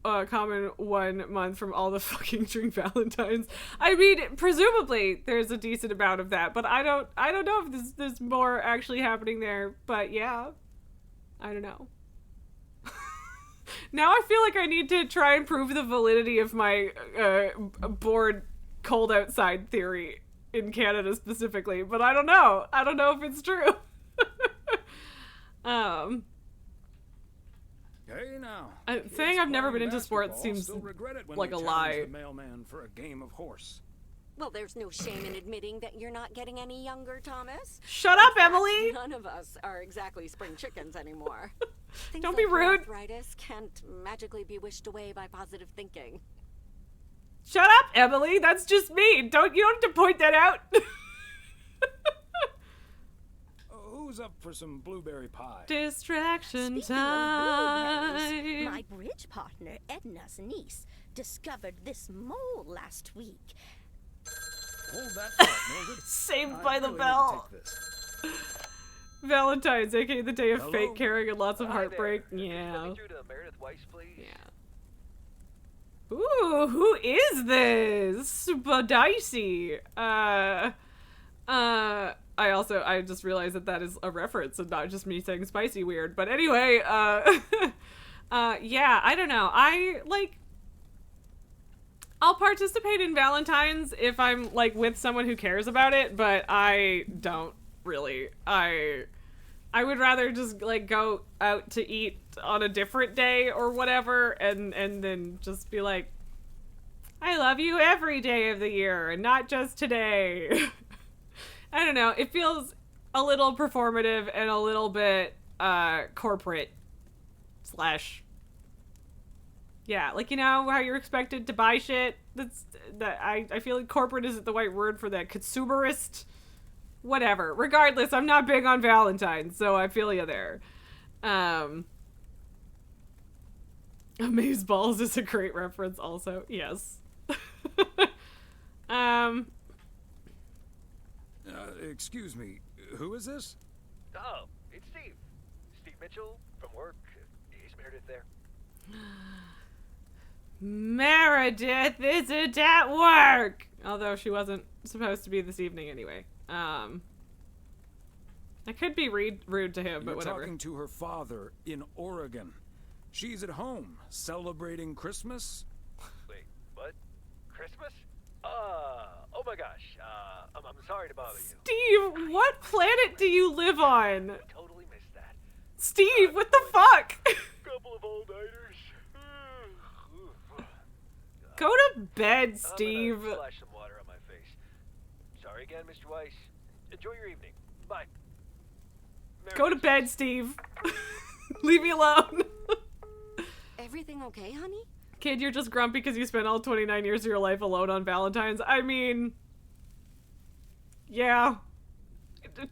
common 1 month from all the fucking drink Valentines. I mean, presumably there's a decent amount of that, but I don't know if there's more actually happening there, but yeah. I don't know. Now I feel like I need to try and prove the validity of my bored cold outside theory in Canada specifically, but I don't know. I don't know if it's true. Hey now. Saying I've never been into sports seems like a lie. The mailman for a game of horse. Well, there's no shame in admitting that you're not getting any younger, Thomas. Shut up, Emily! None of us are exactly spring chickens anymore. Don't be rude. Arthritis can't magically be wished away by positive thinking. Shut up, Emily! That's just me! You don't have to point that out! Who's up for some blueberry pie? Distraction Speaking time! of blueberries, my bridge partner, Edna's niece, discovered this mole last week. Hold that thought, Mildred. Saved by the bell. Valentine's, aka the day of fate, carrying and lots of heartbreak. Yeah. Yeah. Ooh, who is this? Spadicy. I just realized that is a reference and not just me saying spicy weird. But anyway, yeah, I don't know. I'll participate in Valentine's if I'm, like, with someone who cares about it, but I don't really. I would rather just, like, go out to eat on a different day or whatever, and then just be like, I love you every day of the year, and not just today. I don't know. It feels a little performative and a little bit, corporate / yeah, like, you know how you're expected to buy shit? I feel like corporate isn't the right word for that. Consumerist? Whatever. Regardless, I'm not big on Valentine's, so I feel you there. Amazeballs is a great reference also. Yes. Excuse me, who is this? Oh, it's Steve. Steve Mitchell from work. Is Meredith there? Meredith isn't at work! Although she wasn't supposed to be this evening anyway. I could be rude to him, but whatever. You're talking to her father in Oregon. She's at home, celebrating Christmas? Wait, what? Christmas? Oh my gosh. I'm sorry to bother you. Steve, what planet do you live on? I totally missed that. Steve, what the fuck? Couple of all-nighters. Go to bed, Steve. I'm gonna splash some water on my face. Sorry again, Mr. Weiss. Enjoy your evening. Bye. Go to bed, Steve. Leave me alone. Everything okay, honey? Kid, you're just grumpy because you spent all 29 years of your life alone on Valentine's. I mean, yeah.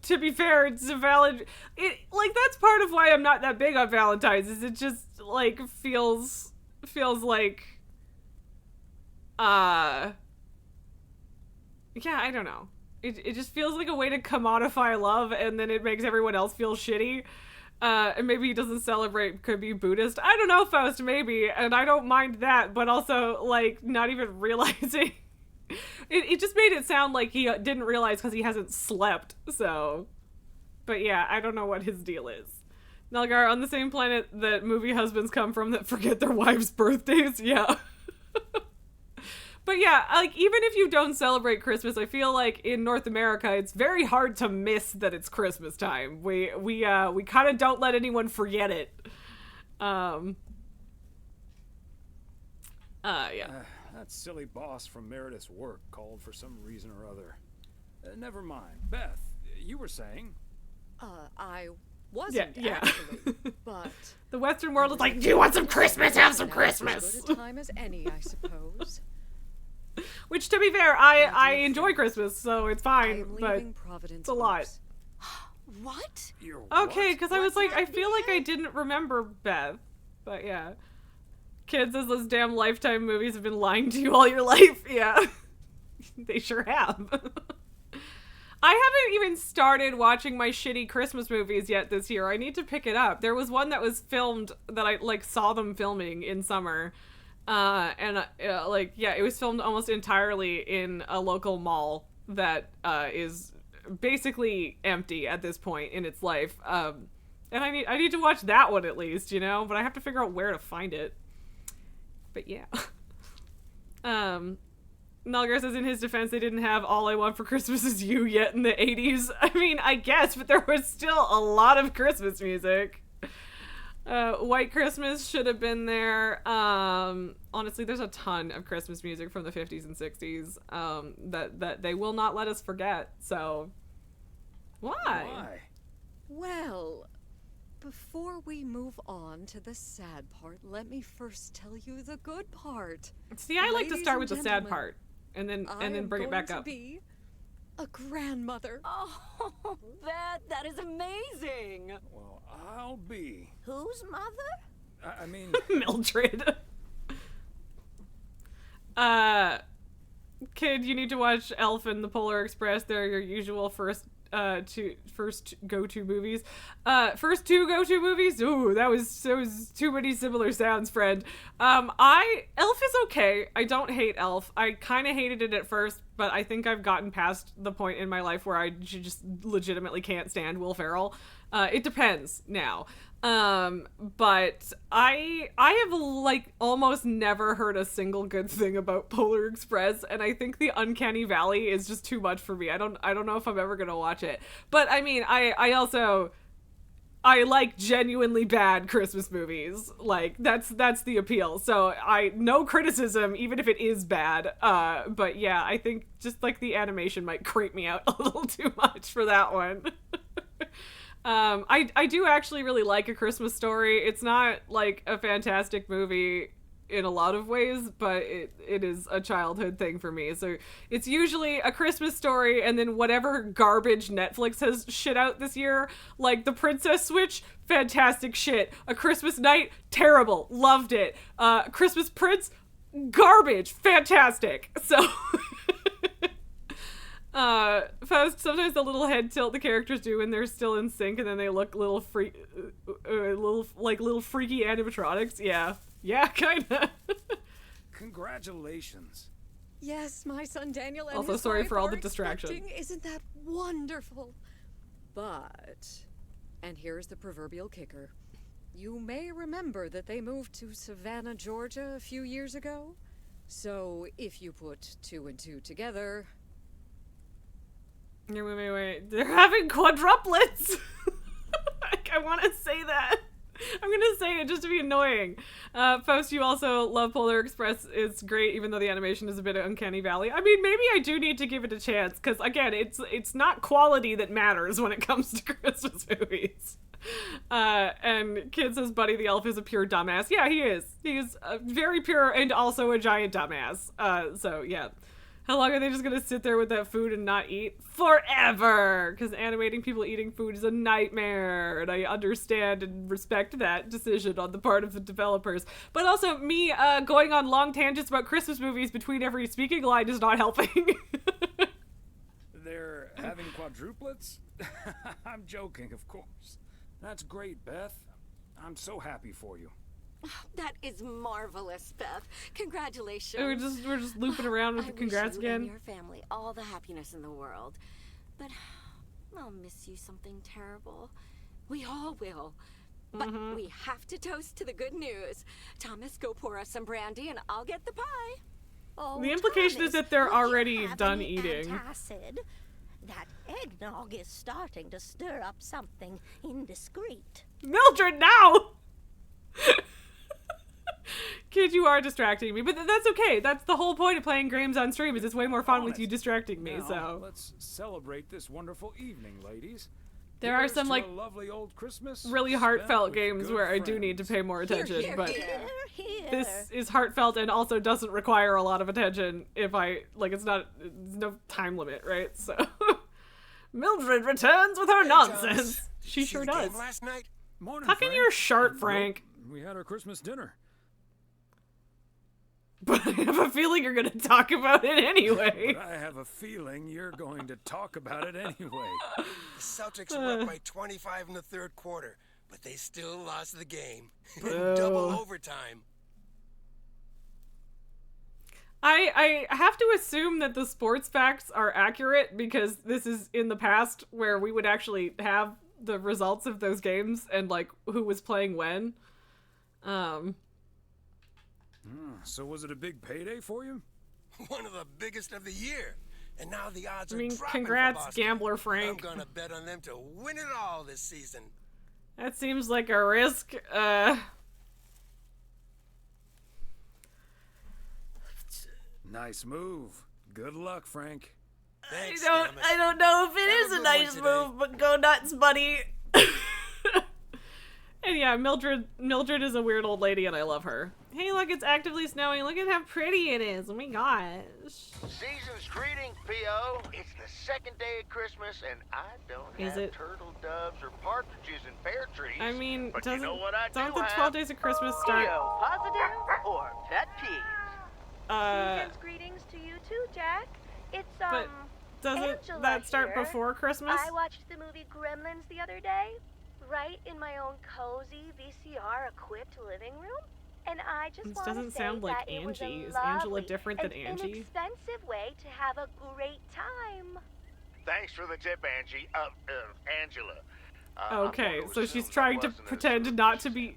to be fair, it's a valid. Like that's part of why I'm not that big on Valentine's. Is it just like feels like, yeah, I don't know. It just feels like a way to commodify love, and then it makes everyone else feel shitty. And maybe he doesn't celebrate, could be Buddhist. I don't know, Faust, maybe, and I don't mind that, but also, like, not even realizing. It just made it sound like he didn't realize because he hasn't slept, so. But yeah, I don't know what his deal is. Nelgar, on the same planet that movie husbands come from that forget their wives' birthdays, yeah. But yeah, like, even if you don't celebrate Christmas, I feel like in North America, it's very hard to miss that it's Christmas time. We kind of don't let anyone forget it. Yeah. That silly boss from Meredith's work called for some reason or other. Never mind. Beth, you were saying? I wasn't, actually, but... The Western world is like, do you want some Christmas? Have some Christmas! As good a time as any, I suppose. Which, to be fair, I enjoy Christmas, so it's fine, but it's a lot. What? Okay, because I was like, I feel like I didn't remember Beth. But yeah. Kids, as those damn Lifetime movies have been lying to you all your life. Yeah. They sure have. I haven't even started watching my shitty Christmas movies yet this year. I need to pick it up. There was one that was filmed that I, like, saw them filming in summer. It was filmed almost entirely in a local mall that is basically empty at this point in its life. And I need to watch that one at least, you know, but I have to figure out where to find it. But yeah. Melgar says in his defense they didn't have All I Want for Christmas Is You yet in the 80s. I mean, I guess, but there was still a lot of Christmas music. White Christmas should have been there. Honestly, there's a ton of Christmas music from the 50s and 60s that they will not let us forget. So, why? Well, before we move on to the sad part, let me first tell you the good part. See, I like to start with the sad part and then bring it back up. Be a grandmother. Oh, that is amazing. Well, I'll be. Whose mother? I mean... Mildred. Kid, you need to watch Elf and the Polar Express. They're your usual first go-to movies. First two go-to movies? Ooh, that was too many similar sounds, friend. Elf is okay. I don't hate Elf. I kind of hated it at first, but I think I've gotten past the point in my life where I just legitimately can't stand Will Ferrell. It depends now. But I have like almost never heard a single good thing about Polar Express, and I think the Uncanny Valley is just too much for me. I don't know if I'm ever gonna watch it. But I mean, I like genuinely bad Christmas movies. Like that's the appeal. So no criticism, even if it is bad. But yeah, I think just like the animation might creep me out a little too much for that one. I do actually really like A Christmas Story. It's not like a fantastic movie in a lot of ways, but it is a childhood thing for me. So it's usually A Christmas Story and then whatever garbage Netflix has shit out this year, like The Princess Switch, fantastic shit. A Christmas Night, terrible, loved it. Christmas Prince, garbage, fantastic. So Faust, sometimes the little head tilt the characters do when they're still in sync, and then they look little freaky animatronics. Yeah, kinda. Congratulations. Yes, my son Daniel and also his sorry wife for all are the distraction. expecting. Isn't that wonderful? But, and here's the proverbial kicker. You may remember that they moved to Savannah, Georgia a few years ago. So if you put 2 and 2 together... Wait. They're having quadruplets! I want to say that. I'm gonna say it just to be annoying. Faust, you also love Polar Express. It's great, even though the animation is a bit of Uncanny Valley. I mean, maybe I do need to give it a chance, because, again, it's not quality that matters when it comes to Christmas movies. And Kid says Buddy the Elf is a pure dumbass. Yeah, he is. He's very pure and also a giant dumbass. So, yeah. How long are they just gonna sit there with that food and not eat? Forever! Because animating people eating food is a nightmare, and I understand and respect that decision on the part of the developers. But also, me going on long tangents about Christmas movies between every speaking line is not helping. They're having quadruplets? I'm joking, of course. That's great, Beth. I'm so happy for you. That is marvelous, Beth. Congratulations. We're just looping around with the congrats I wish you again. and your family all the happiness in the world. But I'll miss you something terrible. We all will. But we have to toast to the good news. Thomas, go pour us some brandy and I'll get the pie. Oh, The implication is that they're would you already have done any eating. antacid? That eggnog is starting to stir up something indiscreet. Mildred, now! Kid, you are distracting me, but that's okay. That's the whole point of playing games on stream. Is it's way more fun with you distracting me. Now, So let's celebrate this wonderful evening, ladies. there are Here's some to like a lovely old Christmas really spent heartfelt with games good where I do need to friends. pay more attention. But Here. this is heartfelt and also doesn't require a lot of attention. If I like, it's no time limit, right? So Mildred returns with her nonsense. She sure does. Last night? Morning, Tuck in Frank. your shirt, Frank. We had our Christmas dinner. But I have a feeling you're going to talk about it anyway. But I have a feeling you're going to talk about it anyway. The Celtics were up by 25 in the third quarter, but they still lost the game. In double overtime. I have to assume that the sports facts are accurate because this is in the past where we would actually have the results of those games and like who was playing when. So was it a big payday for you? One of the biggest of the year. And now the odds I are mean, dropping for congrats, Boston. gambler I'm Frank. gonna bet on them to win it all this season. That seems like a risk. Nice move. Good luck, Frank. Thanks, I don't know if it is a good nice one today. move, but go nuts, buddy. And yeah, Mildred is a weird old lady, and I love her. Hey, look, it's actively snowing. Look at how pretty it is. Oh my gosh. Season's greetings, P.O. It's the second day of Christmas, and I don't Is have it? turtle doves or partridges in pear trees. I mean, but you know what I don't do the have? 12 Days of Christmas start? Positive or pet peeves? Season's greetings to you too, Jack. It's But doesn't Angela that start here. before Christmas? I watched the movie Gremlins the other day, right in my own cozy VCR-equipped living room. And I just This want to doesn't say sound like that it was a Angie. Is Angela lovely different than and Angie? inexpensive way to have a great time. Thanks for the tip, Angie. Angela. I'm Okay, going to so assume she's that trying to wasn't as pretend not to be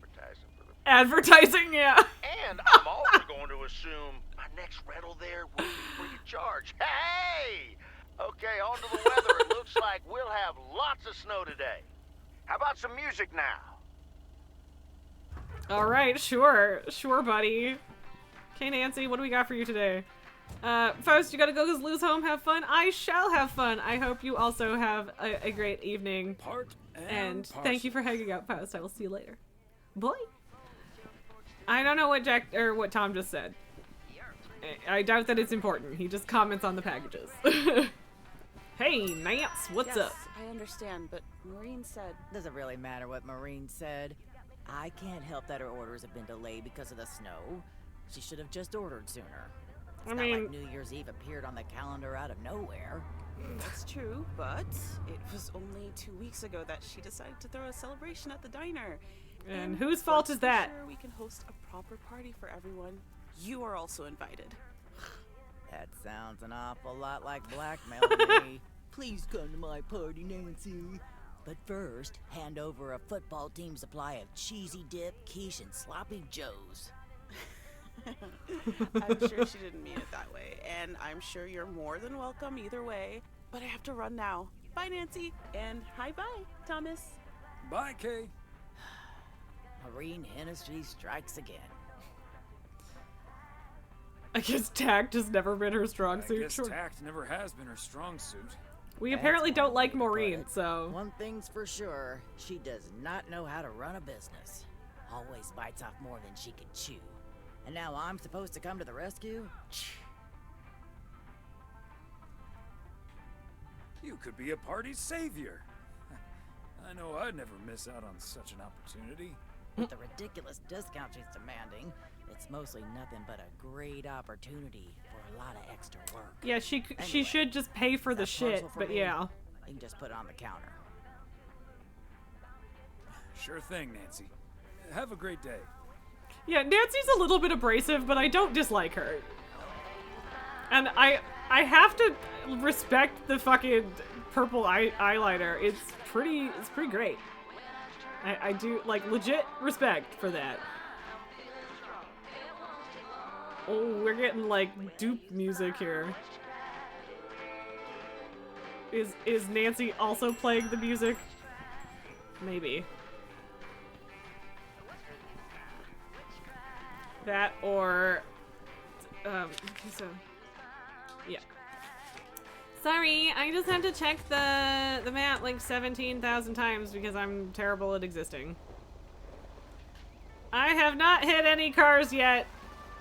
advertising advertising, yeah. And I'm also going to assume my next rental there will be free of charge. Hey! Okay, on to the weather. It looks like we'll have lots of snow today. How about some music now? All right, sure, buddy. Okay, Nancy, what do we got for you today? First, you gotta go because Lou's home. Have fun. I shall have fun. I hope you also have a great evening. And thank you for hanging out, Post. I will see you later. Bye. I don't know what Jack or what Tom just said. I doubt that it's important. He just comments on the packages. Hey, Nance, what's Yes, up? I understand, but Maureen said... Doesn't really matter what Maureen said. I can't help that her orders have been delayed because of the snow. She should have just ordered sooner. It's not like New Year's Eve appeared on the calendar out of nowhere. That's true, but it was only 2 weeks ago that she decided to throw a celebration at the diner. And whose fault let's is that? Be sure we can host a proper party for everyone. You are also invited. That sounds an awful lot like blackmail to me. Please come to my party, Nancy. But first, hand over a football team supply of cheesy dip, quiche, and sloppy joes. I'm sure she didn't mean it that way, and I'm sure you're more than welcome either way. But I have to run now. Bye, Nancy, and hi-bye, Thomas. Bye, Kay. Marine Hennessy strikes again. I guess tact has never been her strong I suit. guess Sure. tact never has been her strong suit. We That's apparently one don't like way to put Maureen, it. so. One thing's for sure, she does not know how to run a business. Always bites off more than she can chew. And now I'm supposed to come to the rescue? You could be a party's savior. I know I'd never miss out on such an opportunity. With the ridiculous discount she's demanding, it's mostly nothing but a great opportunity for a lot of extra work. Yeah, she Anyway, should just pay for the that shit, parcel for but me? yeah. You can just put it on the counter. Sure thing, Nancy. Have a great day. Yeah, Nancy's a little bit abrasive, but I don't dislike her. And I have to respect the fucking purple eyeliner. It's pretty great. I do, like, legit respect for that. Oh, we're getting, like, dupe music here. Is Nancy also playing the music? Maybe. That or, okay, so, yeah. Sorry, I just have to check the map like 17,000 times because I'm terrible at existing. I have not hit any cars yet,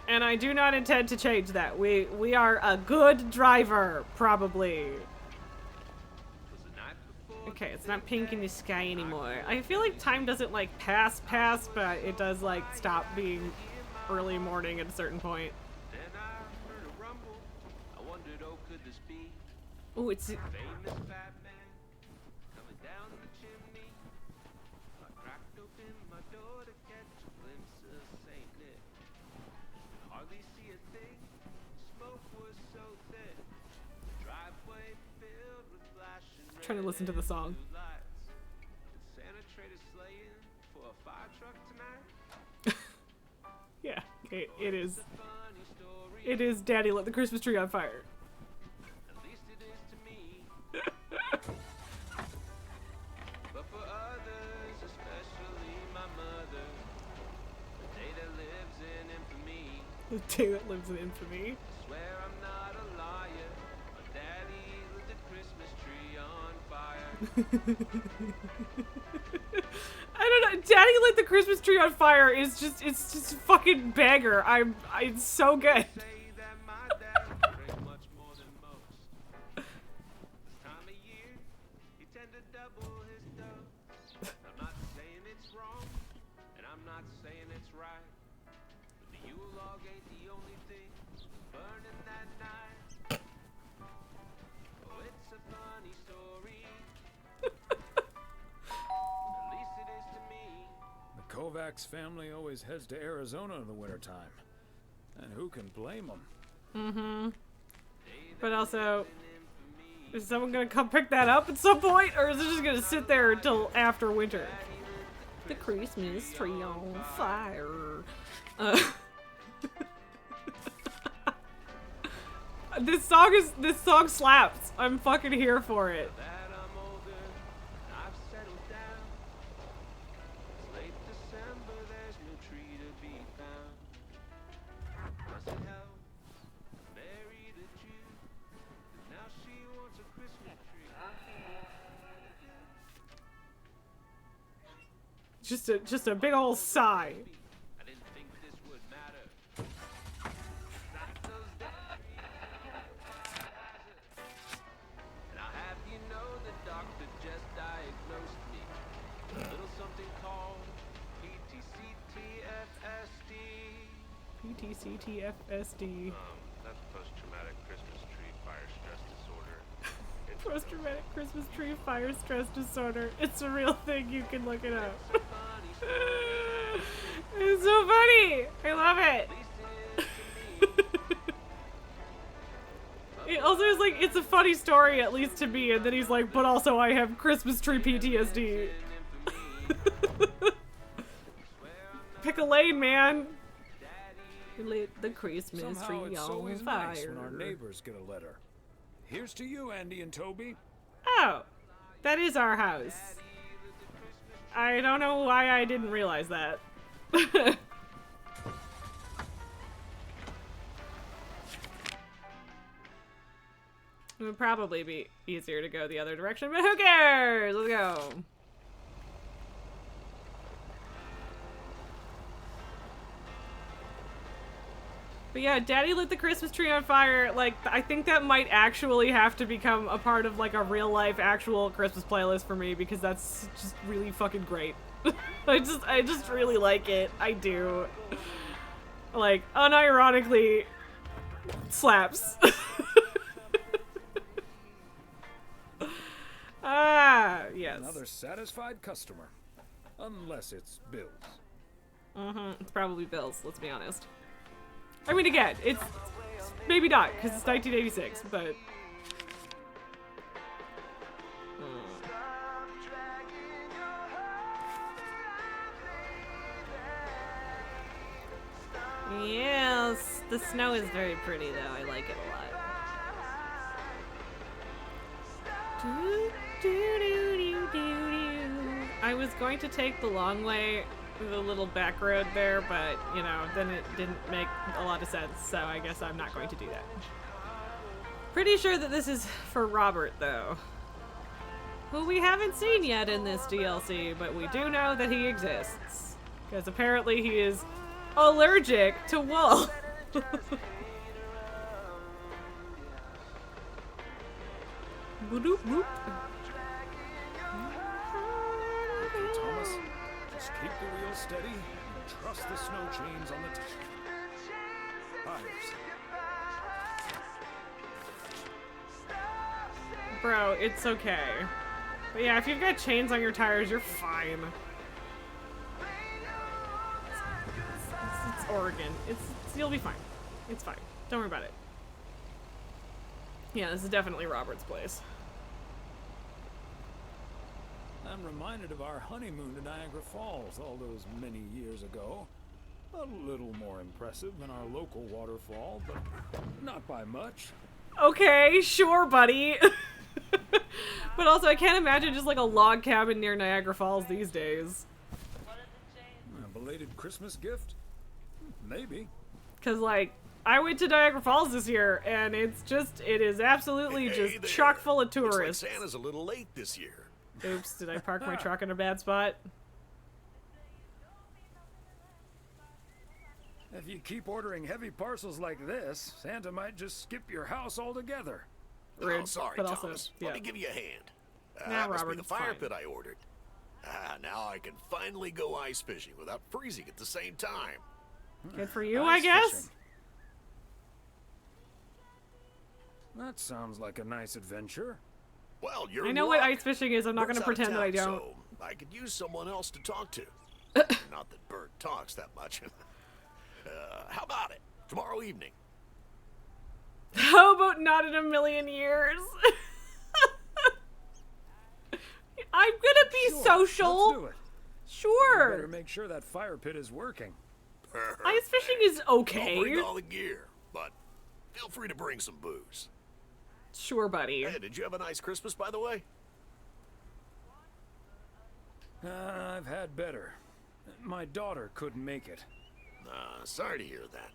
and I do not intend to change that. We are a good driver, probably. Okay, it's not pink in the sky anymore. I feel like time doesn't like pass, but it does like stop being early morning at a certain point. Oh, it's trying to listen to the song. Yeah, it is. It is Daddy Lit the Christmas Tree on Fire. The day that lives in infamy. I don't know. Daddy Lit the Christmas Tree on Fire is just, it's just a fucking banger. It's so good. Kovacs family always heads to Arizona in the wintertime. And who can blame them? Mm-hmm. But also, is someone gonna come pick that up at some point? Or is it just gonna sit there until after winter? The Christmas tree on fire. This song slaps. I'm fucking here for it. Just a big old sigh. PTCTFSD. That's post-traumatic Christmas tree fire stress disorder. Post-traumatic Christmas tree fire stress disorder. It's a real thing. You can look it up. It's so funny. I love it. It also is like, it's a funny story, at least to me, and then he's like, but also I have Christmas tree PTSD. Pick a lane, man. Lit the Christmas Somehow tree it's on always fire. nice when our neighbors get a letter. Here's to you, Andy and Toby. Oh, that is our house. I don't know why I didn't realize that. It would probably be easier to go the other direction, but who cares? Let's go. But yeah, Daddy lit the Christmas tree on fire. Like, I think that might actually have to become a part of like a real life actual Christmas playlist for me because that's just really fucking great. I just really like it. I do. Like, unironically slaps. Ah, yes. Another satisfied customer. Unless it's Bill's. It's probably Bill's, let's be honest. I mean, again, it's maybe not, because it's 1986, but... Yes, the snow is very pretty, though. I like it a lot. I was going to take the long way, the little back road there, but, you know, then it didn't make a lot of sense, so I guess I'm not going to do that. Pretty sure that this is for Robert, though. Who we haven't seen yet in this DLC, but we do know that he exists. Because apparently he is allergic to wool. Boop, boop. Okay, Thomas, just keep the wheel steady and trust the snow chains on the tires. Bro, it's okay. But yeah, if you've got chains on your tires, you're fine. It's Oregon. You'll be fine. It's fine. Don't worry about it. Yeah, this is definitely Robert's place. I'm reminded of our honeymoon to Niagara Falls all those many years ago. A little more impressive than our local waterfall, but not by much. Okay, sure, buddy. But also, I can't imagine just like a log cabin near Niagara Falls these days. A belated Christmas gift? Maybe. Because, like, I went to Niagara Falls this year, and it is absolutely just chock full of tourists. Looks like Santa's a little late this year. Oops, did I park my truck in a bad spot? If you keep ordering heavy parcels like this, Santa might just skip your house altogether. Rude, Oh, sorry, but also, Thomas. yeah. Let me give you a hand. Nah, That must Robert, be the it's fire fine. pit I ordered. Now I can finally go ice fishing without freezing at the same time. Good for you, Ice I guess? fishing. That sounds like a nice adventure. Well, you're I know what ice fishing is. I'm not going to Bert's out of pretend that I town, don't. So I could use someone else to talk to. Not that Bert talks that much. How about it? Tomorrow evening. How about not in a million years? I'm gonna be Sure, social. Let's do it. Sure. You better make sure that fire pit is working. Ice fishing is okay. Don't bring all the gear, but feel free to bring some booze. Sure, buddy. Hey, did you have a nice Christmas, by the way? I've had better. My daughter couldn't make it. Sorry to hear that.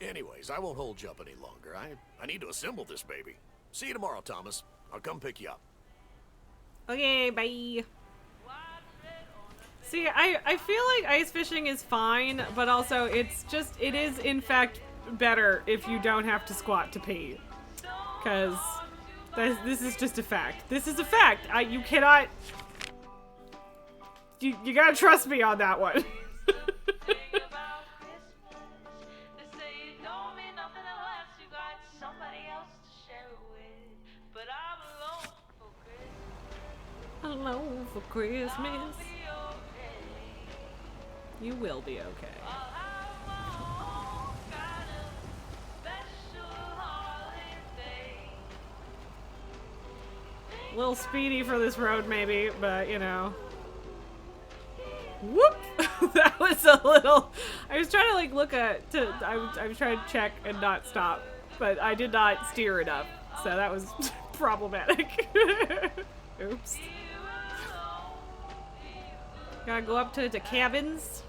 Anyways, I won't hold you up any longer. I need to assemble this baby. See you tomorrow, Thomas. I'll come pick you up. Okay, bye. See, I feel like ice fishing is fine, but also it is in fact better if you don't have to squat to pee. Because this is just a fact. This is a fact. You cannot... You gotta trust me on that one. Alone for Christmas. You will be okay. A little speedy for this road, maybe, but you know. Whoop! That was a little. I was trying to like look at. I was trying to check and not stop, but I did not steer enough, so that was problematic. Oops. Gotta go up to the cabins.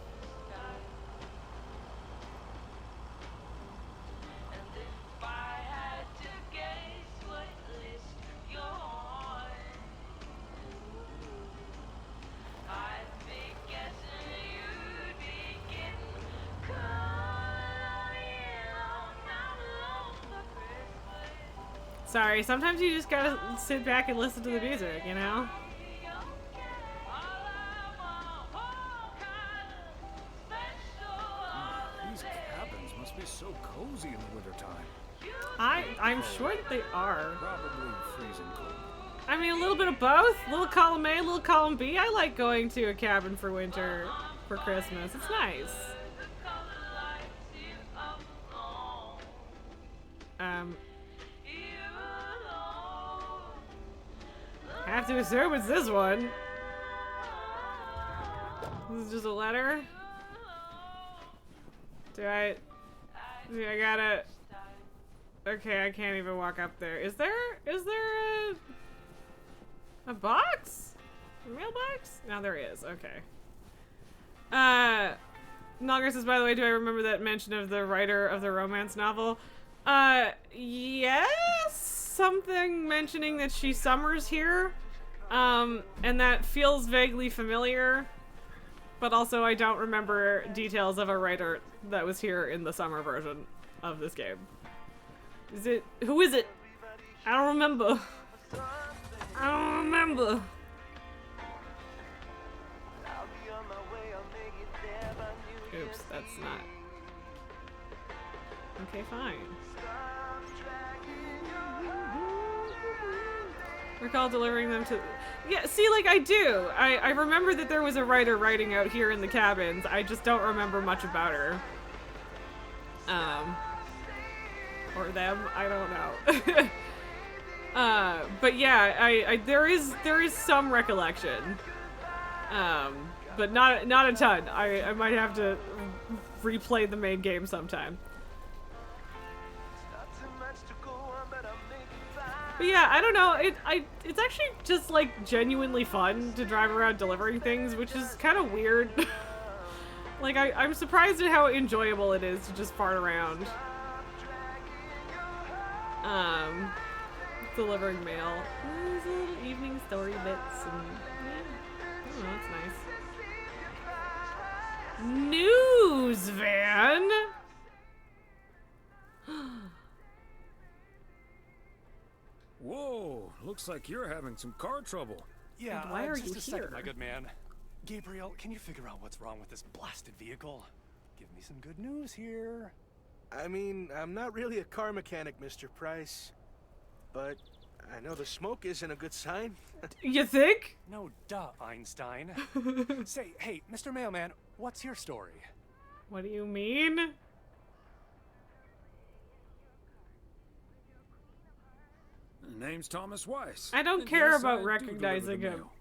Sorry, sometimes you just gotta sit back and listen to the music, you know? These cabins must be so cozy in the wintertime. I'm sure that they are. Probably freezing cold. I mean, a little bit of both. A little column A, a little column B. I like going to a cabin for winter for Christmas. It's nice. I have to assume it's this one. This is just a letter. Do I gotta... Okay, I can't even walk up there. Is there a box? A mailbox? No, there is. Okay. Nogger says, by the way, do I remember that mention of the writer of the romance novel? Yes? Something mentioning that she summers here. And that feels vaguely familiar. But also I don't remember details of a writer that was here in the summer version of this game. Who is it? I don't remember. I don't remember. Oops, that's not. Okay, fine. Recall delivering them to... Yeah, see, like, I do. I remember that there was a writer writing out here in the cabins. I just don't remember much about her. Or them, I don't know. But yeah, there is some recollection. But not a ton. I might have to replay the main game sometime. But yeah, I don't know. It's actually just like genuinely fun to drive around delivering things, which is kind of weird. Like I'm surprised at how enjoyable it is to just fart around. Delivering mail. These little evening story bits and yeah. I don't know, it's nice. News van. Whoa, looks like you're having some car trouble. Yeah, And why are just you a second, here? my good man. Gabriel, can you figure out what's wrong with this blasted vehicle? Give me some good news here. I mean, I'm not really a car mechanic, Mr. Price. But I know the smoke isn't a good sign. You think? No duh, Einstein. Say, hey, Mr. Mailman, what's your story? What do you mean? Name's Thomas Weiss. I don't And care yes, about I do recognizing deliver the him. mail.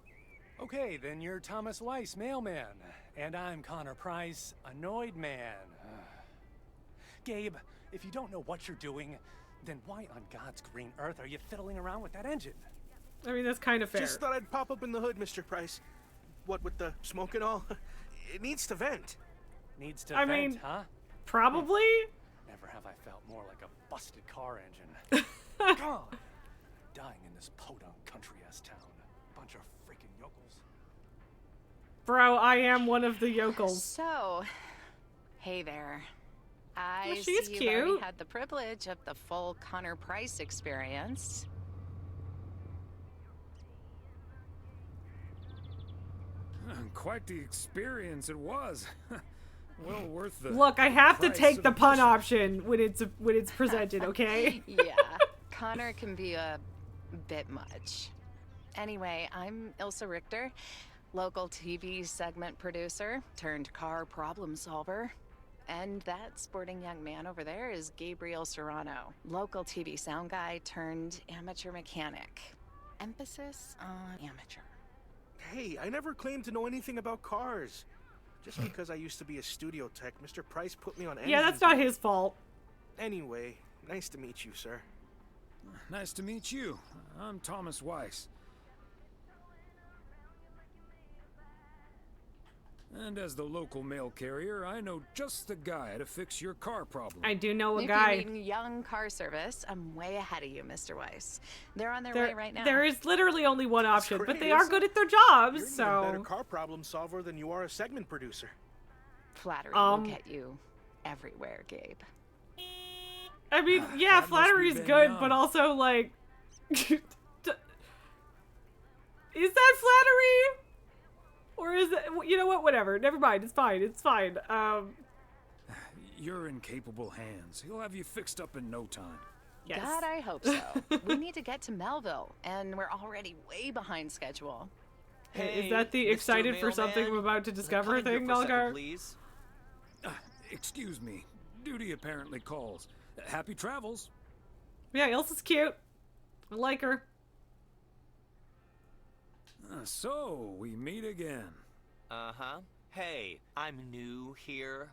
Okay, then you're Thomas Weiss, mailman. And I'm Connor Price, annoyed man. Gabe, if you don't know what you're doing, then why on God's green earth are you fiddling around with that engine? I mean, that's kind of fair. Just thought I'd pop up in the hood, Mr. Price. What with the smoke and all? It needs to vent. Needs to I vent, mean, huh? probably? Never have I felt more like a busted car engine. God! Dying in this podunk country-ass town. Bunch of freaking yokels. Bro, I am one of the yokels. So, hey there. I Well, she's see you've cute. already had the privilege of the full Connor Price experience. Quite the experience it was. Well worth the Look, I have to price take of the pun admission. option when it's presented, okay? Yeah, Connor can be a bit much. Anyway, I'm Ilsa Richter, local TV segment producer turned car problem solver. And that sporting young man over there is Gabriel Serrano, local TV sound guy turned amateur mechanic. Emphasis on amateur. Hey, I never claimed to know anything about cars. Just because I used to be a studio tech, Mr. Price put me on engines. Yeah, that's not his fault. Anyway, nice to meet you, sir. Nice to meet you. I'm Thomas Weiss. And as the local mail carrier, I know just the guy to fix your car problem. I do know a If guy. you mean Young Car Service, I'm way ahead of you, Mr. Weiss. They're on their way right now. There is literally only one option, but great, they are isn't good it? at their jobs, You're an even better so... car problem solver than you are a segment producer. Flattery Um, will get you everywhere, Gabe. I mean, yeah, flattery's been good, young. but also, like, Is that flattery? Or is it, you know what, whatever. Never mind, it's fine, it's fine. You're in capable hands. He'll have you fixed up in no time. Yes. God, I hope so. We need to get to Melville, and we're already way behind schedule. Is that the Mr. excited for something I'm Mailman? about to discover Come in here thing, for a second, Nalgar? please. Excuse me. Duty apparently calls. Happy travels. Yeah, Ilsa's cute. I like her. So, we meet again. Uh-huh. Hey, I'm new here.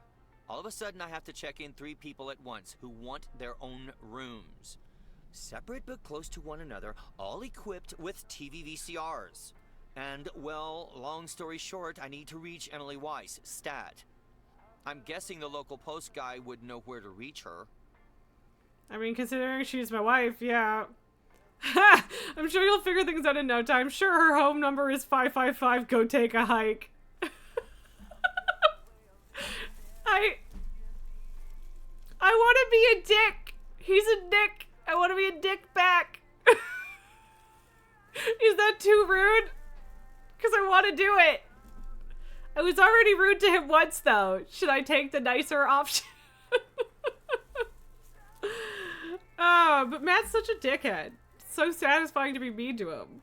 All of a sudden, I have to check in 3 people at once who want their own rooms. Separate but close to one another, all equipped with TV VCRs. And, well, long story short, I need to reach Emily Weiss, stat. I'm guessing the local post guy would know where to reach her. I mean, considering she's my wife, yeah. Ha! I'm sure you'll figure things out in no time. Sure, her home number is 555. Go take a hike. I want to be a dick. He's a dick. I want to be a dick back. Is that too rude? Because I want to do it. I was already rude to him once, though. Should I take the nicer option? Oh, but Matt's such a dickhead. It's so satisfying to be mean to him.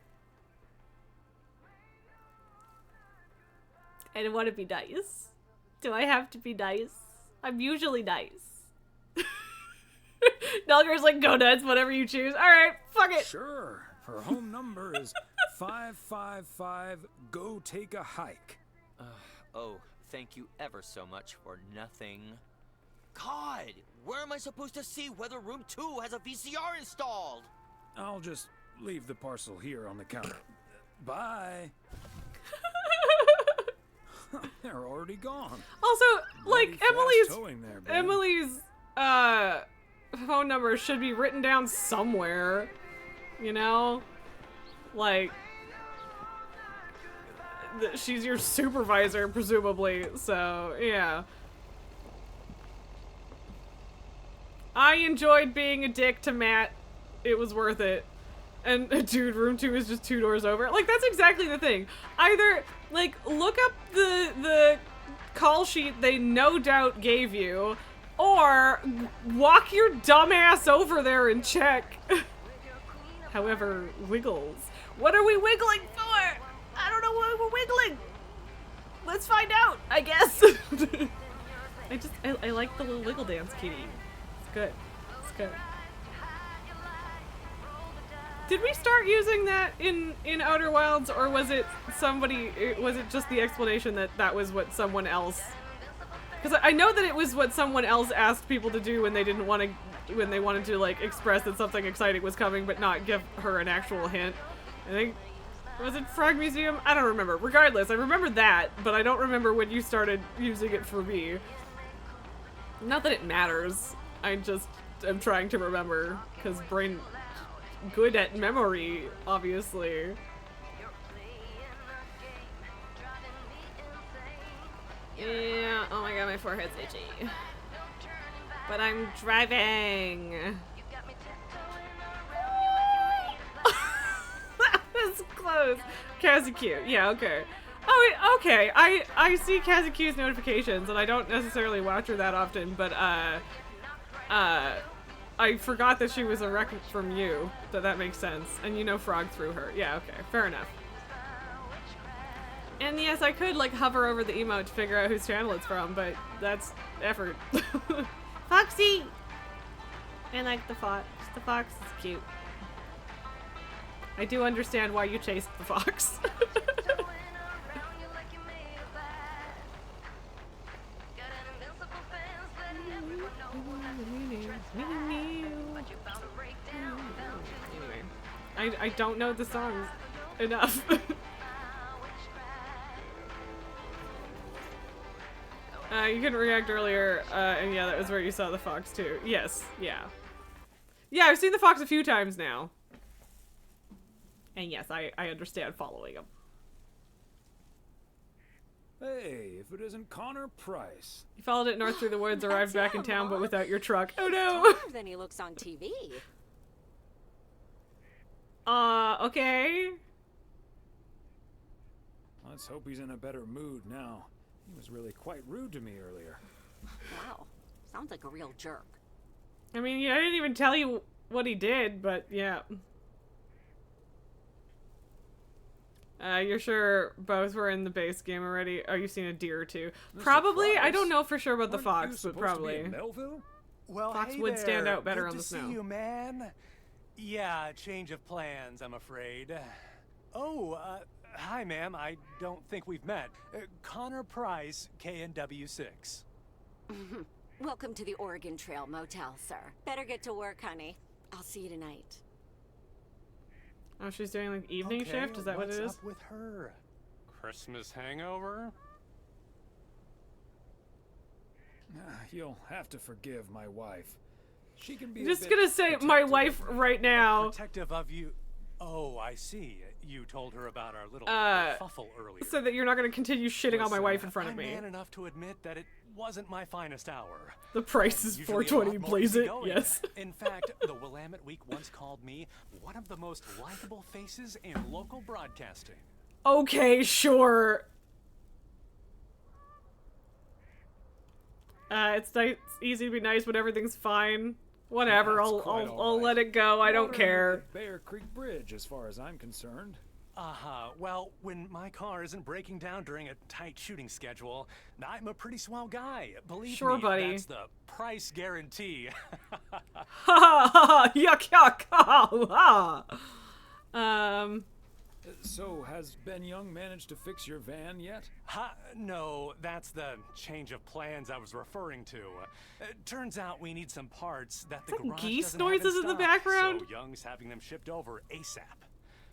I don't want to be nice. Do I have to be nice? I'm usually nice. Nalgar's like, go nuts, whatever you choose. Alright, fuck it. Sure. Her home number is 555. Go take a hike. Oh, thank you ever so much for nothing. God, where am I supposed to see whether room 2 has a VCR installed? I'll just leave the parcel here on the counter. Bye. They're already gone. Also, like, Bloody fast towing there, babe. Emily's phone number should be written down somewhere. You know? Like, she's your supervisor, presumably, so, yeah. I enjoyed being a dick to Matt. It was worth it. And, dude, room 2 is just 2 doors over. Like, that's exactly the thing. Either, like, look up the call sheet they no doubt gave you, or walk your dumb ass over there and check. However, wiggles. What are we wiggling for? I don't know why we're wiggling. Let's find out, I guess. I like the little wiggle dance, Kitty. It's good. It's good. Did we start using that in Outer Wilds, or was it was it just the explanation that that was what someone else? Because I know that it was what someone else asked people to do when they didn't want to, when they wanted to like express that something exciting was coming, but not give her an actual hint. I think, was it Frog Museum? I don't remember. Regardless, I remember that, but I don't remember when you started using it for me. Not that it matters. I just am trying to remember, because brain good at memory, obviously. Yeah, oh my god, my forehead's itchy. But I'm driving. That's close. Kazuki, yeah, okay. Oh, wait, okay, I see Kazuki's notifications, and I don't necessarily watch her that often, but, I forgot that she was a rec from you, so that makes sense. And you know Frog through her. Yeah, okay, fair enough. And yes, I could, like, hover over the emote to figure out whose channel it's from, but that's effort. Foxy! I like the fox. The fox is cute. I do understand why you chased the fox. Anyway, I don't know the songs enough. You couldn't react earlier, and yeah, that was where you saw the fox too. Yes, yeah. Yeah, I've seen the fox a few times now. And yes, I understand following him. Hey, if it isn't Connor Price. You followed it north through the woods, arrived back in town, but without your truck. Oh no! Taller than he looks on TV. Okay. Let's hope he's in a better mood now. He was really quite rude to me earlier. Wow. Sounds like a real jerk. I mean, yeah, I didn't even tell you what he did, but yeah. You're sure both were in the base game already? Oh, you've seen a deer or two. Probably. I don't know for sure about the fox, but probably. Melville? Well, Fox hey would there. stand out better Good on the to snow. See you, man. Yeah, change of plans, I'm afraid. Oh, hi, ma'am. I don't think we've met. Connor Price, KNW6. Welcome to the Oregon Trail Motel, sir. Better get to work, honey. I'll see you tonight. Oh, she's doing like evening shift? Is that what it is? What's up with her? Christmas hangover? You'll have to forgive my wife. She can be I'm just gonna say my wife right now. Protective of you. Oh, I see. You told her about our little kerfuffle earlier. So that you're not gonna continue shitting on my Listen, wife in front of I'm me. man enough to admit that it wasn't my finest hour. The price is Usually a $4.20. lot more Blaze it. easygoing. Yes. In fact, the Willamette Week once called me one of the most likable faces in local broadcasting. Okay, sure. It's easy to be nice when everything's fine. Whatever, That's I'll quite all I'll right. let it go. I don't Water care. under the Bear Creek Bridge, as far as I'm concerned. Well, when my car isn't breaking down during a tight shooting schedule, I'm a pretty swell guy. Believe Sure, me, buddy. that's the price guarantee. Ha ha ha! Yuck yuck! Ha ha! So, has Ben Young managed to fix your van yet? No, that's the change of plans I was referring to. Turns out we need some parts that the garage geese doesn't have noises in the stock, background? So Young's having them shipped over ASAP.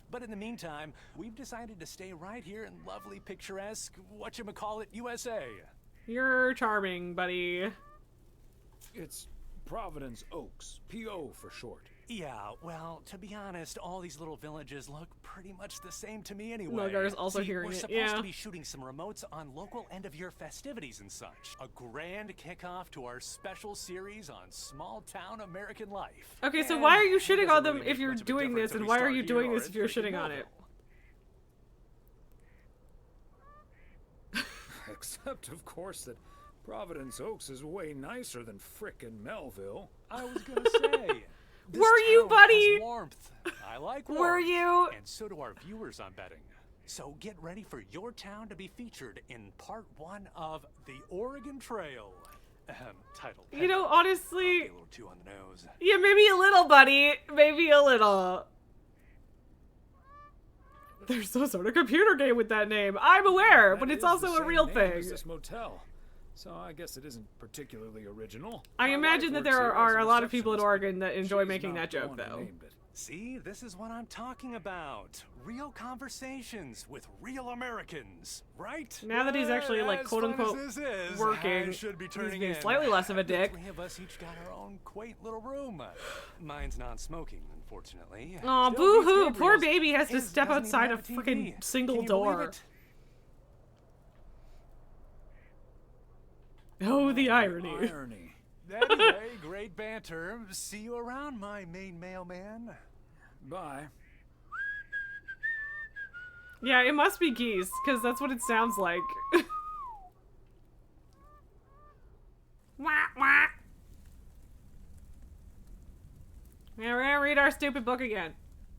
But in the meantime, we've decided to stay right here in lovely, picturesque, whatchamacallit, USA. You're charming, buddy. It's Providence Oaks, P.O. for short. Yeah, well, to be honest, all these little villages look pretty much the same to me anyway. Milgar's also See, hearing we're it, supposed yeah. to be shooting some remotes on local end-of-year festivities and such. A grand kickoff to our special series on small-town American life. Okay, so And why are you it shitting doesn't on them really if make you're much of a doing difference this, if and we why are start you here doing or this in if you're freaking shitting on it? Except, of course, that Providence Oaks is way nicer than frickin' Melville. I was gonna say. This Were you, town buddy? has warmth. I like warmth. Were you? And so do our viewers, I'm betting. So get ready for your town to be featured in part 1 of The Oregon Trail. Title. You know, honestly, A little too on the nose. yeah, maybe a little, buddy. Maybe a little. There's some sort of computer game with that name. I'm aware, but it's also a real thing. This motel, so I guess it isn't particularly original. I My imagine wife that there works here are as a lot of people in receptionist. Oregon that enjoy She's making not that the joke, one who though. named it. See, this is what I'm talking about. Real conversations with real Americans, right? Now that he's actually, like, As quote-unquote, fun as this is, working, I should be he's turning being in. slightly less of a dick. The 3 of us each got our own quaint little room. Mine's non-smoking, unfortunately. Aw, Still boo-hoo! beats Poor Gabriel's. baby has to His step doesn't even outside a have TV. freaking single Can you believe door. it? Oh, the irony. Anyway, great banter. See you around, my main mailman. Bye. Yeah, it must be geese, because that's what it sounds like. Wah, wah. Yeah, we're gonna read our stupid book again.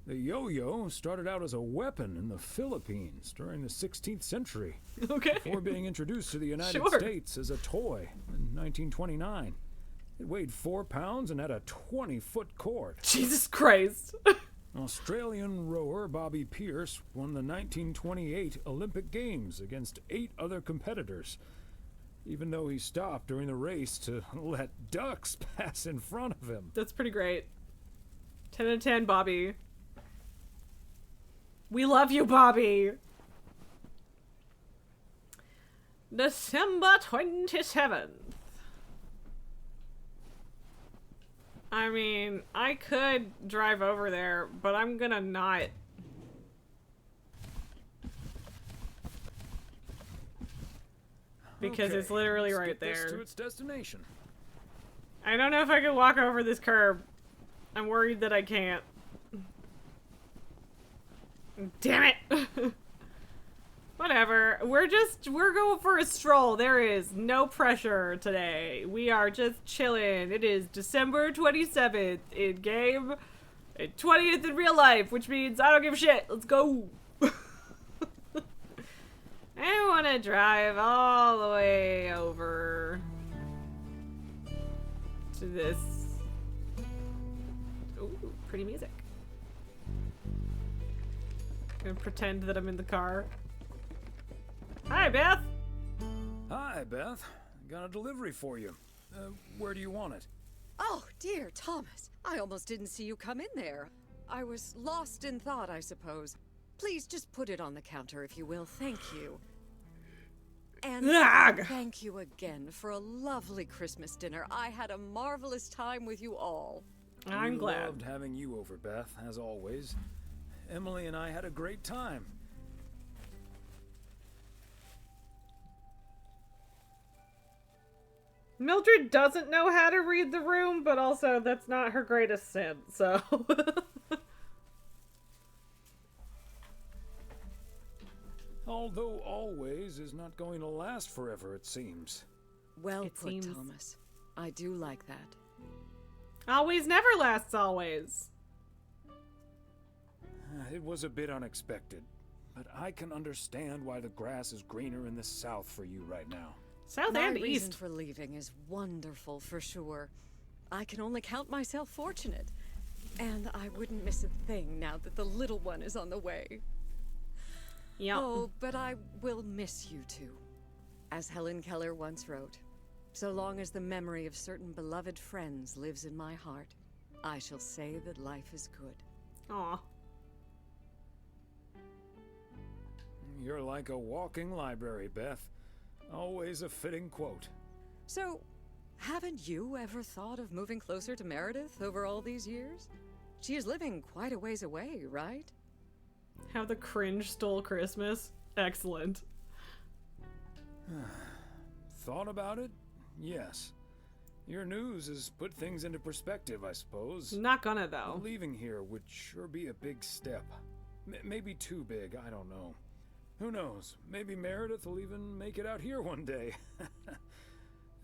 The yo-yo started out as a weapon in the Philippines during the 16th century. Okay. Before being introduced to the United Sure. States as a toy in 1929. It weighed 4 pounds and had a 20-foot cord. Jesus Christ. Australian rower Bobby Pierce won the 1928 Olympic Games against 8 other competitors, even though he stopped during the race to let ducks pass in front of him. That's pretty great. 10 out of 10, Bobby. We love you, Bobby. December 27th. I mean, I could drive over there, but I'm gonna not. Because it's literally let's right get this there. to its destination. I don't know if I can walk over this curb. I'm worried that I can't. Damn it! Whatever. We're going for a stroll. There is no pressure today. We are just chilling. It is December 27th in game, and 20th in real life, which means I don't give a shit. Let's go. I want to drive all the way over to this. Ooh, pretty music. I'm gonna pretend that I'm in the car. Hi, Beth. Hi, Beth. Got a delivery for you. Where do you want it? Oh, dear Thomas. I almost didn't see you come in there. I was lost in thought, I suppose. Please just put it on the counter, if you will. Thank you. And thank you again for a lovely Christmas dinner. I had a marvelous time with you all. I'm glad. We loved having you over, Beth, as always. Emily and I had a great time. Mildred doesn't know how to read the room, but also that's not her greatest sin, so... Although always is not going to last forever, it seems. Well put, Thomas. I do like that. Always never lasts always. It was a bit unexpected, but I can understand why the grass is greener in the south for you right now. South My and reason east. for leaving is wonderful, for sure. I can only count myself fortunate. And I wouldn't miss a thing now that the little one is on the way. Yeah. Oh, but I will miss you too. As Helen Keller once wrote, so long as the memory of certain beloved friends lives in my heart, I shall say that life is good. Aw. You're like a walking library, Beth. Always a fitting quote. So, haven't you ever thought of moving closer to Meredith over all these years? She is living quite a ways away, right? How the cringe stole Christmas. Excellent. Thought about it? Yes. Your news has put things into perspective, I suppose. Not gonna, though. Leaving here would sure be a big step. Maybe too big, I don't know. Who knows? Maybe Meredith will even make it out here one day.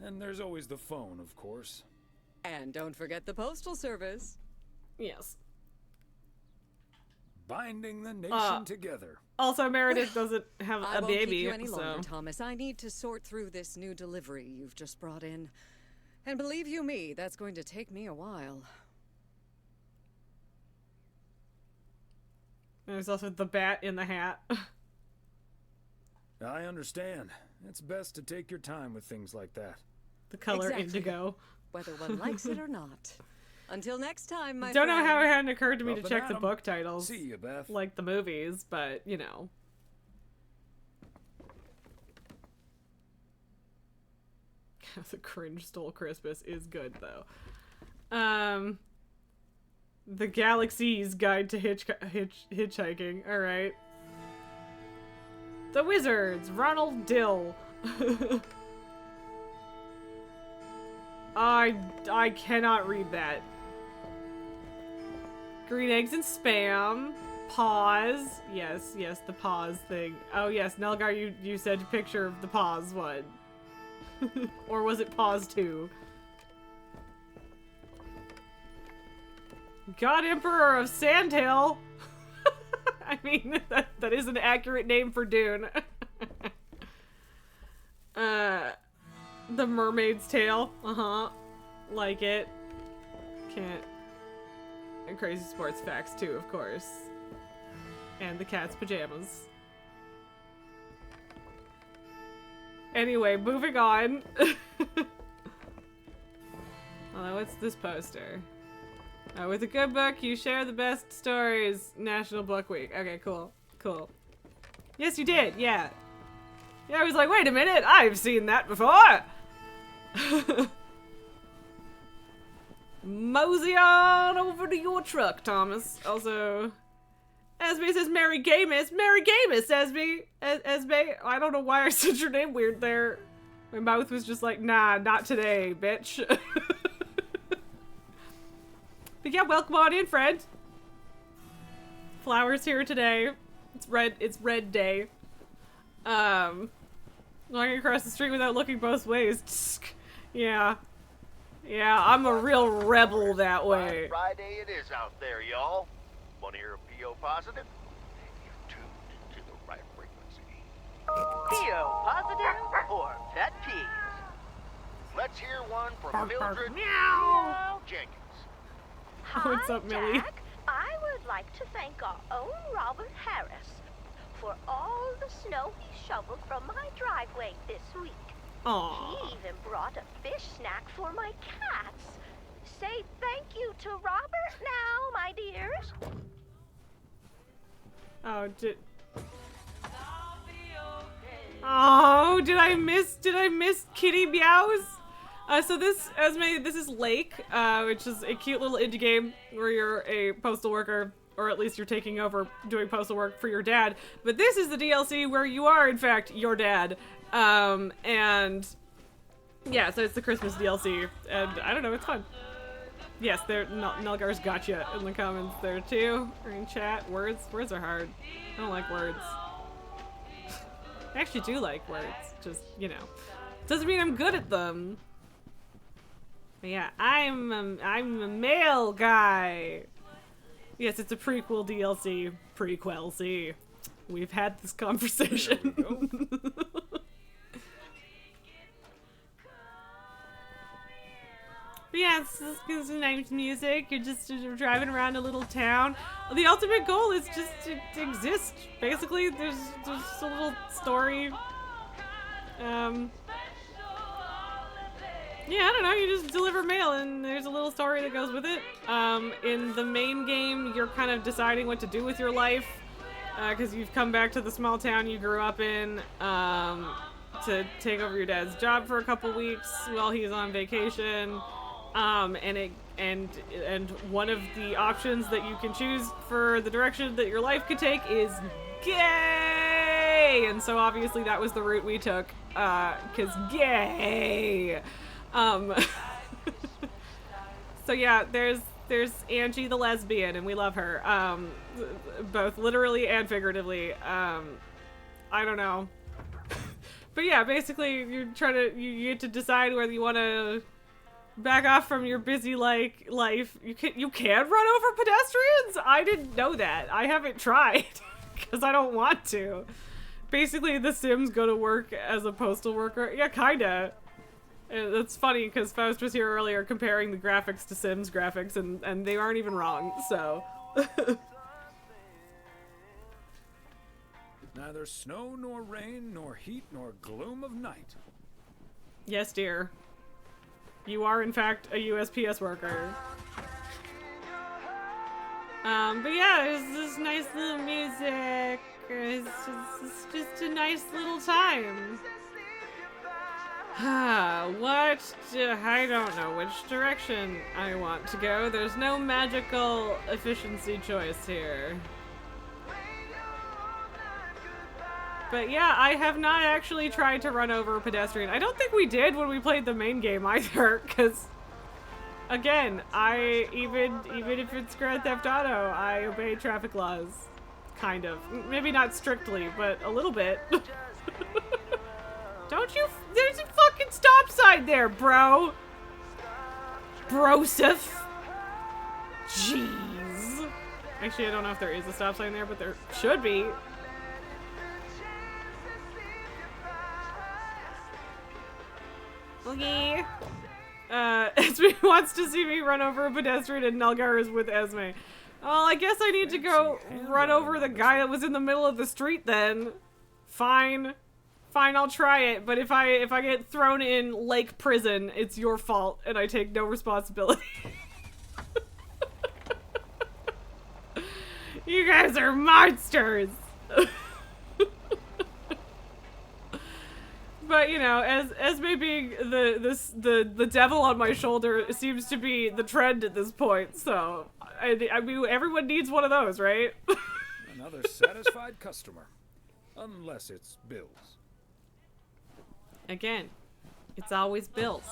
And there's always the phone, of course. And don't forget the postal service. Yes. Binding the nation together. Also, Meredith doesn't have I a won't baby, keep you any so... longer, Thomas. I need to sort through this new delivery you've just brought in. And believe you me, that's going to take me a while. There's also the bat in the hat. I understand. It's best to take your time with things like that. The color Exactly. indigo. Whether one likes it or not. Until next time, my Don't know friend. how it hadn't occurred to me Up to and check at the 'em. book titles. See you, Beth. Like the movies, but, you know. The cringe stole Christmas is good, though. The Galaxy's Guide to Hitchhiking. Alright. The Wizards, Ronald Dill. I cannot read that. Green eggs and spam. Pause. Yes, the pause thing. Oh yes, Nelgar, you said a picture of the pause one. Or was it pause 2? God Emperor of Sandhill. I mean, that is an accurate name for Dune. The Mermaid's Tale. Like it. Can't. And Crazy Sports Facts too, of course. And the cat's pajamas. Anyway, moving on. Oh, what's this poster? With a good book, you share the best stories. National Book Week. Okay, cool. Cool. Yes, you did. Yeah. Yeah, I was like, wait a minute. I've seen that before. Mosey on over to your truck, Thomas. Also, Esme says Mary Gamis. Mary Gamis, Esme. Esme. I don't know why I said your name weird there. My mouth was just like, nah, not today, bitch. But yeah, welcome on in, friend. Flowers here today. It's Red Day. Walking across the street without looking both ways. Yeah. Yeah, I'm a real rebel that way. Friday it is out there, y'all. Want to hear a PO positive? You're tuned into the right frequency. PO positive or pet peeves? Let's hear one from Mildred Meow. Jenkins. What's up, Millie? Jack, I would like to thank our own Robert Harris for all the snow he shoveled from my driveway this week. Aww. He even brought a fish snack for my cats. Say thank you to Robert now, my dears. Oh, did I miss Kitty Meows? So this, Esme, this is Lake, which is a cute little indie game where you're a postal worker, or at least you're taking over doing postal work for your dad. But this is the DLC where you are, in fact, your dad. And yeah, so it's the Christmas DLC, and I don't know, it's fun. Yes, Nelgar's got you in the comments there too, or in chat. Words are hard. I don't like words. I actually do like words, just, you know, doesn't mean I'm good at them. But yeah, I'm a male guy. Yes, it's a prequel DLC. Prequel-C. We've had this conversation. But yeah, it's nice music. You're just driving around a little town. The ultimate goal is just to exist. Basically, there's just a little story. Yeah, I don't know, you just deliver mail and there's a little story that goes with it. In the main game, you're kind of deciding what to do with your life, because you've come back to the small town you grew up in, to take over your dad's job for a couple weeks while he's on vacation. And one of the options that you can choose for the direction that your life could take is gay! And so obviously that was the route we took, 'cause gay! So yeah, there's Angie the lesbian, and we love her, both literally and figuratively. I don't know. But yeah, basically you get to decide whether you want to back off from your busy life. You can run over pedestrians? I didn't know that. I haven't tried because I don't want to. Basically, The Sims go to work as a postal worker. Yeah, kinda. It's funny because Faust was here earlier comparing the graphics to Sims graphics, and they aren't even wrong, so. Neither snow nor rain nor heat nor gloom of night. Yes, dear. You are, in fact, a USPS worker. But yeah, it's this nice little music. It's just a nice little time. I don't know which direction I want to go. There's no magical efficiency choice here. But yeah, I have not actually tried to run over a pedestrian. I don't think we did when we played the main game either, because again, even if it's Grand Theft Auto, I obey traffic laws. Kind of. Maybe not strictly, but a little bit. Don't you? There's a fucking stop sign there, bro. Broseph. Jeez. Actually, I don't know if there is a stop sign there, but there should be. Okay. Esme wants to see me run over a pedestrian and Nelgar is with Esme. Well, I guess I need to go run over the guy that was in the middle of the street then. Fine. Fine, I'll try it, but if I get thrown in Lake Prison, it's your fault, and I take no responsibility. You guys are monsters! But, you know, as me being the devil on my shoulder seems to be the trend at this point, so, I mean, everyone needs one of those, right? Another satisfied customer. Unless it's Bill's. Again, it's always Bill's.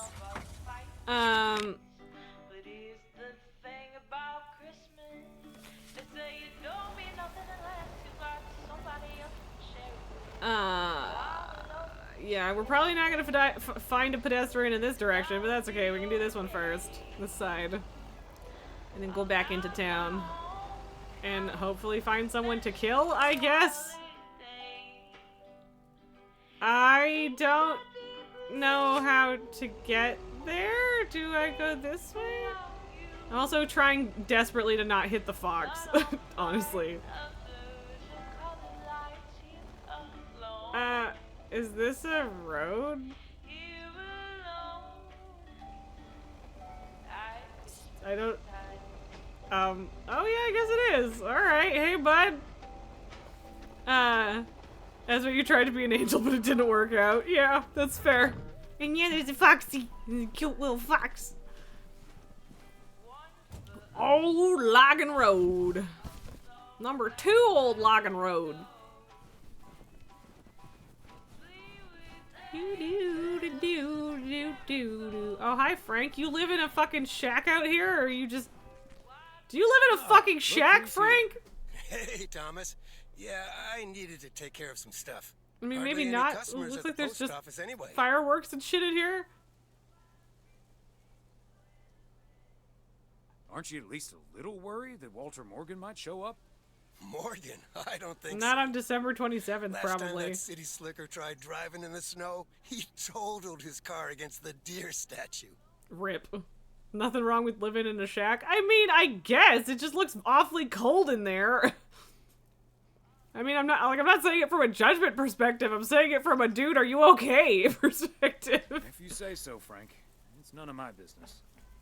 Yeah, we're probably not gonna find a pedestrian in this direction, but that's okay. We can do this one first. This side. And then go back into town. And hopefully find someone to kill, I guess? I don't know how to get there. Do I go this way? I'm also trying desperately to not hit the fox, honestly. Is this a road? I don't... oh yeah, I guess it is. Alright, hey bud. That's what you tried to be an angel, but it didn't work out. Yeah, that's fair. And yeah, there's a foxy. There's a cute little fox. Old Logging Road. Number 2 Old Logging Road. Oh, hi, Frank. You live in a fucking shack out here, or you just... Do you live in a fucking shack, Frank? Hey, Thomas. Yeah, I needed to take care of some stuff. I mean, Hardly maybe any not. It customers looks at like the there's post just office anyway. fireworks and shit in here. Aren't you at least a little worried that Walter Morgan might show up? Morgan? I don't think Not so. on December 27th, Last time probably. that city slicker tried driving in the snow, he totaled his car against the deer statue. Rip. Nothing wrong with living in a shack. I mean, I guess it just looks awfully cold in there. I mean, I'm not saying it from a judgment perspective. I'm saying it from a dude, are you okay perspective. If you say so, Frank. It's none of my business.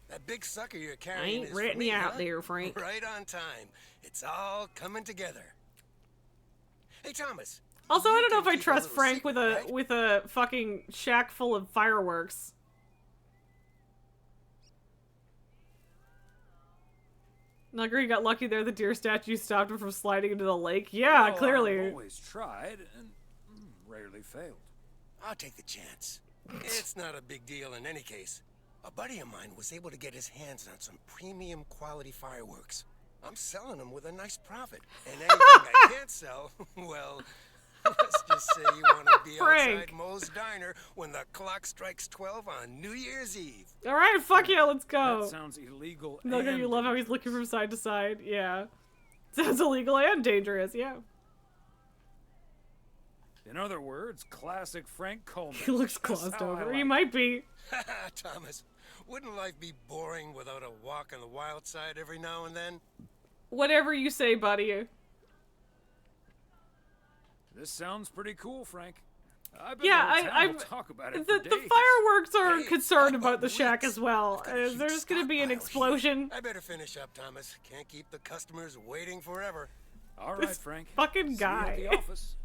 That big sucker you're I carrying ain't is ratting for me, you out huh? there, Frank. Right on time. It's all coming together. Hey, Thomas. Also, I don't know if I keep a trust little Frank secret, with a fucking shack full of fireworks. Nugger, you got lucky there. The deer statue stopped him from sliding into the lake. Yeah, Well, clearly. I've always tried and rarely failed. I'll take the chance. It's not a big deal in any case. A buddy of mine was able to get his hands on some premium quality fireworks. I'm selling them with a nice profit. And anything I can't sell, well, let's just say you want to be Frank. outside Moe's Diner when the clock strikes 12 on New Year's Eve. Alright, fuck yeah, let's go. That sounds illegal. Nugger, and you love how he's looking from side to side. Yeah. Sounds illegal and dangerous, yeah. In other words, classic Frank Coleman. He looks That's glossed how I over. like He it. might be. Thomas, wouldn't life be boring without a walk on the wild side every now and then? Whatever you say, buddy. This sounds pretty cool, Frank. I bet Yeah, the whole town I'm. will talk about it The for days. fireworks are Hey, concerned I've about the got shack weeks. as well. I've got a huge There's gonna be an stockpile explosion. here. I better finish up, Thomas. Can't keep the customers waiting forever. All right, This Frank. fucking See you at guy. the office.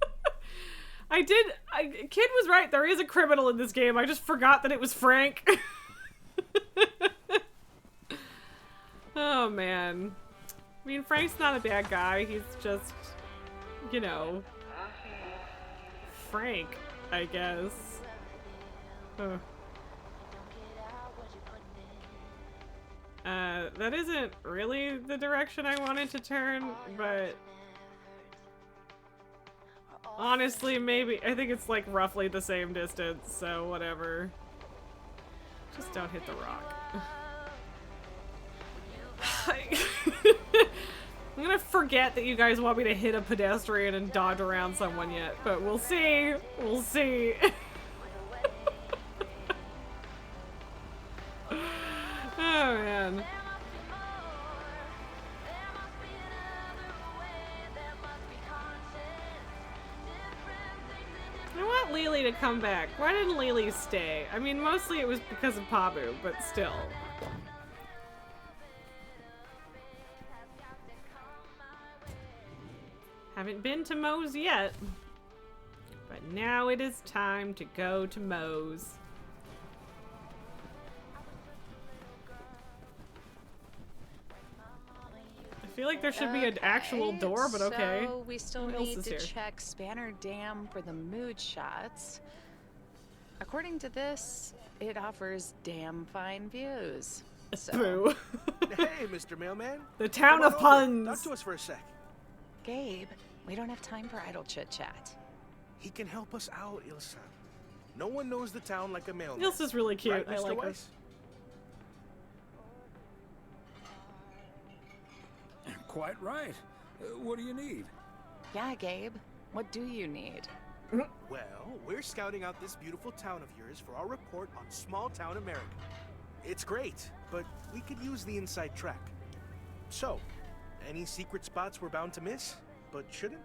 Kid was right. There is a criminal in this game. I just forgot that it was Frank. Oh, man. I mean, Frank's not a bad guy. He's just, you know, Frank, I guess. Ugh. That isn't really the direction I wanted to turn, but honestly, maybe, I think it's like roughly the same distance, so whatever. Just don't hit the rock. I'm gonna forget that you guys want me to hit a pedestrian and dodge around someone yet, but we'll see. We'll see. Oh, man. I want Lily to come back. Why didn't Lily stay? I mean, mostly it was because of Pabu, but still. Haven't been to Moe's yet. But now it is time to go to Moe's. I feel like there should be an actual door, but okay. So we still What else need is to here? check Spanner Dam for the mood shots. According to this, it offers damn fine views. So, Boo. Hey, Mr. Mailman. The town Come of on over. puns. Talk to us for a sec. Gabe, we don't have time for idle chit chat. He can help us out, Ilsa. No one knows the town like a mailman. Ilsa's really cute. Right, I Mr. like her. Weiss? Quite right. What do you need? Yeah, Gabe. What do you need? Well, we're scouting out this beautiful town of yours for our report on Small Town America. It's great, but we could use the inside track. So, any secret spots we're bound to miss, but shouldn't?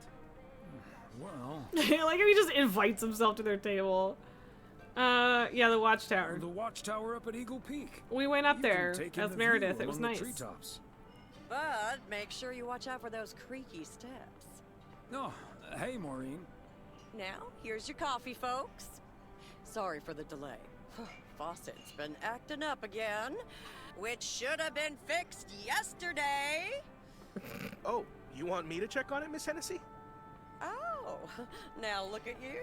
Well... I like how he just invites himself to their table. Yeah, the Watchtower. The Watchtower up at Eagle Peak. We went up You there can take in as the Meredith. view It was among nice. the treetops. But make sure you watch out for those creaky steps. Oh, hey, Maureen. Now, here's your coffee, folks. Sorry for the delay. Faucet's been acting up again, which should have been fixed yesterday. Oh, you want me to check on it, Miss Hennessy? Oh, now look at you.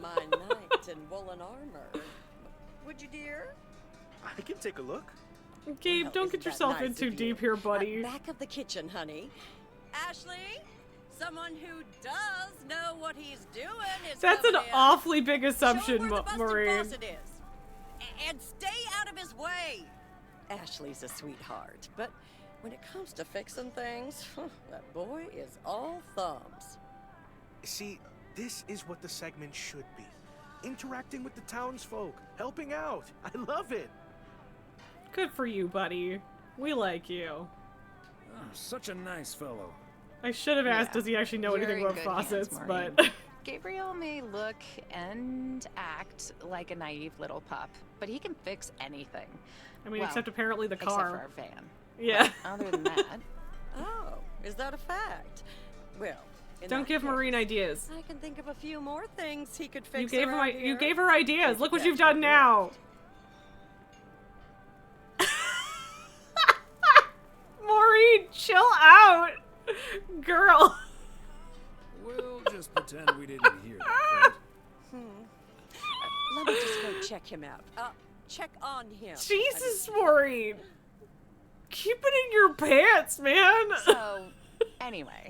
My knight in woolen armor. Would you, dear? I can take a look. Gabe, Well, don't get isn't that yourself nice in too of you? deep here, buddy. Back of the kitchen, honey. Ashley, someone who does know what he's doing is That's an coming in. awfully big assumption, Show him where the busted Maureen. faucet is. And stay out of his way. Ashley's a sweetheart, but when it comes to fixing things, that boy is all thumbs. See, this is what the segment should be. Interacting with the townsfolk, helping out. I love it. Good for you, buddy. We like you. Oh, such a nice fellow. I should have asked, does he actually know You're anything in about good faucets, hands, but... Maureen. Gabriel may look and act like a naive little pup, but he can fix anything. I mean, Well, except apparently the except car. for our van. Yeah. But other than that, Oh, is that a fact? Well, in Don't that give case, Maureen ideas. I can think of a few more things he could You fix gave her around you here. gave her ideas. Look what If you've that's done what you now. Maureen, chill out. Girl. We'll just pretend we didn't hear that, right? Let me just go check him out. Check on him. Jesus, Maureen. Keep it in your pants, man. so anyway,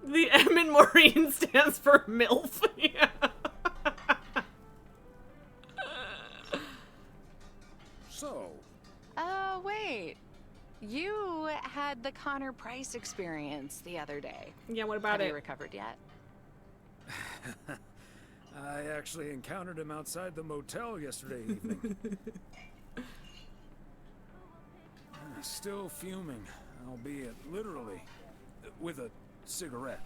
The M in Maureen stands for MILF. Yeah. So, wait. You had the Connor Price experience the other day. Yeah, what about Have it? you recovered yet? I actually encountered him outside the motel yesterday evening. Still fuming, albeit literally, with a cigarette.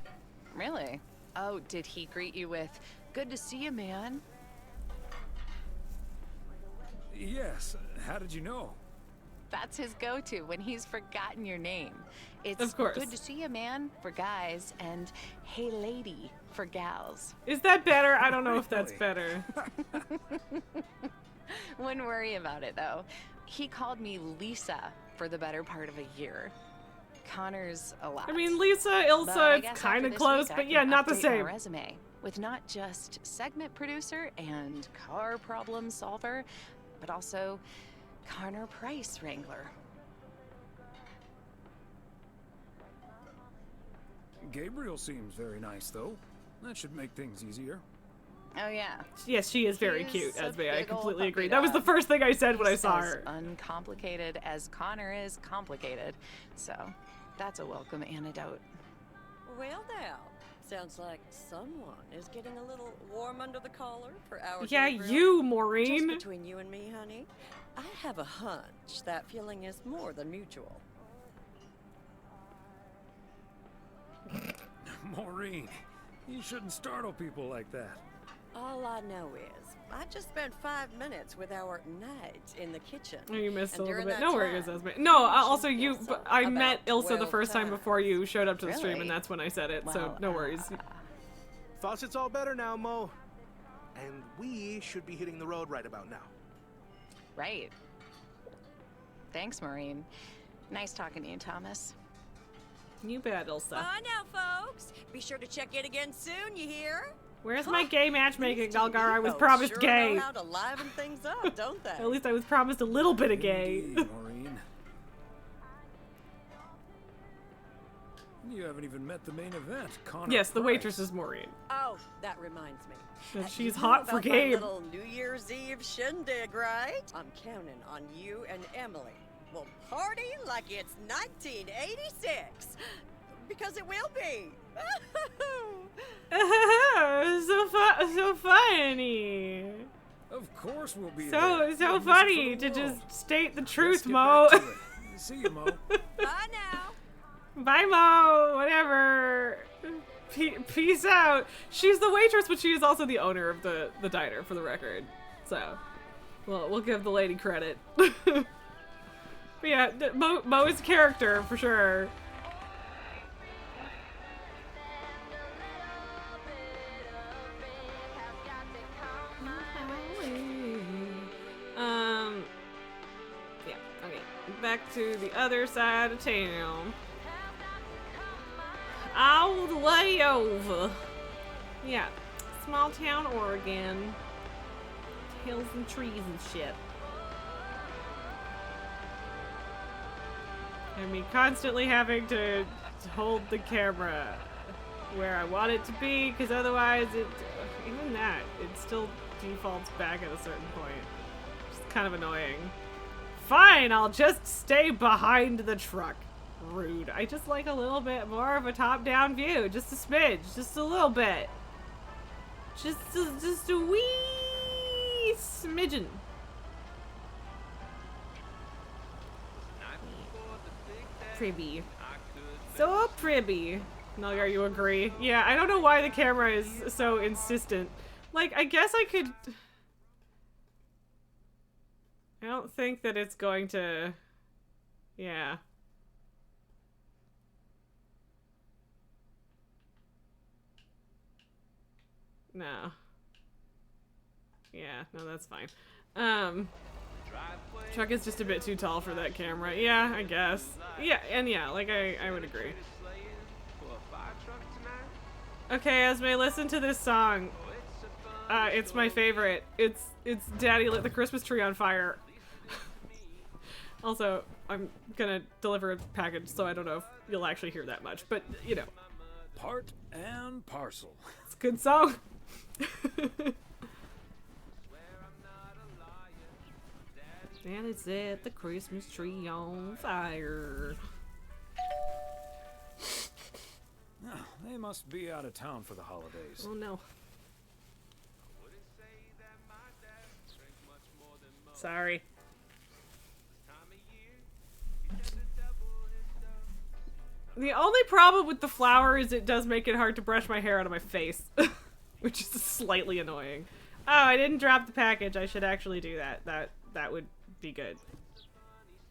Really? Oh, did he greet you with, "Good to see you, man"? Yes, how did you know? That's his go-to when he's forgotten your name. It's Of course. "Good to see you, man" for guys and "Hey, lady" for gals. Is that better? I don't know if that's better. Wouldn't worry about it, though. He called me Lisa for the better part of a year. Connor's a lot. I mean, Lisa, But I Ilsa, guess it's kind after of this close, week, I but can yeah, not the update my same. resume with not just segment producer and car problem solver, but also Connor Price wrangler. Gabriel seems very nice, though. That should make things easier. Oh yeah. Yes, she is very She cute, is a Esme. I big ol' completely puppy agree. That was the dog. first thing I said when I He's saw as her. uncomplicated as Connor is complicated. So that's a welcome antidote. Well, now, sounds like someone is getting a little warm under the collar for our Yeah, Gabriel. you, Maureen. Just between you and me, honey, I have a hunch that feeling is more than mutual. Maureen, you shouldn't startle people like that. All I know is, I just spent 5 minutes with our knight in the kitchen. Oh, you missed and a little during bit. that No worries, time, Esme. No, I also mentioned you. Ilsa I about met Ilsa the 12 first time times. before you showed up to the stream, Really? and that's when I said it. so Well, no worries. Faucet's all better now, Mo. And we should be hitting the road right about now. Right. Thanks, Maureen. Nice talking to you, Thomas. You bet, Ilsa. Bye now, folks. Be sure to check in again soon, you hear? Where's my gay matchmaking, These Galgar? I was folks promised sure gay. know how to liven things up, don't they? At least I was promised a little bit of gay. Indeed, Maureen. You haven't even met the main event, Connor Yes, the Price. waitress is Maureen. Oh, that reminds me. And she's you know hot for about my Gabe. little New Year's Eve shindig, right? I'm counting on you and Emily. We'll party like it's 1986. Because it will be. So funny. Of course we'll be So there. so We'll miss it funny for to the just world. state the Let's truth, get Mo. back to it. See you, Mo. Bye now. Bye, Mo. Whatever. Peace out. She's the waitress, but she is also the owner of the diner, for the record. So, we'll give the lady credit. But yeah, Mo is character for sure. Yeah. Okay. Back to the other side of town. All the way over. Yeah. Small town Oregon. Hills and trees and shit. I mean, constantly having to hold the camera where I want it to be, because otherwise even that, it still defaults back at a certain point. It's kind of annoying. Fine, I'll just stay behind the truck. Rude. I just like a little bit more of a top-down view. Just a smidge. Just a little bit. Just a wee smidgen. Pribby. So pribby. Nulgar, you agree? Yeah, I don't know why the camera is so insistent. Like, I guess I could... I don't think that it's going to... Yeah. No. Yeah, no, that's fine. Truck is just a bit too tall for that camera. Yeah, I guess. Yeah, and yeah, like, I would agree. Okay, Esme, listen to this song. It's my favorite. It's Daddy Lit the Christmas Tree on Fire. Also, I'm gonna deliver a package, so I don't know if you'll actually hear that much, but, you know. Part and parcel. It's a good song. And it's set the Christmas tree on fire. Oh, they must be out of town for the holidays. Oh no. Sorry. The only problem with the flower is it does make it hard to brush my hair out of my face. Which is slightly annoying. Oh, I didn't drop the package. I should actually do that. That would be good.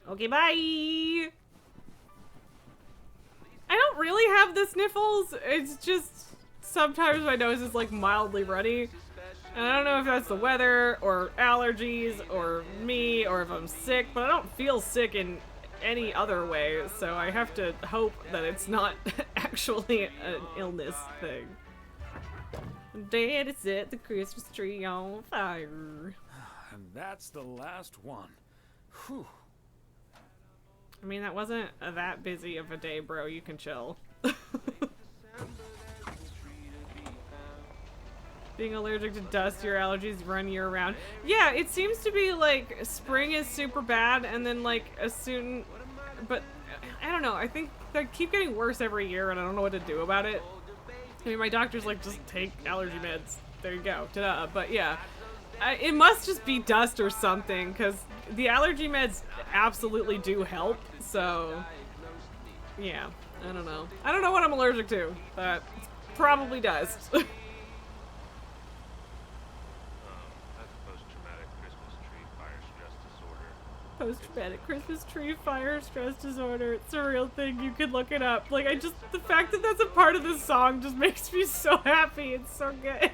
Okay, bye! I don't really have the sniffles. It's just sometimes my nose is like mildly runny. And I don't know if that's the weather or allergies or me or if I'm sick, but I don't feel sick in any other way, so I have to hope that it's not actually an illness thing. Daddy set the Christmas tree on fire. And that's the last one. Whew. I mean, that wasn't that busy of a day, bro. You can chill. Being allergic to dust, your allergies run year round. Yeah, it seems to be like spring is super bad, and then like as soon, but I don't know. I think they keep getting worse every year, and I don't know what to do about it. I mean, my doctor's like, just take allergy meds. There you go. Ta-da. But yeah, it must just be dust or something, because the allergy meds absolutely do help. So yeah, I don't know. I don't know what I'm allergic to, but it's probably dust. Post-traumatic Christmas tree fire stress disorder. It's a real thing. You could look it up. Like, the fact that that's a part of this song just makes me so happy. It's so good.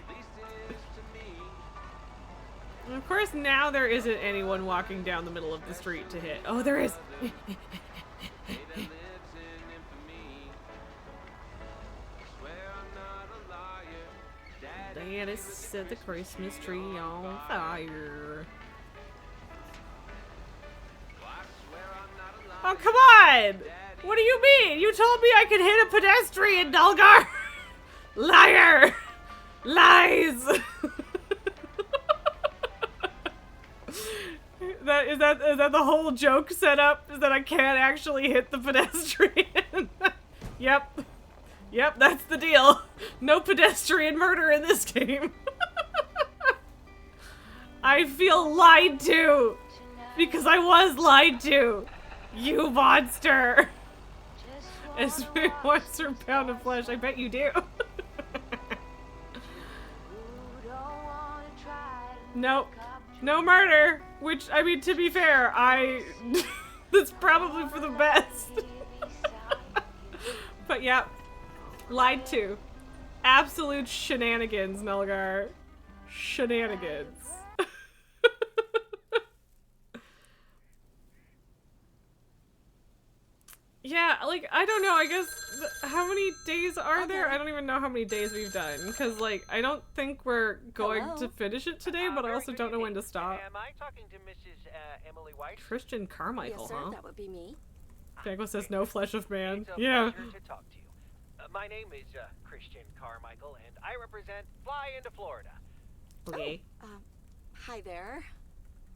And of course, now there isn't anyone walking down the middle of the street to hit. Oh, there is. Daddy set the Christmas tree on fire. Oh, come on! What do you mean? You told me I could hit a pedestrian, Dulgar! Liar! Lies! Is that the whole joke set up? Is that I can't actually hit the pedestrian? Yep. Yep, that's the deal. No pedestrian murder in this game. I feel lied to. Because I was lied to. You monster. As once per pound of flesh, I bet you do. Nope. No murder. Which, I mean, to be fair, that's probably for the best. But yeah. Lied to. Absolute shenanigans, Melgar. Shenanigans. Yeah, like, I don't know, I guess, how many days are there? I don't even know how many days we've done, because, like, I don't think we're going to finish it today, but I also don't know when to stop. Am I talking to Mrs. Emily White? Christian Carmichael, Yes, sir, huh? that would be me. Django says no flesh of man. It's a Yeah. pleasure to talk to you. My name is Christian Carmichael, and I represent Fly into Florida. Okay. Hi there.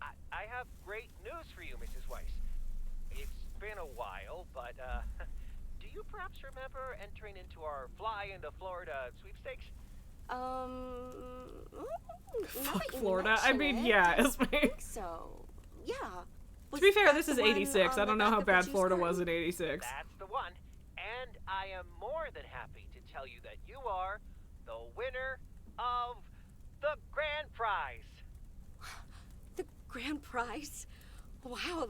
I have great news for you, Mrs. Weiss. It's been a while, but do you perhaps remember entering into our Fly into Florida sweepstakes? Fuck Florida. I mean, yeah, Esme. So, yeah. To be fair, this is 86. I don't know how bad Florida was in 86. That's the one. And I am more than happy to tell you that you are the winner of the grand prize. The grand prize? Wow,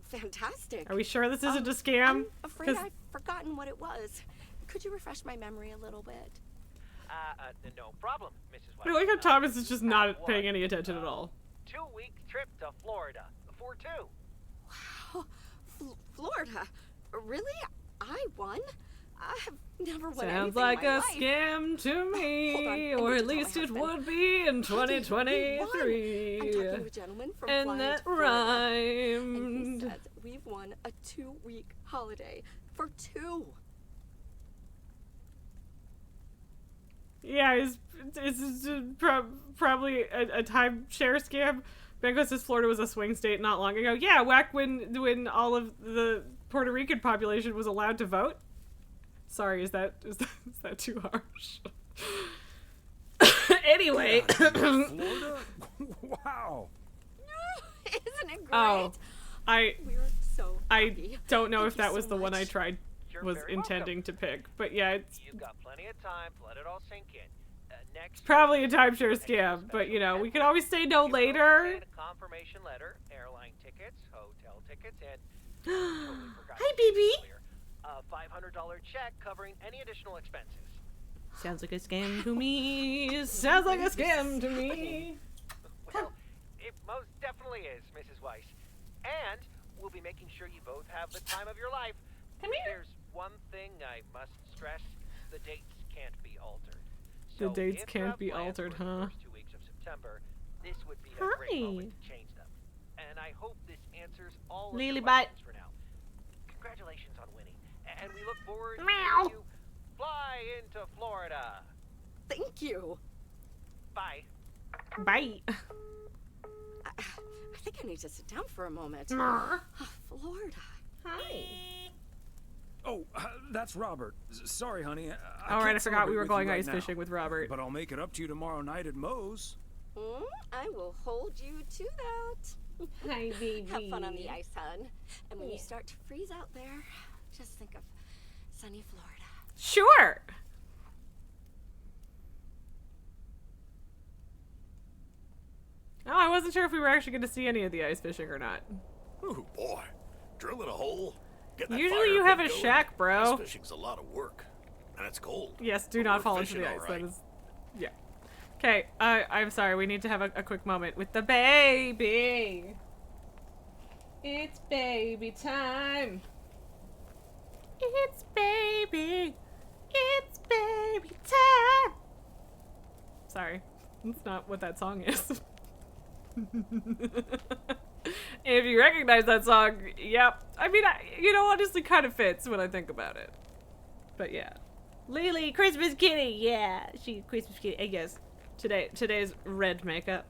fantastic. Are we sure this isn't a scam? I'm afraid 'Cause- I've forgotten what it was. Could you refresh my memory a little bit? No problem, Mrs. White. I like how Thomas is just not paying any attention at all. 2-week trip to Florida for two. Wow, Florida? Really? I won? I have never won anything Sounds like in my a life. scam to Hold on, me, I or need at to tell least my it husband. would be in I'm 2023. talking to a gentleman from And Fly that into Florida, and rhymed. he says we've won a 2-week holiday for two. Yeah, it's probably a timeshare scam. Banco says Florida was a swing state not long ago. Yeah, back when all of the Puerto Rican population was allowed to vote. Sorry, is that too harsh? Anyway. Florida? Wow. Isn't it great? Oh, We were so I happy. don't know Thank if you that so was the one I much. tried was very intending to pick, but yeah, it's You've got plenty of time to let it all sink in. Next, probably a timeshare scam, but you know, we could always say no later. a confirmation letter, airline tickets, hotel tickets, and totally forgot Hi, to say baby. earlier, a $500 check covering any additional expenses. Sounds like a scam to me. Sounds like a scam to me. Well, it most definitely is, Mrs. Weiss. And we'll be making sure you both have the time of your life. Come here. There's one thing I must stress: the dates can't be altered. The So dates if you can't have be plans altered, for the huh? first 2 weeks of September, this would be a Hi. great moment to change them. And I hope this answers all of Lily your bite. questions for now. Congratulations on winning, and we look forward to Meow. seeing you fly into Florida. Thank you. Bye. Bye. I think I need to sit down for a moment. Mer. Florida. Hi. Oh, that's Robert. Sorry, honey. All right, I can't forgot we celebrate were with going you right ice now, fishing with Robert. But I'll make it up to you tomorrow night at Moe's. I will hold you to that. Hi, baby. Have fun on the ice, hun. And when Yeah. you start to freeze out there, just think of sunny Florida. Sure. Oh, I wasn't sure if we were actually going to see any of the ice fishing or not. Ooh, boy. Drilling a hole. Getting that Usually fire you have pit a going. shack, bro. Ice fishing's a lot of work. And it's cold. Yes, do But not we're fall into fishing the ice. all That right. is, yeah. Okay, I'm sorry. We need to have a quick moment with the baby. It's baby time. It's baby. It's baby time. Sorry, that's not what that song is. If you recognize that song, yep. I mean, honestly kind of fits when I think about it. But yeah. Lily, Christmas kitty, yeah. She Christmas kitty, I guess. Today's red makeup.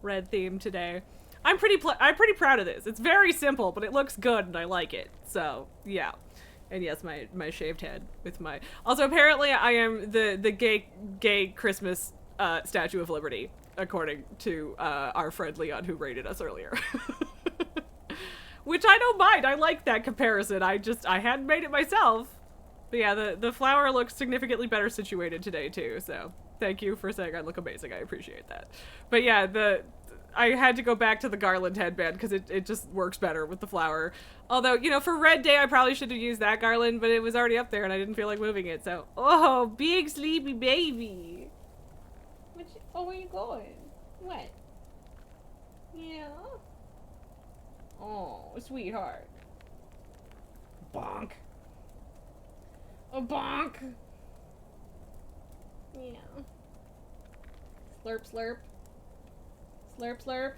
Red theme today. I'm pretty proud of this. It's very simple, but it looks good and I like it. So, yeah. And yes, my shaved head with my... Also, apparently I am the gay Christmas Statue of Liberty, according to our friend Leon who rated us earlier. Which I don't mind. I like that comparison. I hadn't made it myself. But yeah, the flower looks significantly better situated today too, so thank you for saying I look amazing. I appreciate that. But yeah, I had to go back to the garland headband because it just works better with the flower. Although, for Red Day, I probably should have used that garland, but it was already up there and I didn't feel like moving it, so... Oh, big sleepy baby! Where you going? What? Yeah? Oh, sweetheart. Bonk. A bonk! Yeah. Slurp, slurp. Slurp, slurp.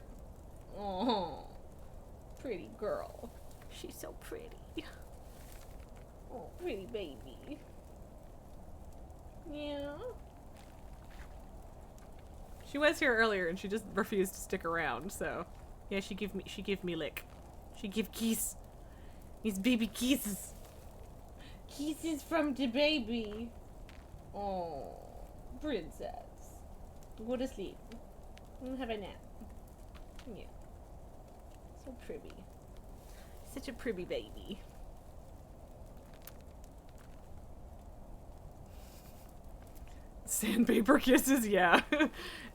Oh, pretty girl. She's so pretty. Oh, pretty baby. Yeah. She was here earlier and she just refused to stick around, so yeah, she give me lick. She give kiss. These baby kisses. Kisses from the baby. Oh, princess. Go to sleep. Have a nap. Yeah. So pretty. Such a pretty baby. Sandpaper kisses, yeah.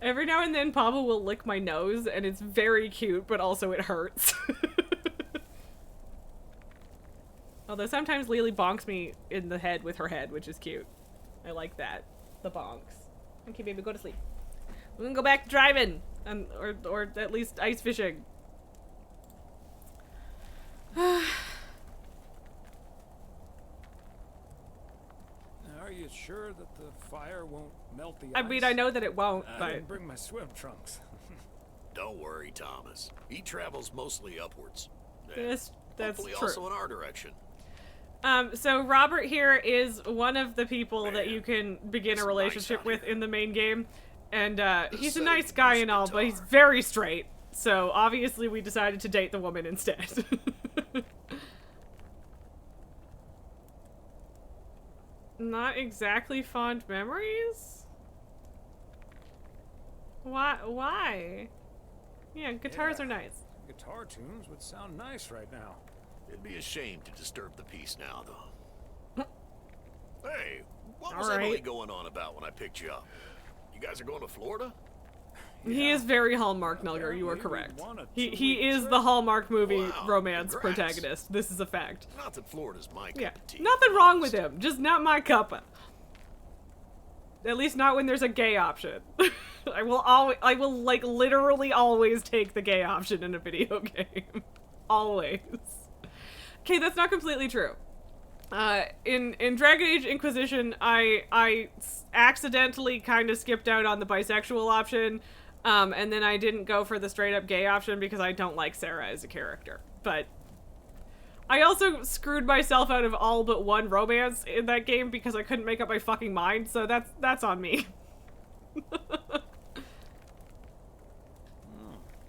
Every now and then Pablo will lick my nose and it's very cute, but also it hurts. Although sometimes Lily bonks me in the head with her head, which is cute. I like that. The bonks. Okay, baby, go to sleep. We're gonna go back driving, or at least ice fishing. Are you sure that the fire won't melt the ice? I mean, I know that it won't, I but... didn't bring my swim trunks. Don't worry, Thomas. He travels mostly upwards. Yes, that's hopefully true. also in our direction. So Robert here is one of the people that you can begin a relationship with in the main game. And, he's a nice guy and all, but he's very straight. So, obviously we decided to date the woman instead. Not exactly fond memories? Why? Yeah, guitars are nice. Guitar tunes would sound nice right now. It'd be a shame to disturb the peace now, though. Hey, what was All right. Emily going on about when I picked you up? You guys are going to Florida? He is very Hallmark, Nulger, you are correct. He is the Hallmark movie romance protagonist. This is a fact. Not that Florida's my cup Yeah, of tea. nothing wrong with him, just not my cuppa. At least not when there's a gay option. I will like literally always take the gay option in a video game. Always. Okay, that's not completely true. In Dragon Age Inquisition, I accidentally kind of skipped out on the bisexual option, and then I didn't go for the straight up gay option because I don't like Sarah as a character. But I also screwed myself out of all but one romance in that game because I couldn't make up my fucking mind, so that's on me.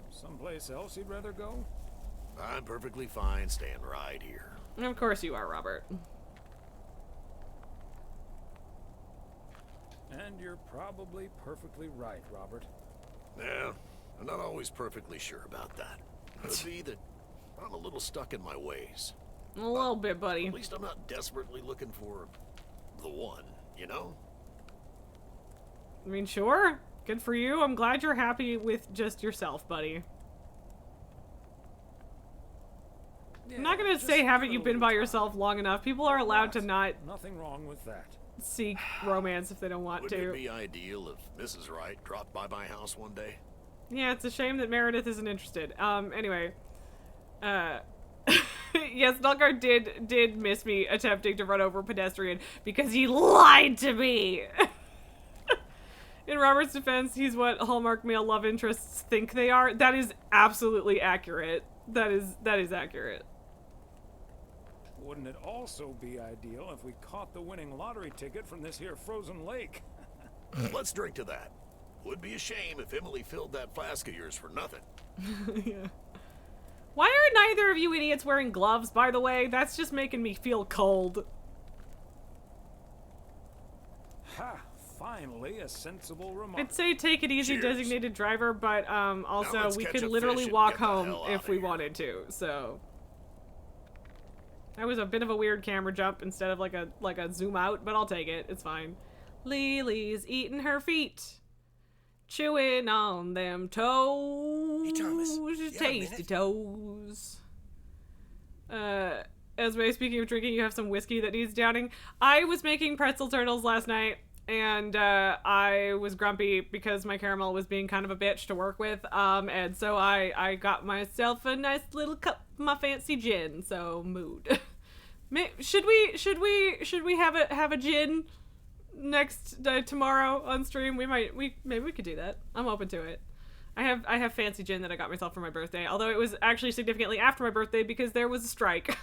Someplace else you'd rather go? I'm perfectly fine staying right here. Of course you are, Robert. And you're probably perfectly right, Robert. Yeah, I'm not always perfectly sure about that. Could be that I'm a little stuck in my ways. A little bit, buddy. At least I'm not desperately looking for the one, you know? I mean, sure. Good for you. I'm glad you're happy with just yourself, buddy. I'm not gonna say haven't you been by yourself long enough. People are allowed to not Nothing wrong with that. seek romance if they don't want Wouldn't to. it be ideal if Mrs. Wright dropped by my house one day? Yeah, it's a shame that Meredith isn't interested. Anyway. Yes, Nulgar did miss me attempting to run over a pedestrian because he lied to me! In Robert's defense, he's what Hallmark male love interests think they are. That is absolutely accurate. That is accurate. Wouldn't it also be ideal if we caught the winning lottery ticket from this here frozen lake? Let's drink to that. Would be a shame if Emily filled that flask of yours for nothing. Yeah. Why are neither of you idiots wearing gloves, by the way? That's just making me feel cold. Ha! Finally, a sensible remark. I'd say take it easy, Cheers. designated driver, but also let's we catch could a literally fish and walk get the home hell if we wanted to. So that was a bit of a weird camera jump instead of like a zoom out, but I'll take it. It's fine. Lily's eating her feet, chewing on them toes. Hey, Thomas, you have a tasty minute? toes. Esme, speaking of drinking, you have some whiskey that needs downing. I was making pretzel turtles last night, and I was grumpy because my caramel was being kind of a bitch to work with. And so I got myself a nice little cup of my fancy gin. So mood. Should we have a gin next tomorrow on stream? Maybe we could do that. I'm open to it. I have fancy gin that I got myself for my birthday, although it was actually significantly after my birthday because there was a strike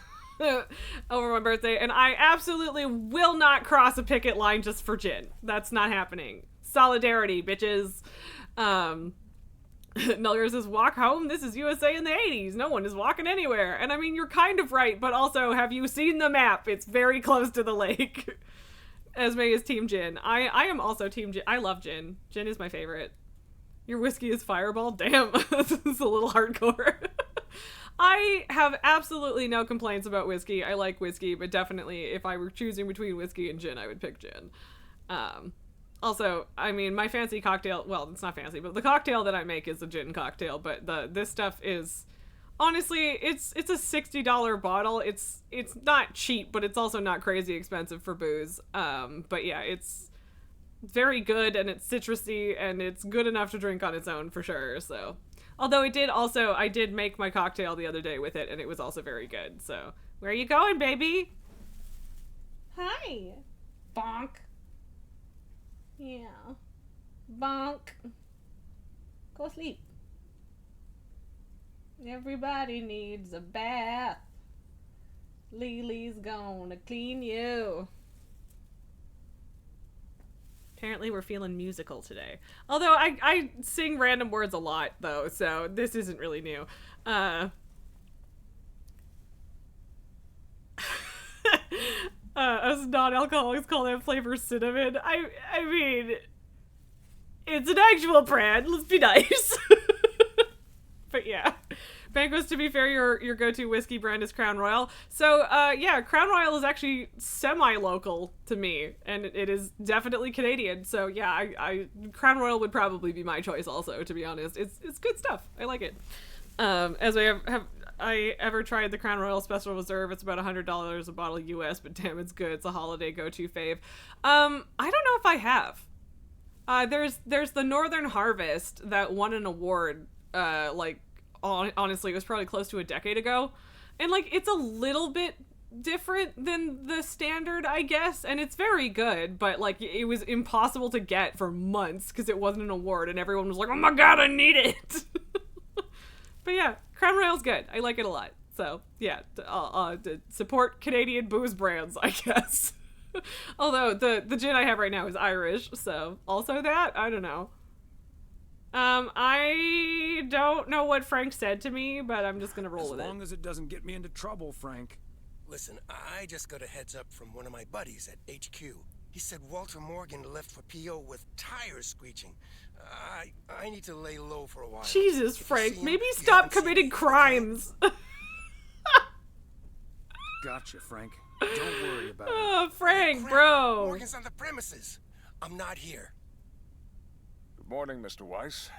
over my birthday, and I absolutely will not cross a picket line just for gin. That's not happening. Solidarity, bitches. Melgar says, walk home? This is USA in the 80s. No one is walking anywhere. And I mean, you're kind of right, but also, have you seen the map? It's very close to the lake. Esme is team gin. I am also team gin. I love gin. Gin is my favorite. Your whiskey is Fireball? Damn, this is a little hardcore. I have absolutely no complaints about whiskey. I like whiskey, but definitely if I were choosing between whiskey and gin, I would pick gin. Also, I mean, my fancy cocktail, well, it's not fancy, but the cocktail that I make is a gin cocktail, but this stuff is, honestly, it's a $60 bottle. It's not cheap, but it's also not crazy expensive for booze. But yeah, it's very good, and it's citrusy, and it's good enough to drink on its own for sure. So, although I did make my cocktail the other day with it, and it was also very good. So, where are you going, baby? Hi. Bonk. Yeah. Bonk. Go sleep. Everybody needs a bath. Lily's gonna clean you. Apparently we're feeling musical today. Although I sing random words a lot, though, so this isn't really new. Us non-alcoholics call that flavor cinnamon. I mean, it's an actual brand. Let's be nice. But yeah. Banquos, to be fair, your go-to whiskey brand is Crown Royal. So, yeah, Crown Royal is actually semi-local to me, and it is definitely Canadian. So, yeah, Crown Royal would probably be my choice also, to be honest. It's good stuff. I like it. As have I ever tried the Crown Royal Special Reserve? It's about $100 a bottle US, but damn, it's good. It's a holiday go-to fave. I don't know if I have. There's the Northern Harvest that won an award, honestly, it was probably close to a decade ago. And, it's a little bit different than the standard, I guess, and it's very good, but, it was impossible to get for months because it wasn't an award, and everyone was like, oh my god, I need it! But yeah, Crown Royal's good. I like it a lot. So, yeah, support Canadian booze brands, I guess. Although, the gin I have right now is Irish, so also that? I don't know. I don't know what Frank said to me, but I'm just gonna roll with it. As long as it doesn't get me into trouble, Frank. Listen, I just got a heads up from one of my buddies at HQ. He said Walter Morgan left for PO with tires screeching. I need to lay low for a while. Jesus, Frank, maybe stop committing crimes. Gotcha, Frank. Don't worry about it. Oh, Frank, Crap, bro. Morgan's on the premises. I'm not here. Good morning, Mr. Weiss.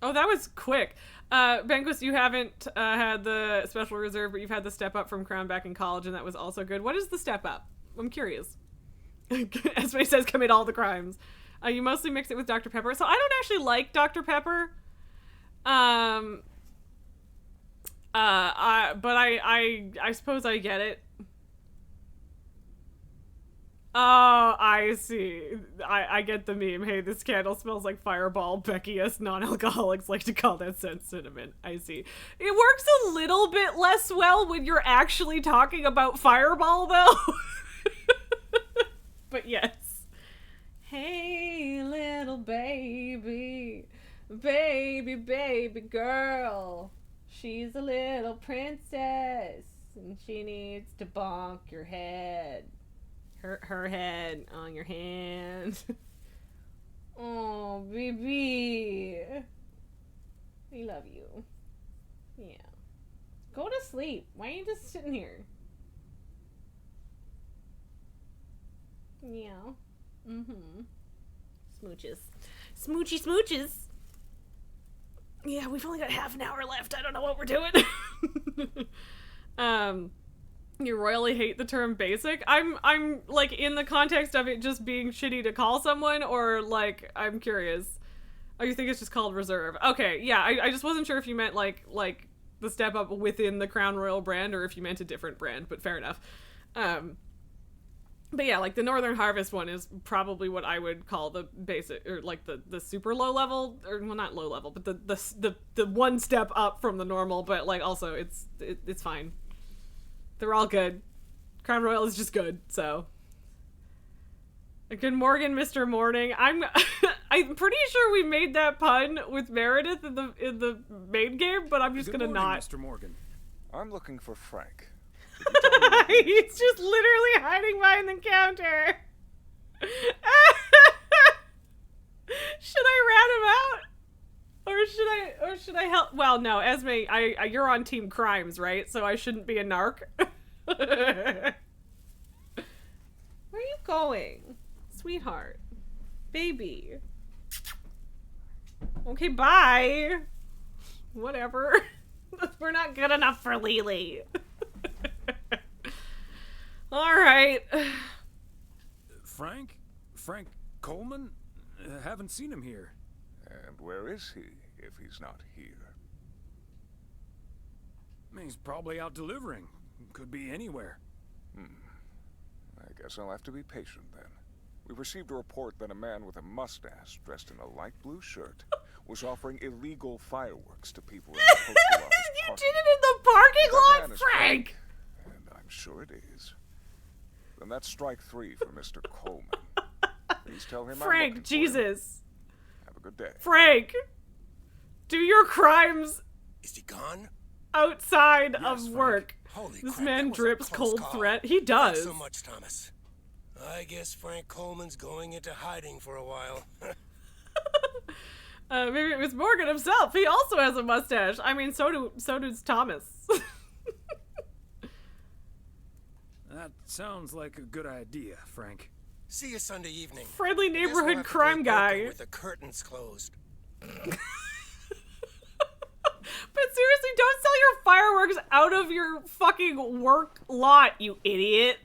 Oh, that was quick. Banquist, you haven't had the Special Reserve, but you've had the Step Up from Crown back in college, and that was also good. What is the Step Up? I'm curious. Esme says commit all the crimes. You mostly mix it with Dr. Pepper. So I don't actually like Dr. Pepper. But I suppose I get it. Oh, I see. I get the meme. Hey, this candle smells like Fireball. Becky, us non-alcoholics like to call that scent cinnamon. I see. It works a little bit less well when you're actually talking about Fireball, though. But yes. Hey, little baby. Baby, baby girl. She's a little princess. And she needs to bonk your head. Her head on your hand. Oh, baby. We love you. Yeah. Go to sleep. Why are you just sitting here? Yeah. Mm-hmm. Smooches. Smoochy smooches. Yeah, we've only got half an hour left. I don't know what we're doing. You royally hate the term basic? I'm like in the context of it just being shitty to call someone, or like I'm curious. Oh, you think it's just called reserve? Okay, yeah, I just wasn't sure if you meant like the step up within the Crown Royal brand or if you meant a different brand, but fair enough. But yeah, like the Northern Harvest one is probably what I would call the basic, or like the super low level, or well, not low level, but the one step up from the normal, but like also it's fine. They're all good. Crown Royal is just good, so. Good Morgan, Mr. Morning. I'm pretty sure we made that pun with Meredith in the main game, but I'm just gonna not. Mr. Morgan. I'm looking for Frank. He's just literally hiding behind the counter. Should I rat him out? Or should I help? Well, no, Esme, you're on Team Crimes, right? So I shouldn't be a narc. Where are you going? Sweetheart. Baby. Okay, bye. Whatever. We're not good enough for Lily. Alright. Frank Coleman? Haven't seen him here. And where is he, if he's not here? He's probably out delivering. Could be anywhere. I guess I'll have to be patient then. We've received a report that a man with a mustache dressed in a light blue shirt was offering illegal fireworks to people in the postal office. You did it in the parking lot, Frank! And I'm sure it is. Then that's strike 3 for Mr. Coleman. Please tell him Frank, Jesus. Have a good day. Frank! Do your crimes... Is he gone? Outside of work. Holy this crap, man drips cold call. threat. He does. Thanks so much, Thomas. I guess Frank Coleman's going into hiding for a while. Maybe it was Morgan himself. He also has a mustache. I mean, so does Thomas. That sounds like a good idea, Frank. See you Sunday evening. Friendly neighborhood crime guy. With the curtains closed. But seriously, don't sell your fireworks out of your fucking work lot, you idiot.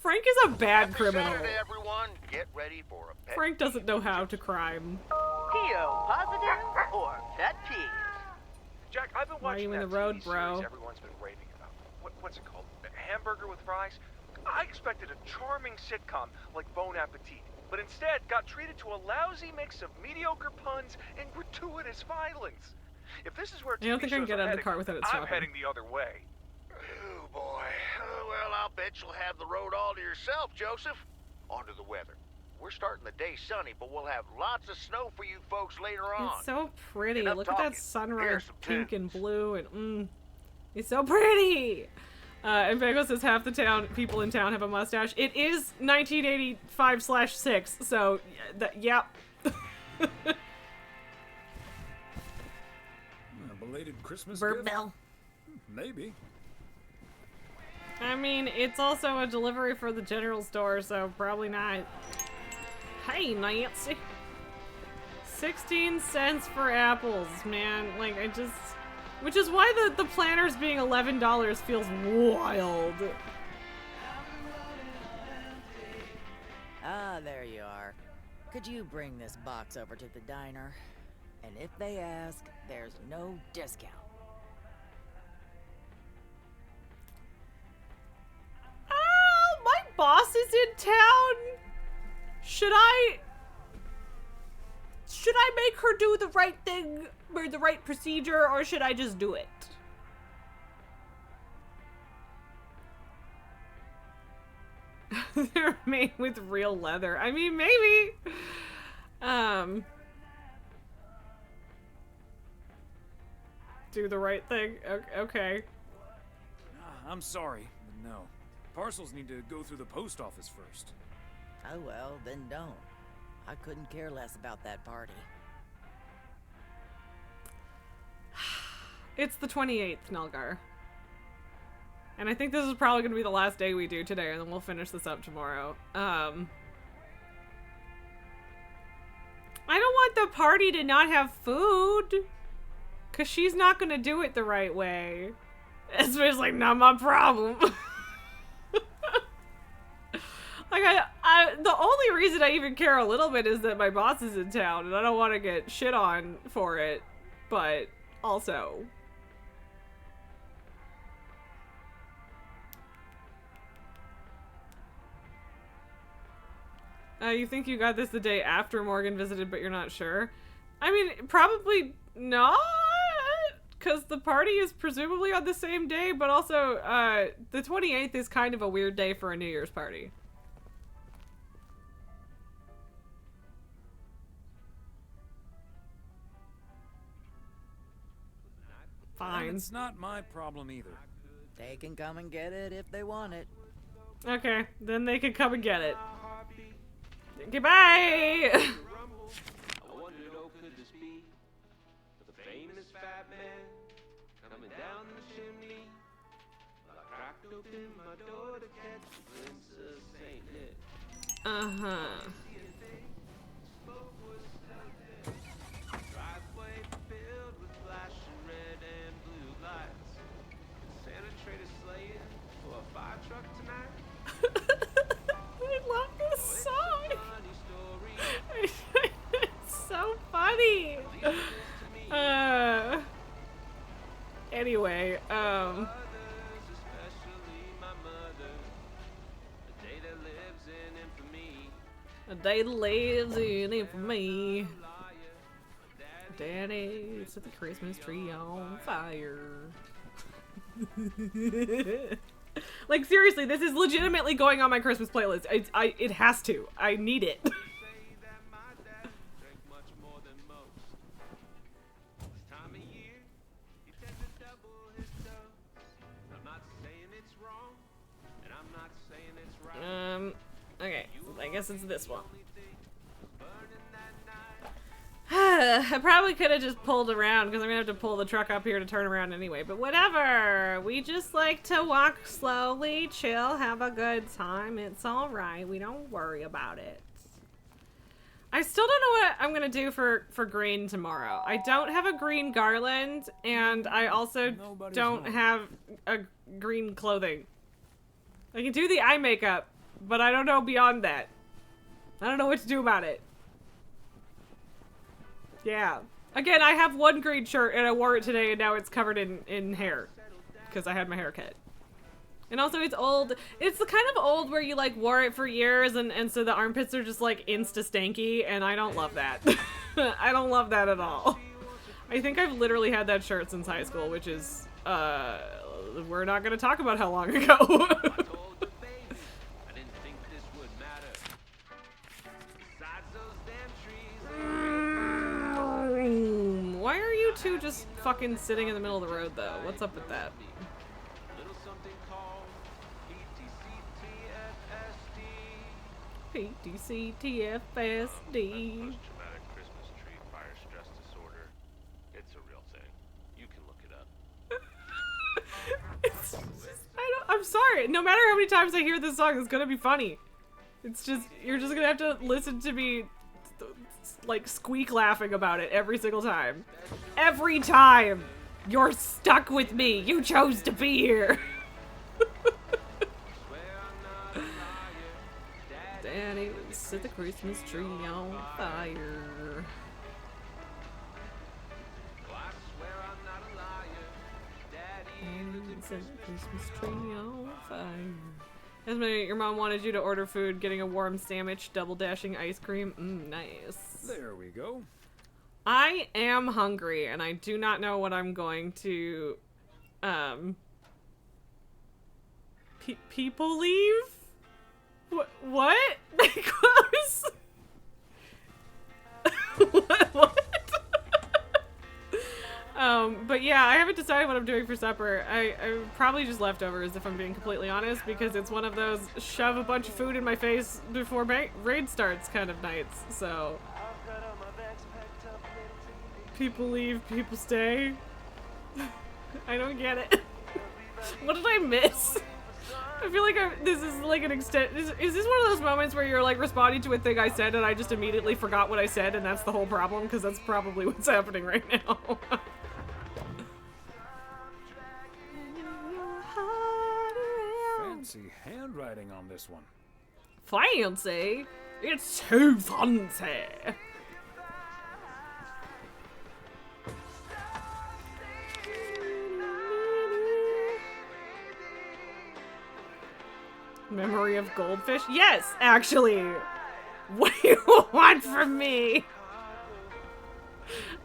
Frank is a bad criminal. Saturday, everyone. Get ready for a pet Frank doesn't know how to crime. PO positive or pet peeve? Jack, I've been Why are watching you in that the road, TV bro? series everyone's been raving about. What's it called? A hamburger with fries? I expected a charming sitcom like Bon Appetit, but instead got treated to a lousy mix of mediocre puns and gratuitous violence. If this is where I don't TV think I can shows get are out of the heading, car without it I'm stopping. heading the other way. Oh, boy. Well, I'll bet you'll have the road all to yourself, Joseph. On to the weather. We're starting the day sunny, but we'll have lots of snow for you folks later on. It's so pretty. Enough Look at talking. that sunrise, Here's some pink tunes. and blue, and it's so pretty. And Bagel says half the people in town have a mustache. It is 1985/6, so yep. A belated Christmas Burp gift? bell. Maybe. I mean, it's also a delivery for the general store, so probably not. Hey, Nancy. 16 cents for apples, man. Like, which is why the planners being $11 feels wild. Ah, there you are. Could you bring this box over to the diner? And if they ask, there's no discount. My is in town? Should I make her do the right thing or the right procedure, or should I just do it? They're made with real leather. I mean, maybe. Do the right thing. Okay. I'm sorry, but no. Parcels need to go through the post office first. Oh well, then don't. I couldn't care less about that party. It's the 28th, Nelgar. And I think this is probably going to be the last day we do today, and then we'll finish this up tomorrow. I don't want the party to not have food. Because she's not going to do it the right way. It's just like, not my problem. Like, the only reason I even care a little bit is that my boss is in town, and I don't want to get shit on for it. But also... you think you got this the day after Morgan visited, but you're not sure? I mean, probably not, because the party is presumably on the same day, but also, the 28th is kind of a weird day for a New Year's party. Fine. And it's not my problem either. They can come and get it if they want it. Okay, then they can come and get it. Goodbye! I wondered, oh, could this be the famous fat man coming down the chimney? I cracked open my door to catch a glimpse of Saint Nick. Uh-huh. Driveway filled with flashing red and blue lights. Santa traded sleighing for a fire truck tonight. I love this song. It's so funny. Anyway, a day that lives in infamy. Daddy set the Christmas tree on fire. Like, seriously, this is legitimately going on my Christmas playlist. It has to. I need it. Okay. I guess it's this one. I probably could have just pulled around because I'm gonna have to pull the truck up here to turn around anyway, but whatever. We just like to walk slowly, chill, have a good time. It's alright. We don't worry about it. I still don't know what I'm gonna do for green tomorrow. I don't have a green garland, and I also don't have a green clothing. I can do the eye makeup, but I don't know beyond that. I don't know what to do about it. Yeah. Again, I have one green shirt and I wore it today and now it's covered in hair. Because I had my hair cut. And also it's old. It's the kind of old where you like wore it for years and so the armpits are just like insta-stanky and I don't love that. I don't love that at all. I think I've literally had that shirt since high school, which is, we're not gonna talk about how long ago. Why are you two just fucking sitting in the middle of the road, though? What's up with that? PTCTFSD. Post-traumatic Christmas tree fire stress disorder. It's a real thing. You can look it up. I'm sorry. No matter how many times I hear this song, it's gonna be funny. It's just, you're just gonna have to listen to me like squeak laughing about it every single time. Every time! You're stuck with me! You chose to be here! Daddy set the Christmas tree on fire. Daddy set the Christmas tree on fire. Esme, your mom wanted you to order food, getting a warm sandwich, double dashing ice cream. Nice. There we go. I am hungry, and I do not know what I'm going to, people leave? What? Because... what? But yeah, I haven't decided what I'm doing for supper. I probably just leftovers, if I'm being completely honest, because it's one of those shove a bunch of food in my face before raid starts kind of nights, so... People leave, people stay. I don't get it. What did I miss? I feel like this is like an extent. Is this one of those moments where you're like responding to a thing I said and I just immediately forgot what I said and that's the whole problem? Because that's probably what's happening right now. Fancy handwriting on this one. Fancy? It's too fancy. Memory of goldfish? Yes, actually. What do you want from me?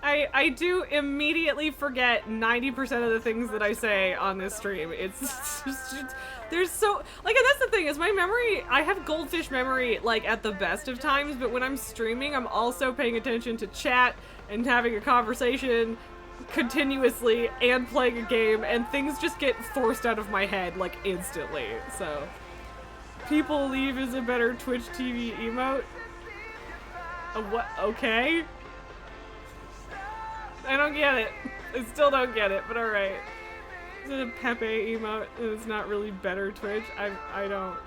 I do immediately forget 90% of the things that I say on this stream. It's just there's so like, and that's the thing is my memory, I have goldfish memory like at the best of times, but when I'm streaming, I'm also paying attention to chat and having a conversation continuously and playing a game, and things just get forced out of my head like instantly. So people leave is a better Twitch TV emote. What? Okay. I don't get it. I still don't get it, but alright. Is it a Pepe emote and it's not really better Twitch? I don't.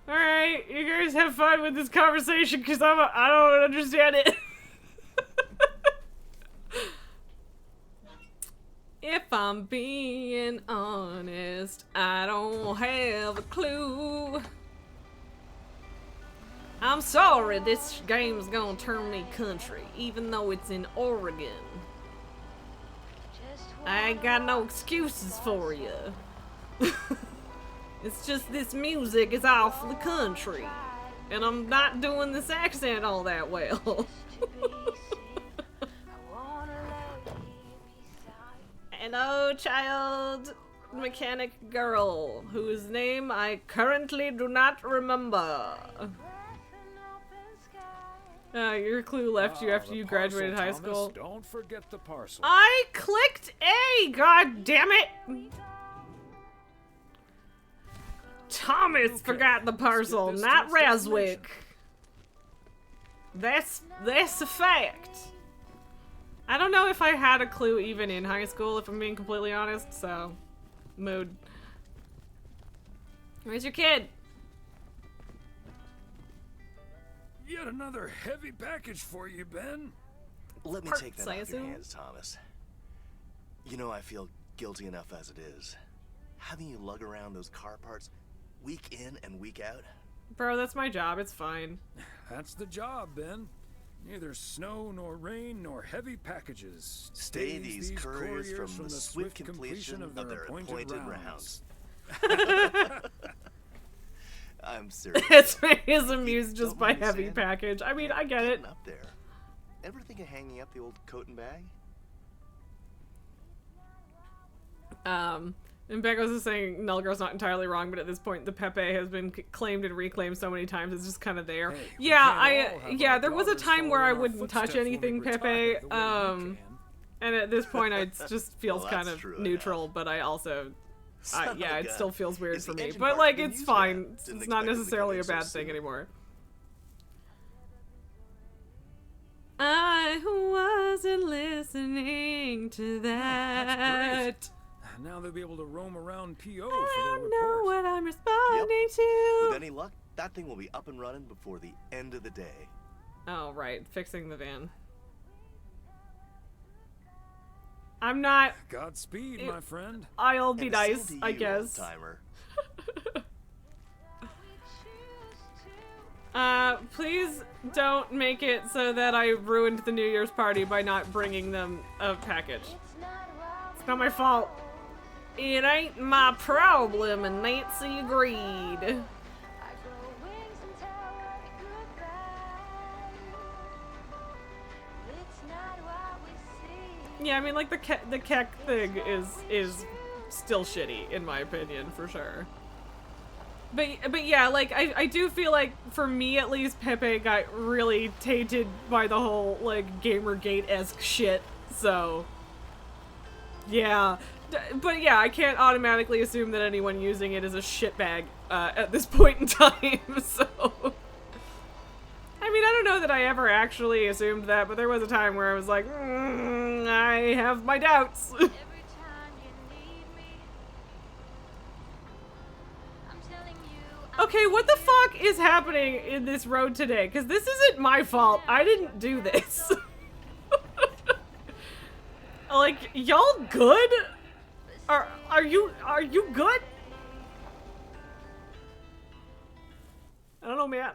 Alright, you guys have fun with this conversation because I don't understand it. If I'm being honest, I don't have a clue. I'm sorry, this game's gonna turn me country, even though it's in Oregon. I ain't got no excuses for you. It's just this music is awfully country, and I'm not doing this accent all that well. Hello, child mechanic girl, whose name I currently do not remember. Your clue left you after you graduated high school. Don't forget the parcel. I clicked A, god damn it! Thomas forgot the parcel, not Raswick. That's a fact. I don't know if I had a clue even in high school, if I'm being completely honest, so... Mood. Where's your kid? Yet another heavy package for you, Ben. Let me take that I out of your assume? hands, Thomas. You know I feel guilty enough as it is. Having you lug around those car parts week in and week out. Bro, that's my job, it's fine. That's the job, Ben. Neither snow nor rain nor heavy packages. Stay these couriers from the swift completion of their appointed rounds. I'm serious. Esme is amused just by heavy package. I mean, I get it. Up there. Ever think of hanging up the old coat and bag? And Begos is saying Nelgro's not entirely wrong, but at this point the Pepe has been claimed and reclaimed so many times it's just kind of there. Hey, yeah, there was a time where I wouldn't touch anything Pepe, and at this point it just feels kind of neutral, but I also, yeah, it still feels weird for me. But like, it's fine. It's not necessarily a bad thing anymore. I wasn't listening to that. Now they'll be able to roam around PO for their I report. know what I'm responding to. With any luck, that thing will be up and running before the end of the day. Oh, right. Fixing the van. I'm not... Godspeed, my friend. I'll be nice, I guess. Timer. Please don't make it so that I ruined the New Year's party by not bringing them a package. It's not my fault. It ain't my problem, and Nancy agreed. Yeah, I mean, like, the Keck thing is still shitty, in my opinion, for sure. But yeah, like, I do feel like, for me at least, Pepe got really tainted by the whole, like, Gamergate-esque shit, so... Yeah. But yeah, I can't automatically assume that anyone using it is a shitbag, at this point in time, so... I mean, I don't know that I ever actually assumed that, but there was a time where I was like, I have my doubts. Okay, what the fuck is happening in this road today? Because this isn't my fault. I didn't do this. Like, y'all good? Are you good? I don't know, man.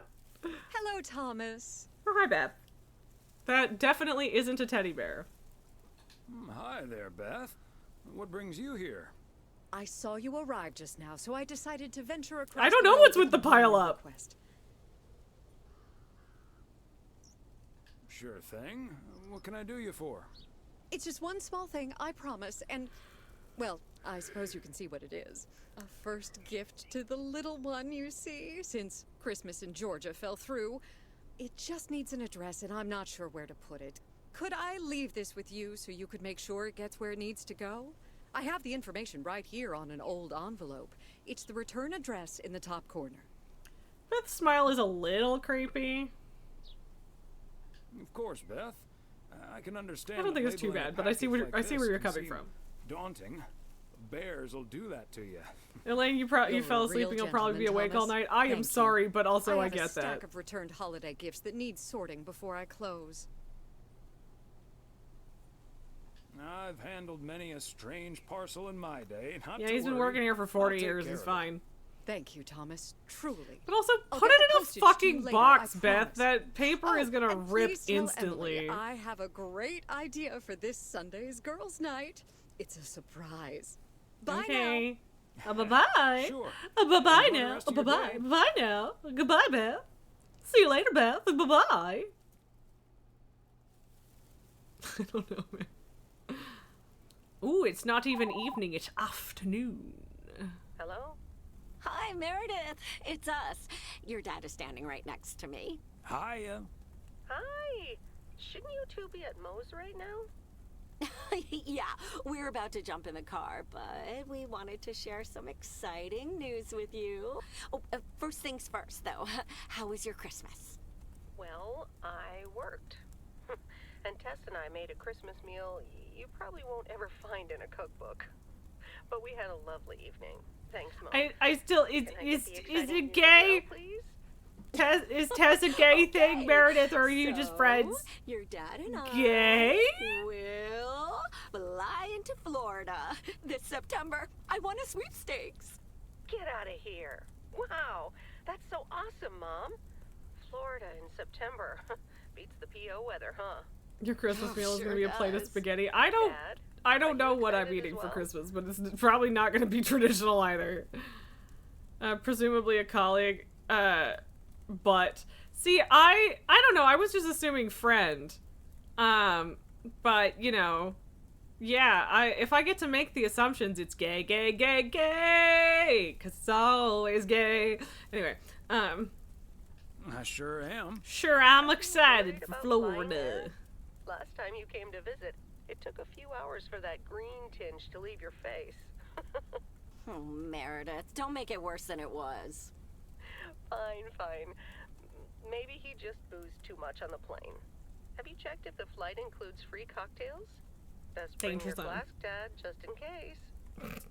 Hello, Thomas. Oh, hi, Beth. That definitely isn't a teddy bear. Hi there, Beth. What brings you here? I saw you arrive just now, so I decided to venture across. I don't know what's with the pile up. Sure thing. What can I do you for? It's just one small thing, I promise, and, well, I suppose you can see what it is. A first gift to the little one, you see, since Christmas in Georgia fell through. It just needs an address, and I'm not sure where to put it. Could I leave this with you so you could make sure it gets where it needs to go? I have the information right here on an old envelope. It's the return address in the top corner. Beth's smile is a little creepy. Of course, Beth. I can understand. I don't think it's too bad, but I see where you're coming from. Daunting. Bears will do that to you. Elaine, you fell asleep and you'll probably be awake all night. I am sorry, but also I get that. I have a stack of returned holiday gifts that needs sorting before I close. I've handled many a strange parcel in my day. Yeah, he's been working here for 40 years. It's fine. Thank you, Thomas. Truly. But also, put it in a fucking box, Beth. That paper is gonna rip instantly. Emily, I have a great idea for this Sunday's girls' night. It's a surprise. Bye okay. now. Bye-bye. Sure. Bye-bye now. Bye-bye. Bye now. Goodbye, Beth. See you later, Beth. Bye-bye. I don't know, man. Ooh, it's not even evening. It's afternoon. Hello? Hi, Meredith. It's us. Your dad is standing right next to me. Hiya. Hi. Shouldn't you two be at Moe's right now? Yeah, we're about to jump in the car, but we wanted to share some exciting news with you. Oh, first things first, though. How was your Christmas? Well, I worked. And Tess and I made a Christmas meal you probably won't ever find in a cookbook. But we had a lovely evening. Thanks, Mom. I still, is it gay? Is Tess a gay thing, Meredith, or are you just friends? Your dad and I gay? will fly into Florida this September. I won a sweepstakes. Get out of here. Wow, that's so awesome, Mom. Florida in September. Beats the PO weather, huh? Your Christmas meal is going to be a plate of spaghetti. I don't know what I'm eating for Christmas, but it's probably not going to be traditional either. Presumably a colleague. But see, I don't know. I was just assuming friend. But you know, yeah. If I get to make the assumptions, it's gay, gay, gay, gay, 'cause it's always gay. Anyway, I sure am. Sure, I'm excited for Florida. Last time you came to visit, it took a few hours for that green tinge to leave your face. Oh, Meredith, don't make it worse than it was. Fine. Maybe he just boozed too much on the plane. Have you checked if the flight includes free cocktails? Best bring your flask, Dad, just in case.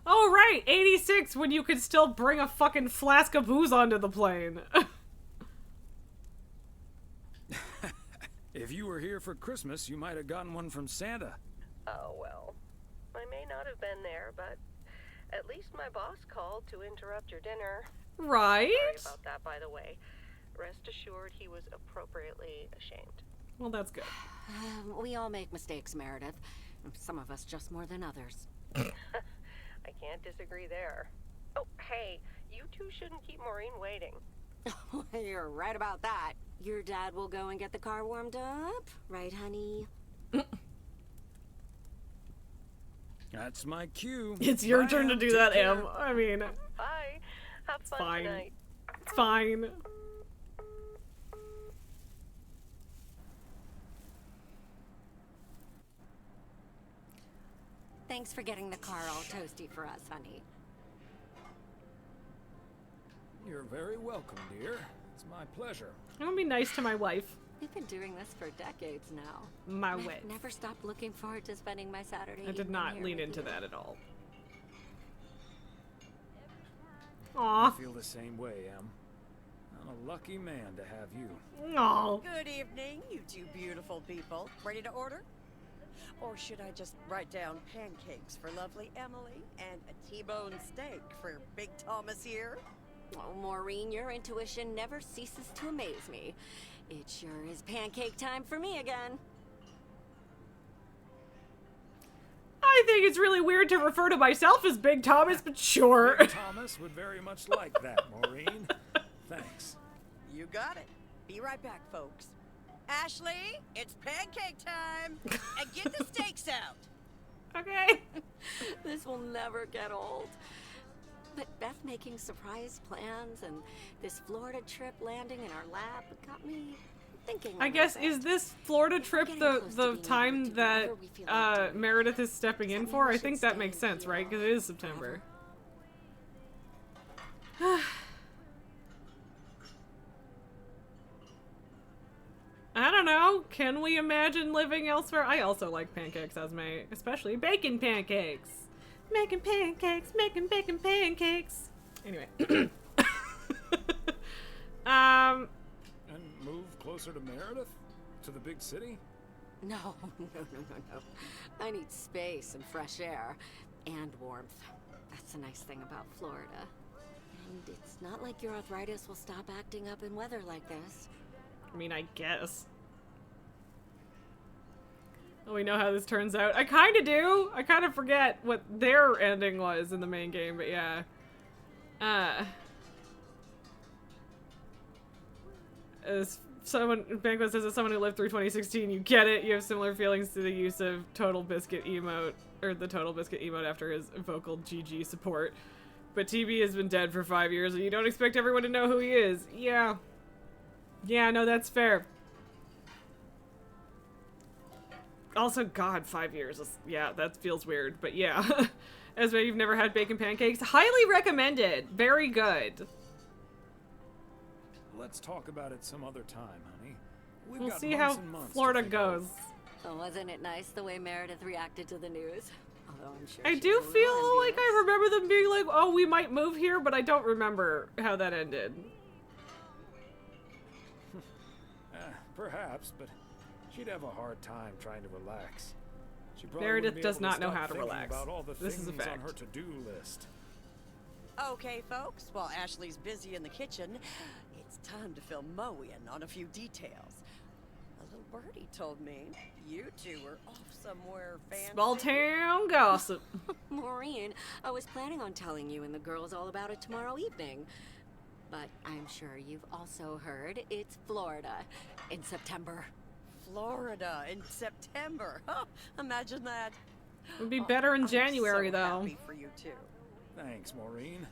Oh, right, 86, when you could still bring a fucking flask of booze onto the plane. If you were here for Christmas, you might have gotten one from Santa. Oh, well. I may not have been there, but at least my boss called to interrupt your dinner. Right? Sorry about that, by the way. Rest assured he was appropriately ashamed. Well, that's good. We all make mistakes, Meredith. Some of us just more than others. I Can't disagree there. Oh, hey, you two shouldn't keep Maureen waiting. You're right about that. Your dad will go and get the car warmed up, right, honey? That's my cue. It's your Bye, turn to Em. do Take that, care. Em. I mean, Bye. Have fun fine. tonight. It's fine. Thanks for getting the car all toasty for us, honey. You're very welcome, dear. It's my pleasure. I'm gonna be nice to my wife. We've been doing this for decades now. My I've wife. never stopped looking forward to spending my Saturday I did evening not here lean with into you. that at all. I Aw. feel the same way, Em. I'm a lucky man to have you. Aw. Good evening, you two beautiful people. Ready to order? Or should I just write down pancakes for lovely Emily and a T-bone steak for Big Thomas here? Oh, Maureen, your intuition never ceases to amaze me. It sure is pancake time for me again. I think it's really weird to refer to myself as Big Thomas, but sure. Big Thomas would very much like that, Maureen. Thanks. You got it. Be right back, folks. Ashley, it's pancake time! And get the steaks out! Okay. This will never get old. But Beth making surprise plans and this Florida trip landing in our lap got me thinking. I guess, is this Florida trip the time that Meredith is stepping in for? I think that makes sense, right? Because it is September. I don't know. Can we imagine living elsewhere? I also like pancakes, Esme. Especially bacon pancakes. Making pancakes, making bacon pancakes. Anyway. And move closer to Meredith? To the big city? No. I need space and fresh air and warmth. That's the nice thing about Florida. And it's not like your arthritis will stop acting up in weather like this. I mean, I guess. Well, we know how this turns out. I kind of do. I kind of forget what their ending was in the main game, but yeah. As someone, Banquet says, as someone who lived through 2016, you get it. You have similar feelings to the use of Total Biscuit emote, or the Total Biscuit emote after his vocal GG support. But TB has been dead for 5 years, and you don't expect everyone to know who he is. Yeah. Yeah, no, that's fair. Also, God, 5 years. Yeah, that feels weird, but yeah. Esme, you've never had bacon pancakes? Highly recommended. Very good. Let's talk about it some other time, honey. We've We'll got see months how and months to Florida think goes. Oh, wasn't it nice the way Meredith reacted to the news? Although I'm sure I she's do a little feel like envious. I remember them being like, oh, we might move here, but I don't remember how that ended. Perhaps, but she'd have a hard time trying to relax. She probably Meredith wouldn't be does able not know stop how to thinking relax. About all the This is a things on fact. her to-do list. Okay, folks, while Ashley's busy in the kitchen, it's time to fill Mo in on a few details. A little birdie told me you two were off somewhere fancy. Small town gossip. Maureen, I was planning on telling you and the girls all about it tomorrow evening. But I'm sure you've also heard it's Florida in September. Florida in September. Huh, imagine that. It would be better in January, I'm so though. happy for you too. Thanks, Maureen.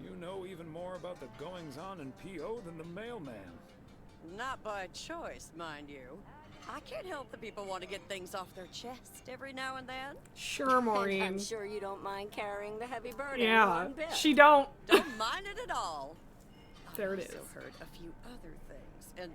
You know even more about the goings-on in P.O. than the mailman. Not by choice, mind you. I can't help that people want to get things off their chest every now and then. Sure, And Maureen. I'm sure you don't mind carrying the heavy burden Yeah, one bit. she don't. Don't mind it at all. There it I also is. heard a few other things, and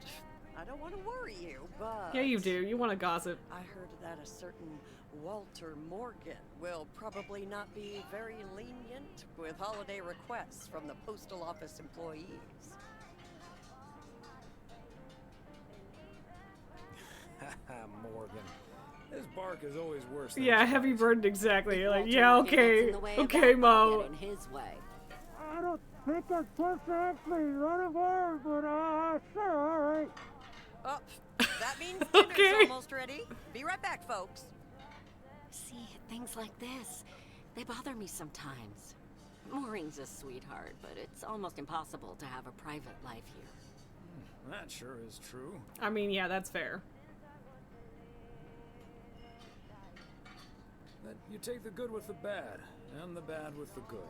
I don't want to worry you, but Yeah, you do. You want to gossip. I heard that a certain Walter Morgan will probably not be very lenient with holiday requests from the postal office employees. Morgan. His bark is always worse than Yeah, his heavy bite. burden exactly. You're like, Walter yeah, Morgan gets okay, in the way of okay, that, I'll Mo. get in his way. I don't think I'm supposed to actually run a bar, but sure, all right. Oh, that means dinner's Okay. almost ready. Be right back, folks. See, See, things like this, they bother me sometimes. Maureen's a sweetheart, but it's almost impossible to have a private life here. That sure is true. I mean, yeah, that's fair. That you take the good with the bad, and the bad with the good.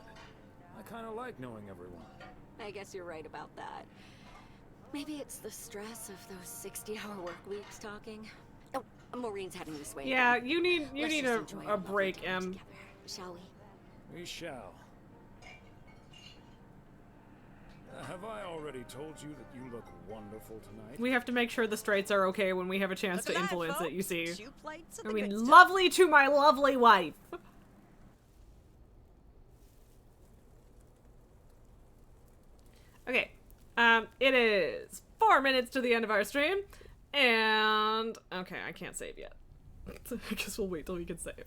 I kind of like knowing everyone. I guess you're right about that. Maybe it's the stress of those 60-hour work weeks talking. Oh, Maureen's heading this way. Yeah, again. you need Let's just a enjoy our break, lovely time Em. together, shall we? We shall. Have I already told you that you look wonderful tonight? We have to make sure the straights are okay when we have a chance Look to alive, influence it, you folks. see. 2 plates of I the mean, good stuff. lovely to my lovely wife. Okay. It is 4 minutes to the end of our stream. And okay, I can't save yet. I guess we'll wait till we can save.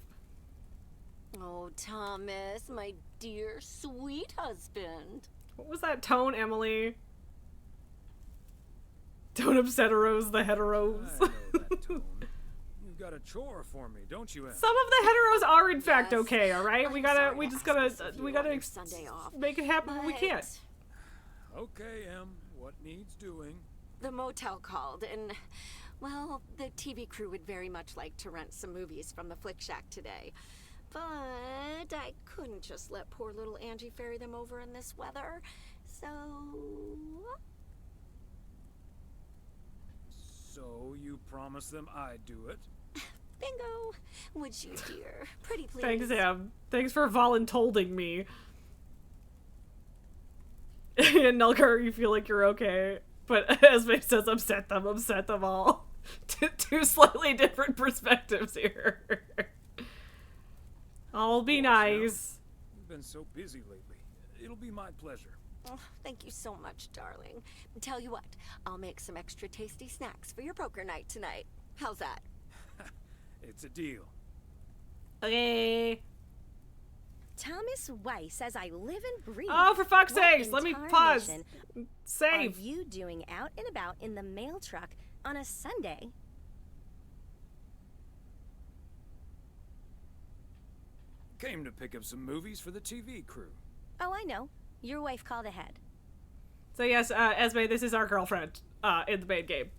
Oh, Thomas, my dear, sweet husband. What was that tone, Emily? Don't upset heteros, the heteros. I know that tone. You've got a chore for me, don't you, Em? Some of the heteros are in fact okay, all right? We gotta, sorry we to just ask gotta, this of you we on gotta your Sunday off, make it happen when we but can. Okay, Em. What needs doing? The motel called, and, well, the TV crew would very much like to rent some movies from the Flick Shack today. But I couldn't just let poor little Angie ferry them over in this weather, so... So you promised them I'd do it? Bingo! Would you, dear? Pretty please. Thanks, Em. Thanks for voluntolding me. And Nulgar, you feel like you're okay. But Esme says, upset them all. Two slightly different perspectives here. I'll be nice. You've been so busy lately. It'll be my pleasure. Oh, thank you so much, darling. Tell you what, I'll make some extra tasty snacks for your poker night tonight. How's that? It's a deal. Okay. Thomas Weiss says I live and breathe. Oh, for fuck's What sakes, in let me tarnation pause. Save. Are you doing out and about in the mail truck on a Sunday? Came to pick up some movies for the TV crew. Oh, I know. Your wife called ahead. So yes, Esme, this is our girlfriend in the main game.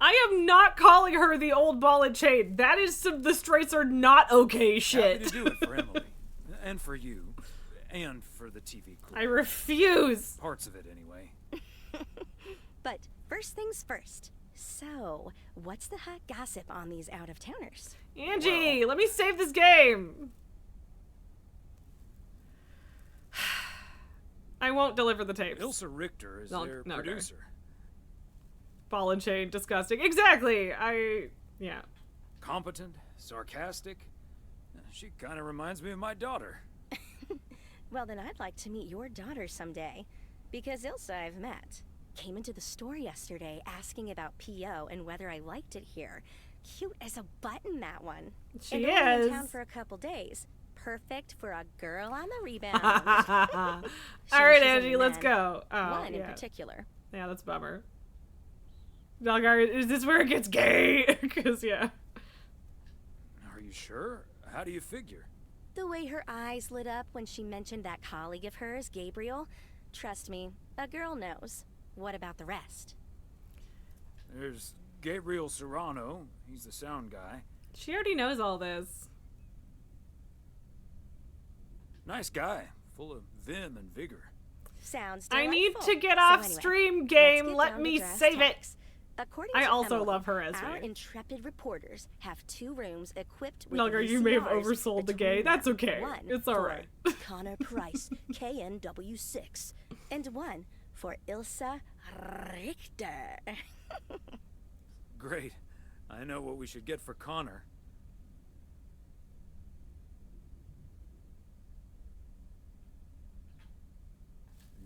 I am not calling her the old ball and chain. That is some the straights are not okay shit. Happy to do it for Emily. And for you. And for the TV crew. I refuse. Parts of it, anyway. But first things first. So, what's the hot gossip on these out-of-towners? Angie, let me save this game. I won't deliver the tapes. Ilsa Richter is their no, producer. Ball and chain, disgusting. Exactly. Yeah. Competent, sarcastic. She kind of reminds me of my daughter. Well, then I'd like to meet your daughter someday. Because Ilsa I've met. Came into the store yesterday asking about P.O. and whether I liked it here. Cute as a button, that one. She and only is. in town for a couple days. Perfect for a girl on the rebound. All right, Angie, let's go. Oh, one in yeah. particular. Yeah, that's a bummer. Doggar, is this where it gets gay? Because, yeah. Are you sure? How do you figure? The way her eyes lit up when she mentioned that colleague of hers, Gabriel. Trust me, a girl knows. What about the rest? There's Gabriel Serrano. He's the sound guy. She already knows all this. Nice guy. Full of vim and vigor. Sounds I delightful. need to get off anyway, stream, let's game. get Let down to me brass save it. tacks. According I to also Emily, love her as our me. intrepid reporters have 2 rooms equipped with Nulgar, you may have VCRs oversold the between gay. That's them. okay. One It's for alright. Connor Price, KNW6, and one for Ilsa Richter. Great. I know what we should get for Connor.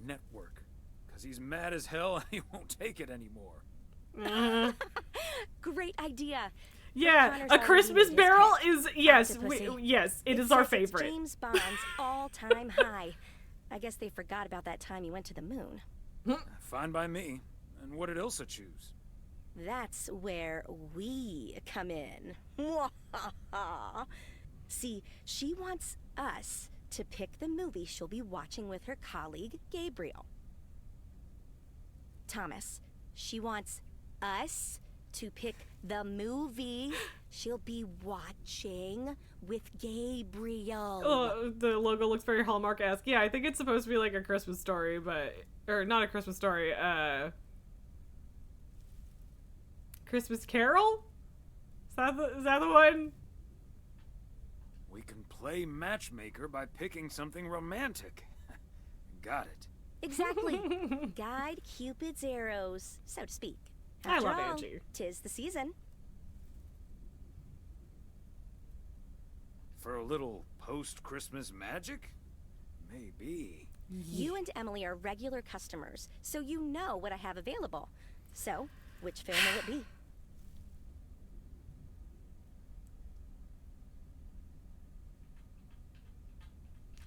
Network. Because he's mad as hell and he won't take it anymore. Great idea. Yeah, Connor's a already Christmas made his barrel pitch. is yes, Octopussy. yes, it It is our says it's favorite. James Bond's all-time high. I guess they forgot about that time he went to the moon. Fine by me. And what did Ilsa choose? That's where we come in. See, she wants us to pick the movie she'll be watching with her colleague, Gabriel. Thomas, she wants us to pick the movie she'll be watching with Gabriel. Oh, the logo looks very Hallmark-esque. Yeah, I think it's supposed to be like a Christmas story, or not a Christmas story, Christmas Carol? Is that the one? We can play matchmaker by picking something romantic. Got it. Exactly. Guide Cupid's arrows, so to speak. I After love all, Angie. 'Tis the season. For a little post-Christmas magic? Maybe. You and Emily are regular customers, so you know what I have available. So, which film will it be?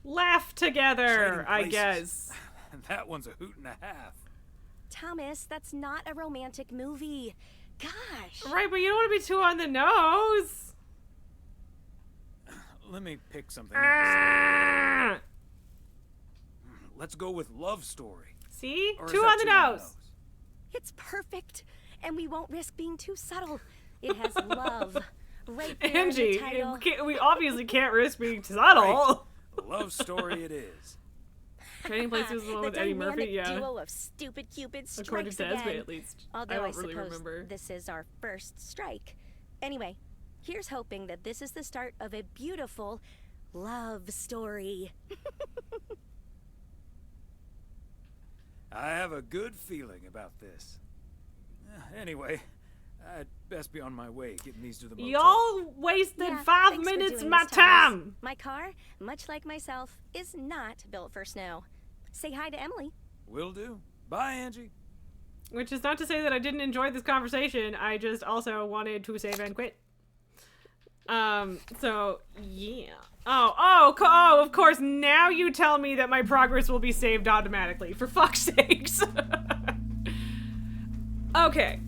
Laugh together, Trading I places. guess. That one's a hoot and a half. Thomas, that's not a romantic movie. Gosh. Right, but you don't want to be too on the nose. Let me pick something else. Let's go with Love Story. See? Or is Too that on the too nose. It's perfect, and we won't risk being too subtle. It has love right there in the Angie, title. we obviously can't risk being subtle. Love Story it is. Trading Places is the one The with Eddie Murphy, dynamic yeah. duo of stupid Cupid strikes According to Esme, again. at least. Although I I, don't really suppose remember. this is our first strike. Anyway, here's hoping that this is the start of a beautiful love story. I have a good feeling about this. Anyway, I'd best be on my way, getting these to the motel. Y'all wasted Yeah, 5 thanks for minutes doing of my this, Thomas. time. My car, much like myself, is not built for snow. Say hi to Emily. Will do. Bye, Angie. Which is not to say that I didn't enjoy this conversation. I just also wanted to save and quit. So, yeah. Oh, of course, now you tell me that my progress will be saved automatically. For fuck's sakes. Okay.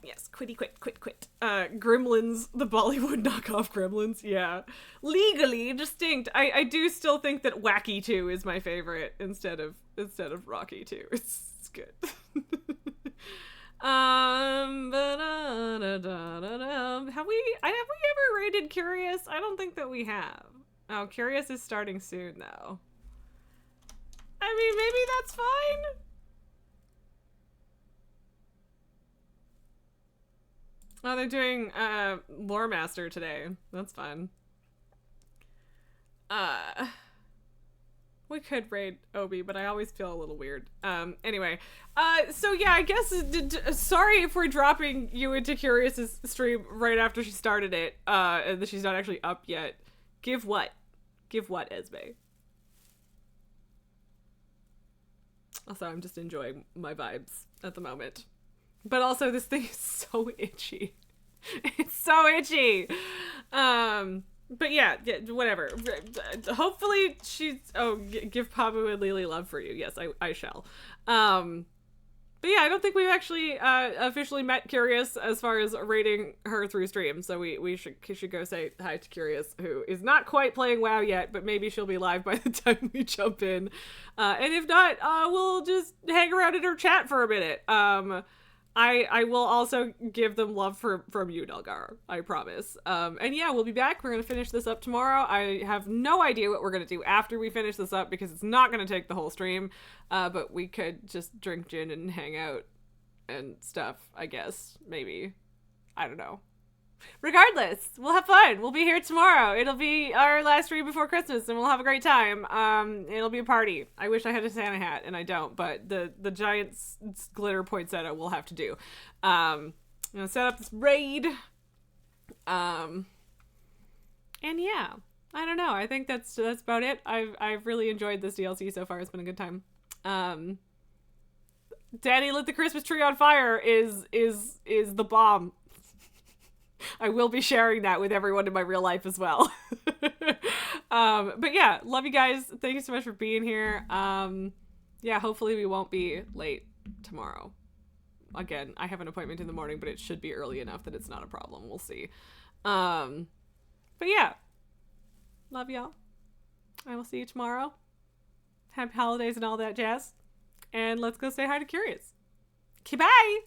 Yes, quit. Gremlins, the Bollywood knockoff Gremlins, yeah. Legally distinct. I do still think that Wacky 2 is my favorite instead of Rocky 2. It's good. Have we ever rated Curious? I don't think that we have. Oh, Curious is starting soon though. I mean, maybe that's fine. Oh, they're doing Lore Master today. That's fun. We could raid Obi, but I always feel a little weird. Anyway. So yeah, I guess, sorry if we're dropping you into Curious's stream right after she started it, and that she's not actually up yet. Give what? Give what, Esme? Also, I'm just enjoying my vibes at the moment. But also, this thing is so itchy. It's so itchy. But yeah, whatever. Hopefully she's... Oh, give Pabu and Lily love for you. Yes, I shall. But yeah, I don't think we've actually officially met Curious as far as rating her through stream. So we should go say hi to Curious, who is not quite playing WoW yet, but maybe she'll be live by the time we jump in. And if not, we'll just hang around in her chat for a minute. I will also give them love from you, Delgar. I promise. And yeah, we'll be back. We're going to finish this up tomorrow. I have no idea what we're going to do after we finish this up because it's not going to take the whole stream. But we could just drink gin and hang out and stuff, I guess. Maybe. I don't know. Regardless, we'll have fun. We'll be here tomorrow. It'll be our last stream before Christmas, and we'll have a great time. It'll be a party. I wish I had a Santa hat, and I don't, but the giant glitter poinsettia will have to do. I'm gonna set up this raid. And yeah, I don't know. I think that's about it. I've really enjoyed this DLC so far. It's been a good time. Daddy lit the Christmas tree on fire is the bomb. I will be sharing that with everyone in my real life as well. But yeah, love you guys. Thank you so much for being here. yeah, hopefully we won't be late tomorrow. Again, I have an appointment in the morning, but it should be early enough that it's not a problem. We'll see. But yeah, love y'all. I will see you tomorrow. Happy holidays and all that jazz. And let's go say hi to Curious. Okay, bye!